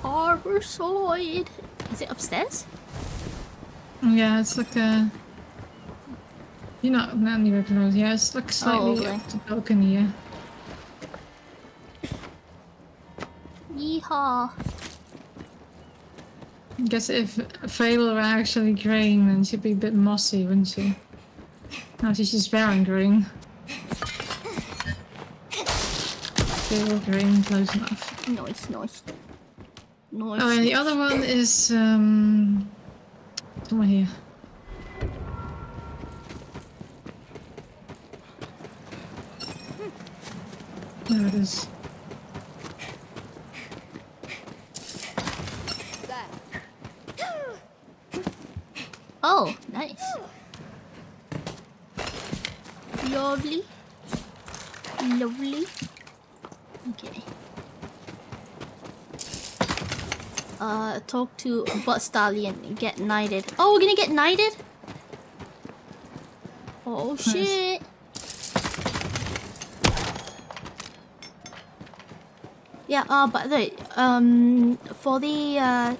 Harbor side. Is it upstairs? Yeah, it's like a... You're not anywhere close. Yeah, it's like slightly okay. up the balcony here. Yeehaw. I guess if Fable were actually green, then she'd be a bit mossy, wouldn't she? Now she's just wearing green. Fable green, close enough. Nice, nice. Nice. Oh, and the other one is somewhere here. There it is. Oh, nice. Lovely. Lovely. Okay. Talk to Butt Stallion and get knighted. Oh, we're gonna get knighted? Oh shit. Yeah, by the way, for the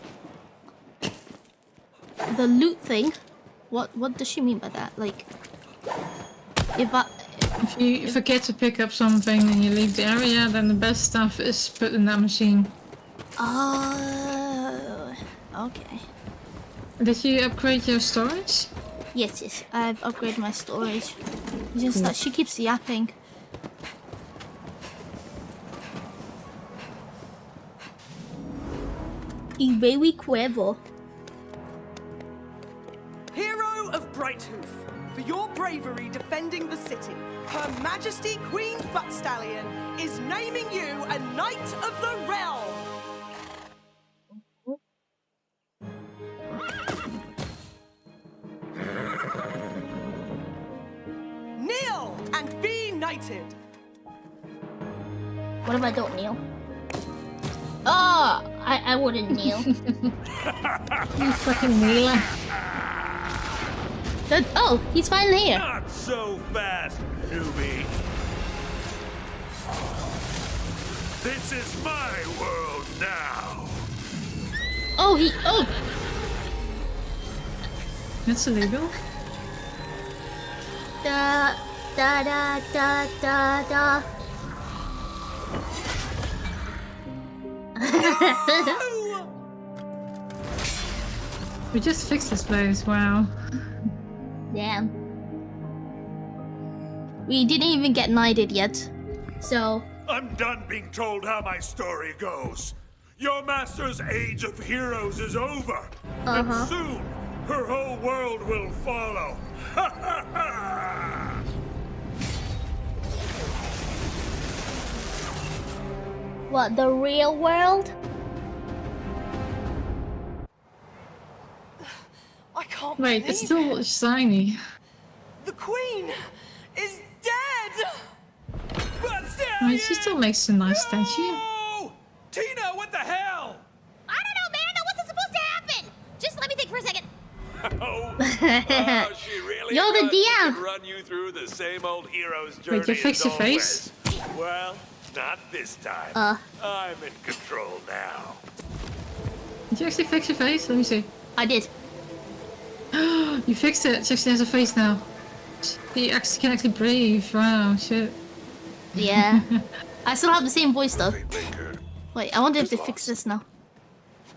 loot thing, what does she mean by that? Like, if you forget to pick up something and you leave the area, then the best stuff is put in that machine. Oh, okay. Did you upgrade your storage? Yes, I've upgraded my storage. It's just that she keeps yapping. He's very clever. Hero of Brighthoof, for your bravery defending the city, Her Majesty Queen Buttstallion is naming you a Knight of the Realm. Kneel and be knighted. What if I don't kneel? Oh, I wouldn't kneel. You fucking kneeler. Oh, he's finally here. Not so fast, newbie. This is my world now. Oh, That's illegal. Da da da da da da. We just fixed this place, wow. Damn. We didn't even get knighted yet, so... I'm done being told how my story goes. Your master's age of heroes is over. And soon, her whole world will follow. Ha ha ha! What, the real world? I can't Wait, believe it's still it. shiny. The Queen is dead! I mean, she still makes a nice statue. Oh! Tina, what the hell? I don't know, man. That wasn't supposed to happen. Just let me think for a second. She really You're the DM. run you through the same old hero's journey. Wait, you fixed your face? Well, not this time. I'm in control now. Did you actually fix your face? Let me see. I did. You fixed it. She actually has a face now. She actually can actually breathe. Wow, shit. Yeah. I still have the same voice though. Wait, I wonder if they fix this now.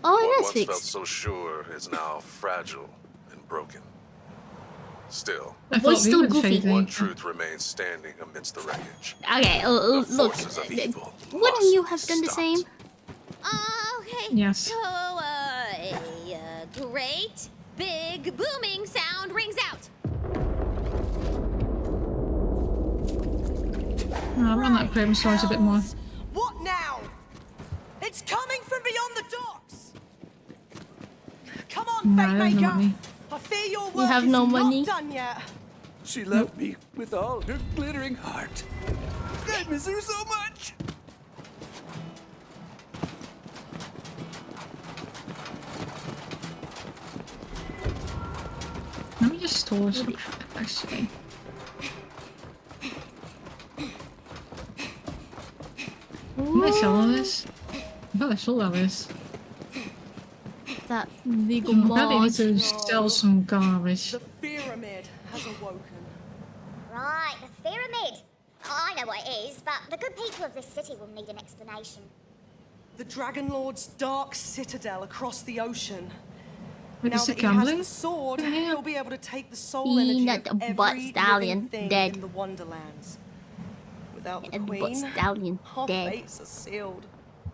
Oh, it is Once fixed. felt so sure is now fragile and broken. Still, The voice still goofy. one truth remains standing amidst the wreckage. Okay, look. Wouldn't you have done the same? Okay. Yes. So, a great big booming sound rings out. I'll run that Craven storage a bit more. What now? It's coming from beyond the docks. Come on, No, Fate I don't have Maker. money. I fear your You work have is no not money? done yet. She left me with all her glittering heart. I miss her so much. Let me just store some crap, actually. Did I sell all this? I thought I sold all this. That legal I probably need to mod. sell some garbage. The pyramid has awoken. Right, the pyramid. I know what it is, but the good people of this city will need an explanation. The Dragon Lord's dark citadel across the ocean. Wait, Now is that it he has gambling? the sword, Yeah. he'll be able to take the soul energy Peanut of butt every stallion, living thing dead. in the Wonderlands. Without the And Butt Queen, Stallion, our dead. fates are sealed.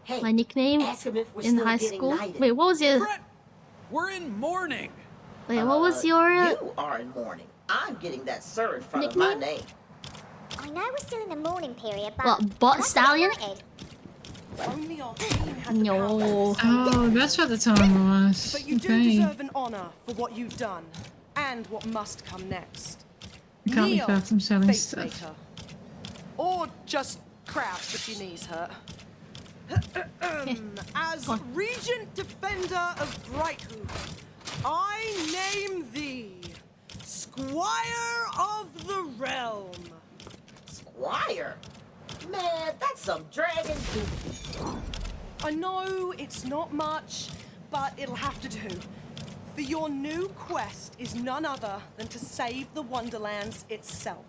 Hey, My nickname ask him if we're in still high getting school. knighted. Wait, what was your? Brett, we're in mourning. Wait, what was your? You are in mourning. I'm getting that sir in front of my Nickname? name. I know we're still in the mourning period, but... What, Butt am I Stallion? united? Only our Queen had the No. power. Oh, that's what the time was. But you do Okay. deserve an honor for what you've done and what must come next. Can't be Neo, fast, I'm selling fate stuff. maker. Or just craft if your knees hurt. As Regent Defender of Brighthoof, I name thee Squire of the Realm. Squire? Man, that's some dragon poop. I know it's not much, but it'll have to do. For your new quest is none other than to save the Wonderlands itself.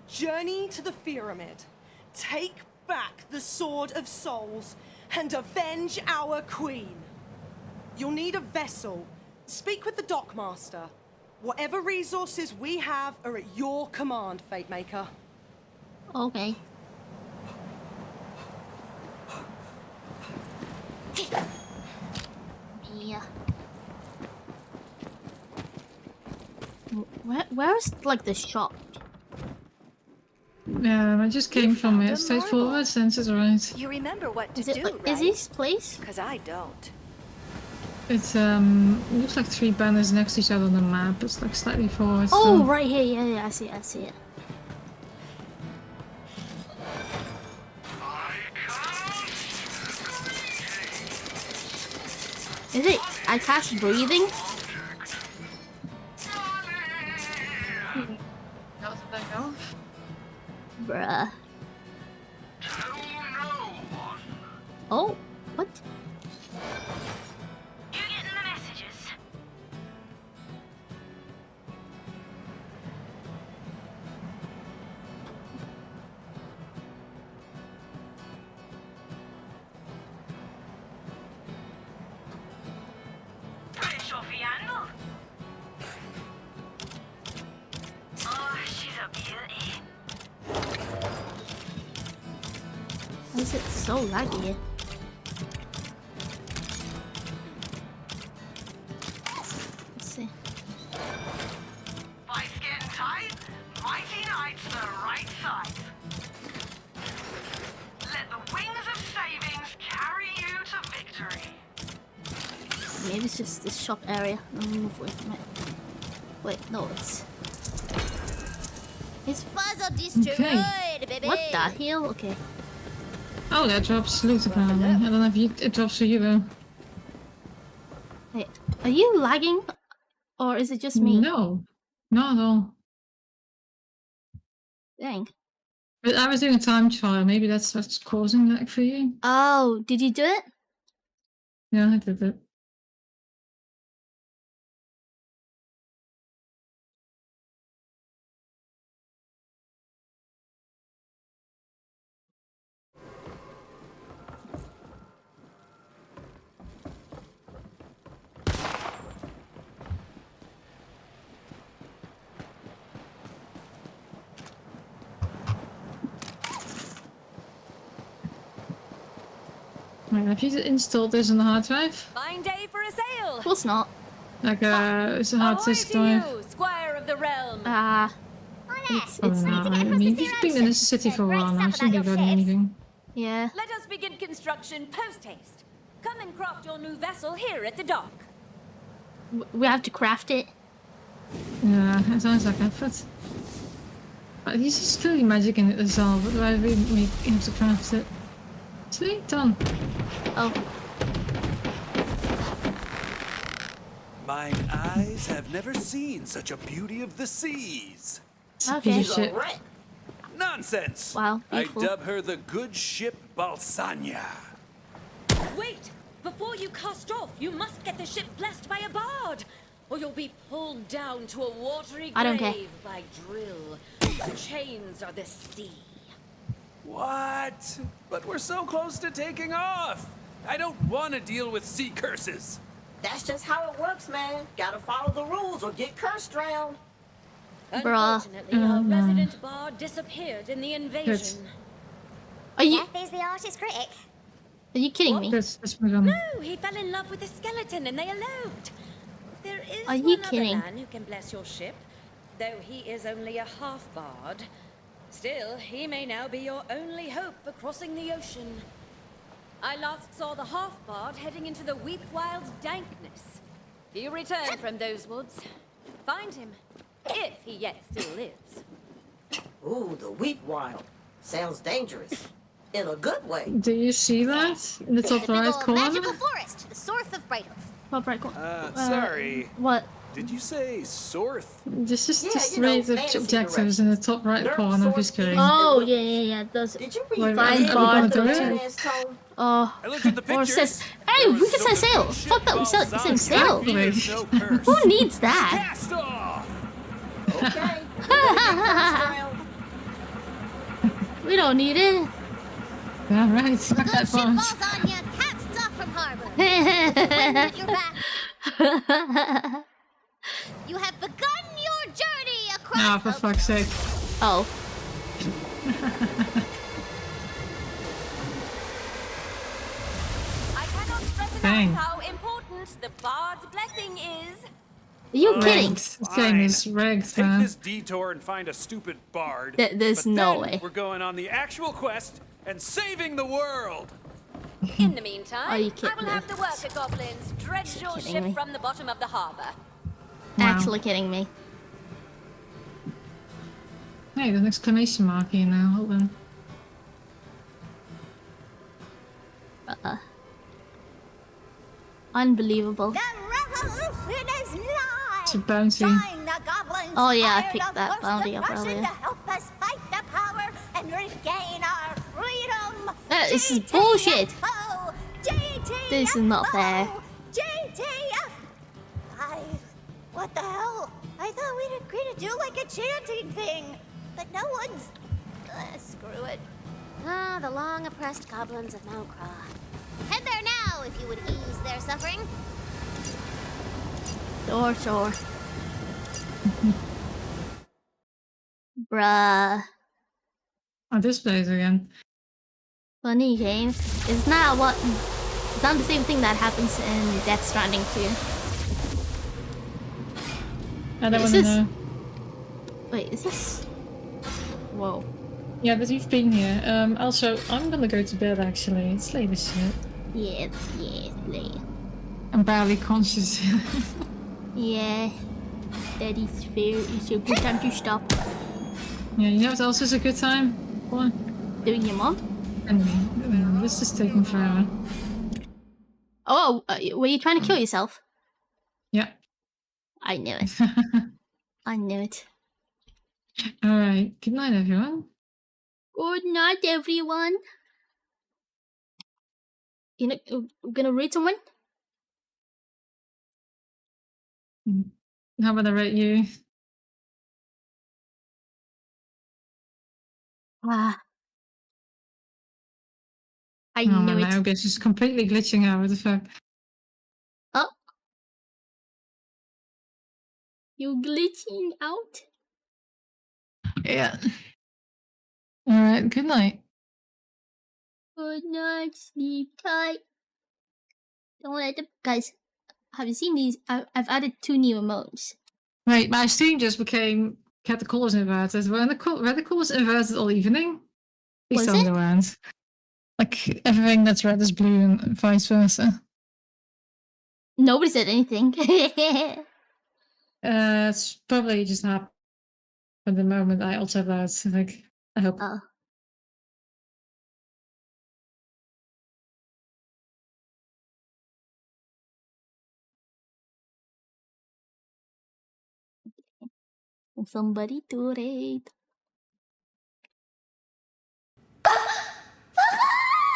Journey to the pyramid. Take back the Sword of Souls and avenge our queen. You'll need a vessel. Speak with the dockmaster. Whatever resources we have are at your command, Fate Maker. Okay. Yeah. Where's like the shop? I just came from it. Straight forward, sense is right. You remember what to Is it do, like, right? is this place? Because I don't. It's looks like 3 banners next to each other on the map. It's like slightly forward. Oh, so. right here. Yeah, I see it. Is it? I cast breathing? Bruh. Oh, what? You getting the messages? Fresh off the handle. Oh, she's a beauty. Why is it so laggy? Let's see. Vice getting tight? Mighty Knight's the right size. Let the wings of savings carry you to victory. Maybe it's just this shop area. Let me move away from it. Wait, no, it's Puzzle destroyed, baby. what the hell? Okay. Oh, that drops loot apparently. I don't know if it drops for you though. Wait, are you lagging? Or is it just me? No, not at all. Dang. But I was doing a time trial. Maybe that's what's causing that for you. Oh, did you do it? Yeah, I did it. Wait, have you installed this on the hard drive? Fine day for a sale. Of course not. Like it's a hard disk drive. You, Squire of the Realm. It's Oh no, I mean, you've been in this city for a while now, shouldn't be regarding anything. Yeah. Let us begin construction post-haste. Come and craft your new vessel here at the dock. We have to craft it. Yeah, it sounds like effort. But he's just clearly magic in it as well, but do I really make him to craft it? See? Done. Oh. Mine eyes have never seen such a beauty of the seas. Okay. Shit. Nonsense! Wow, I beautiful. dub her the good ship Balsania. Wait! Before you cast off, you must get the ship blessed by a bard, or you'll be pulled down to a watery I don't care. grave by drill. The chains are the sea. What? But we're so close to taking off. I don't want to deal with sea curses. That's just how it works, man. Gotta follow the rules or get cursed drowned. Unfortunately, our resident bard disappeared in the invasion. Are you? Death is the artist critic. Are you kidding me? No, he fell in love with a skeleton and they eloped. There is Are you one kidding? other man who can bless your ship, though he is only a half bard. Still, he may now be your only hope for crossing the ocean. I last saw the half bard heading into the weep wild dankness. If you return from those woods, find him If he yet still lives. Ooh, the wheat wild. Sounds dangerous. In a good way. Do you see that in the top right corner? Magical forest to the south of Brighthoof. Top right corner. Sorry. What? Did you say Sorth? This is just read the objectives in the top right corner of your screen. Oh yeah. Those. Did you Wait, find are we God. gonna do it? Oh. I looked at the Or it pictures. says, hey, we can set sail. Fuck that, we set sail. Who needs that? Cast off! Okay. We don't need it. Yeah, right. Those ship balls on you, cast off from harbor. Wind at your back. You have begun your journey across. Ah, for fuck's sake. Oh. I cannot stress Dang. enough how important the bard's blessing is. Are you kidding? This game is rigged, Take man. this detour and find a stupid bard. There's but no then way. We're going on the actual quest and saving the world. In the meantime, Are you I kidding will me? have the worker goblins dredge your kidding ship me? from the bottom of the harbor. Actually kidding me. Hey, there's an exclamation mark here now. Hold on. Unbelievable. The revolution is nigh. It's a bounty. Join the goblins. Oh, yeah, I Fire picked the that first bounty up oppression earlier. to help us fight the power and regain our freedom. This is bullshit. GTFO, GTFO, This is not fair. GTF. What the hell? I thought we'd agree to do like a chanting thing, but no one's. Screw it. Ah, the long oppressed goblins of Malcra. Head there now if you would ease their suffering. Sure. Bruh. Oh, this place again. Funny game. It's not what. It's not the same thing that happens in Death Stranding 2. I don't Is want to this- know. Wait, is this? Whoa. Yeah, but you've been here. Also, I'm gonna go to bed actually. It's late as shit. Yes, late. I'm barely conscious. Yeah. That is fair. It's a good time to stop. Yeah, you know what else is a good time? What? Doing your mom? And me. This is taking forever. Oh, were you trying to kill yourself? Yeah. I knew it. I knew it. Alright, good night everyone. Good night, everyone. You know, we're gonna read someone? How about I rate you? Ah. I Oh knew man, it. my OBS is completely glitching out. What the fuck? Oh. You glitching out? Yeah. Alright, good night. Good night, sleep tight. Don't let the guys. Have you seen these? I've added 2 new emotes. Right, my stream just had the colours inverted. Were the colours inverted all evening? Please Was tell me it? they weren't. Like everything that's red is blue and vice versa. Nobody said anything. It's probably just happened at the moment I altered that. Like, I hope. Oh. Somebody do it.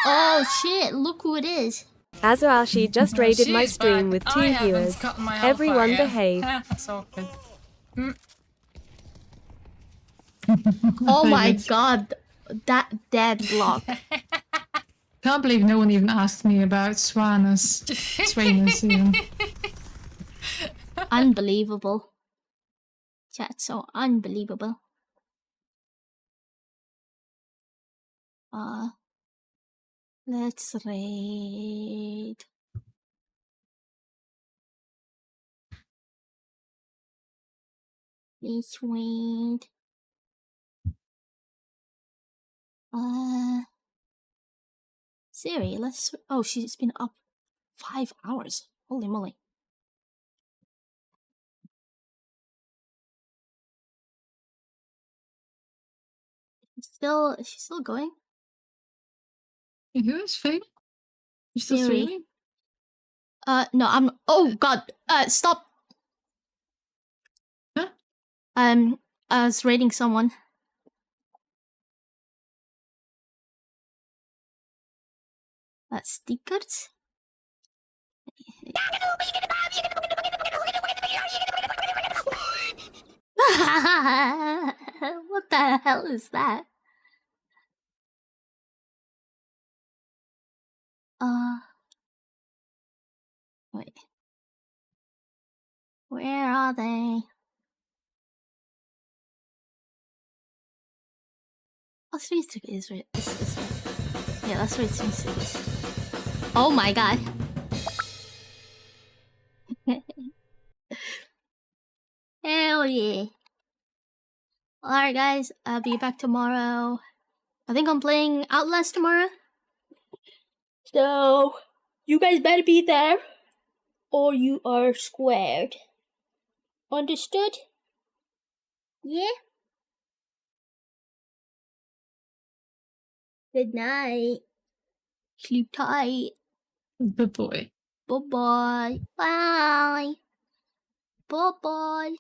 Oh shit, look who it is. Azarashi just raided my She's stream back. with I 2 haven't viewers. gotten my alpha Everyone yet. behave. That's all good. Oh my Favorite. god. That dead block. Can't believe no one even asked me about Swanus even. Unbelievable. Chat, so unbelievable. Let's raid. Let's raid. Siri, let's. Oh, she's been up 5 hours. Holy moly. She's still going? Who is Faye? You still streaming? No, I'm. Oh God! Stop. Huh? I was raiding someone. That's stickers. What the hell is that? Wait. Where are they? Oh, sweet stickers is right. It's this way. Yeah, that's right. Sweet stickers. Oh my God. Hell yeah. Alright guys, I'll be back tomorrow. I think I'm playing Outlast tomorrow. So, you guys better be there or you are squared. Understood? Yeah? Good night. Sleep tight. Good boy. Bye-bye. Bye. Bye-bye.